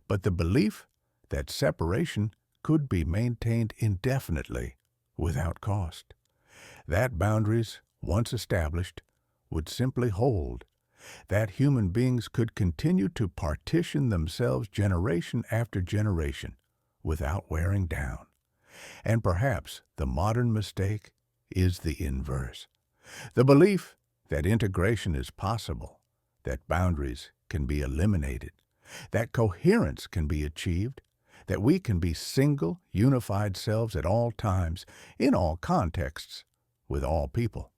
but the belief that separation could be maintained indefinitely without cost, that boundaries, once established, would simply hold, that human beings could continue to partition themselves generation after generation without wearing down. And perhaps the modern mistake is the inverse, the belief that integration is possible, that boundaries can be eliminated, that coherence can be achieved, that we can be single, unified selves at all times, in all contexts, with all people.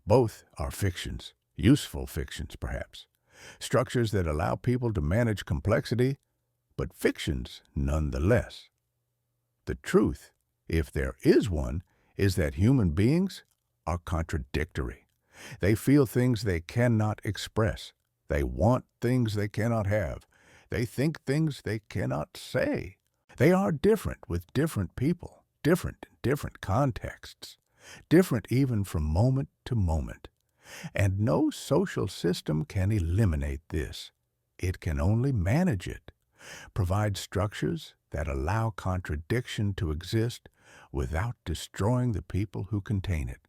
Both are fictions, useful fictions perhaps, structures that allow people to manage complexity, but fictions nonetheless. The truth, if there is one, is that human beings are contradictory. They feel things they cannot express. They want things they cannot have. They think things they cannot say. They are different with different people, different in different contexts, different even from moment to moment. And no social system can eliminate this. It can only manage it, provide structures that allow contradiction to exist without destroying the people who contain it.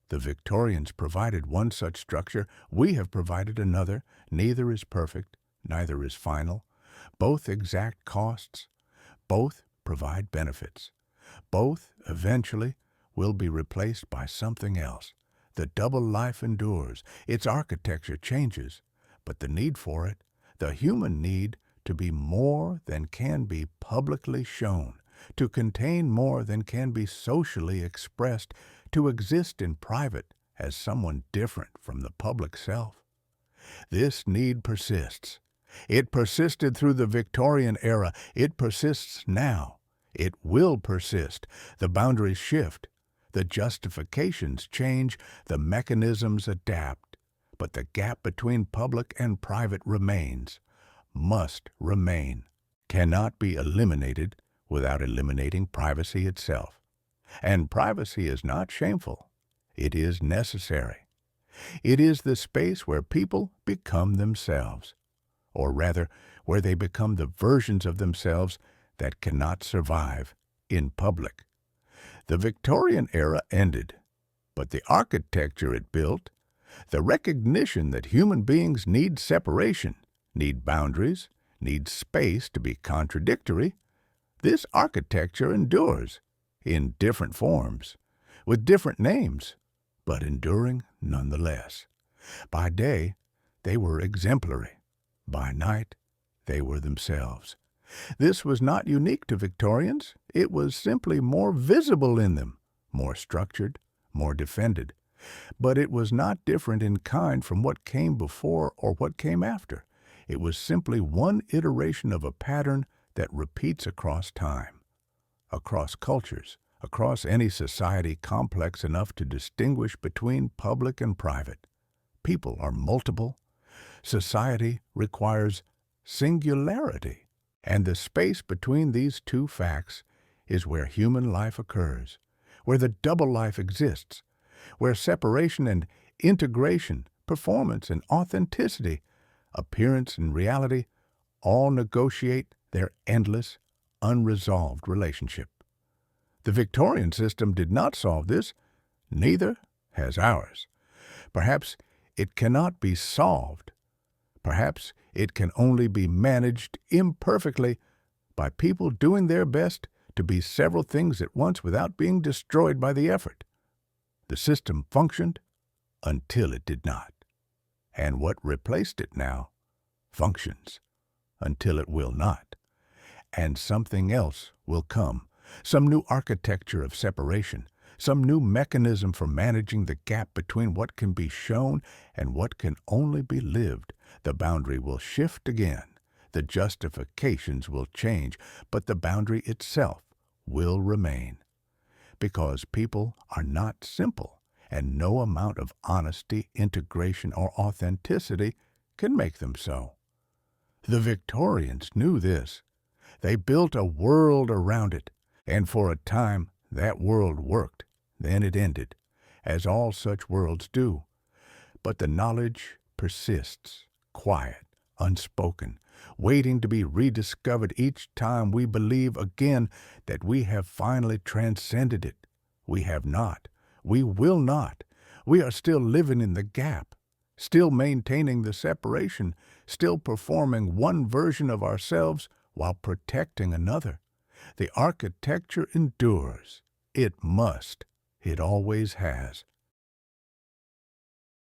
The Victorians provided one such structure. We have provided another. Neither is perfect. Neither is final. Both exact costs. Both provide benefits. Both, eventually, will be replaced by something else. The double life endures. Its architecture changes. But the need for it, the human need to be more than can be publicly shown, to contain more than can be socially expressed, to exist in private as someone different from the public self. This need persists. It persisted through the Victorian era. It persists now. It will persist. The boundaries shift. The justifications change. The mechanisms adapt. But the gap between public and private remains, must remain, cannot be eliminated without eliminating privacy itself. And privacy is not shameful. It is necessary. It is the space where people become themselves, or rather, where they become the versions of themselves that cannot survive in public. The Victorian era ended, but the architecture it built, the recognition that human beings need separation, need boundaries, need space to be contradictory, this architecture endures in different forms, with different names, but enduring nonetheless. By day, they were exemplary. By night, they were themselves. This was not unique to Victorians. It was simply more visible in them, more structured, more defended. But it was not different in kind from what came before or what came after. It was simply one iteration of a pattern that repeats across time, across cultures, across any society complex enough to distinguish between public and private. People are multiple. Society requires singularity. And the space between these two facts is where human life occurs, where the double life exists, where separation and integration, performance and authenticity, appearance and reality all negotiate their endless, unresolved relationship. The Victorian system did not solve this, neither has ours. Perhaps it cannot be solved. Perhaps it can only be managed imperfectly by people doing their best to be several things at once without being destroyed by the effort. The system functioned until it did not. And what replaced it now functions until it will not. And something else will come, some new architecture of separation, some new mechanism for managing the gap between what can be shown and what can only be lived. The boundary will shift again. The justifications will change, but the boundary itself will remain. Because people are not simple, and no amount of honesty, integration, or authenticity can make them so. The Victorians knew this. They built a world around it, and for a time that world worked. Then it ended, as all such worlds do. But the knowledge persists, quiet, unspoken, waiting to be rediscovered each time we believe again that we have finally transcended it. We have not. We will not. We are still living in the gap, still maintaining the separation, still performing one version of ourselves while protecting another. The architecture endures. It must. It always has.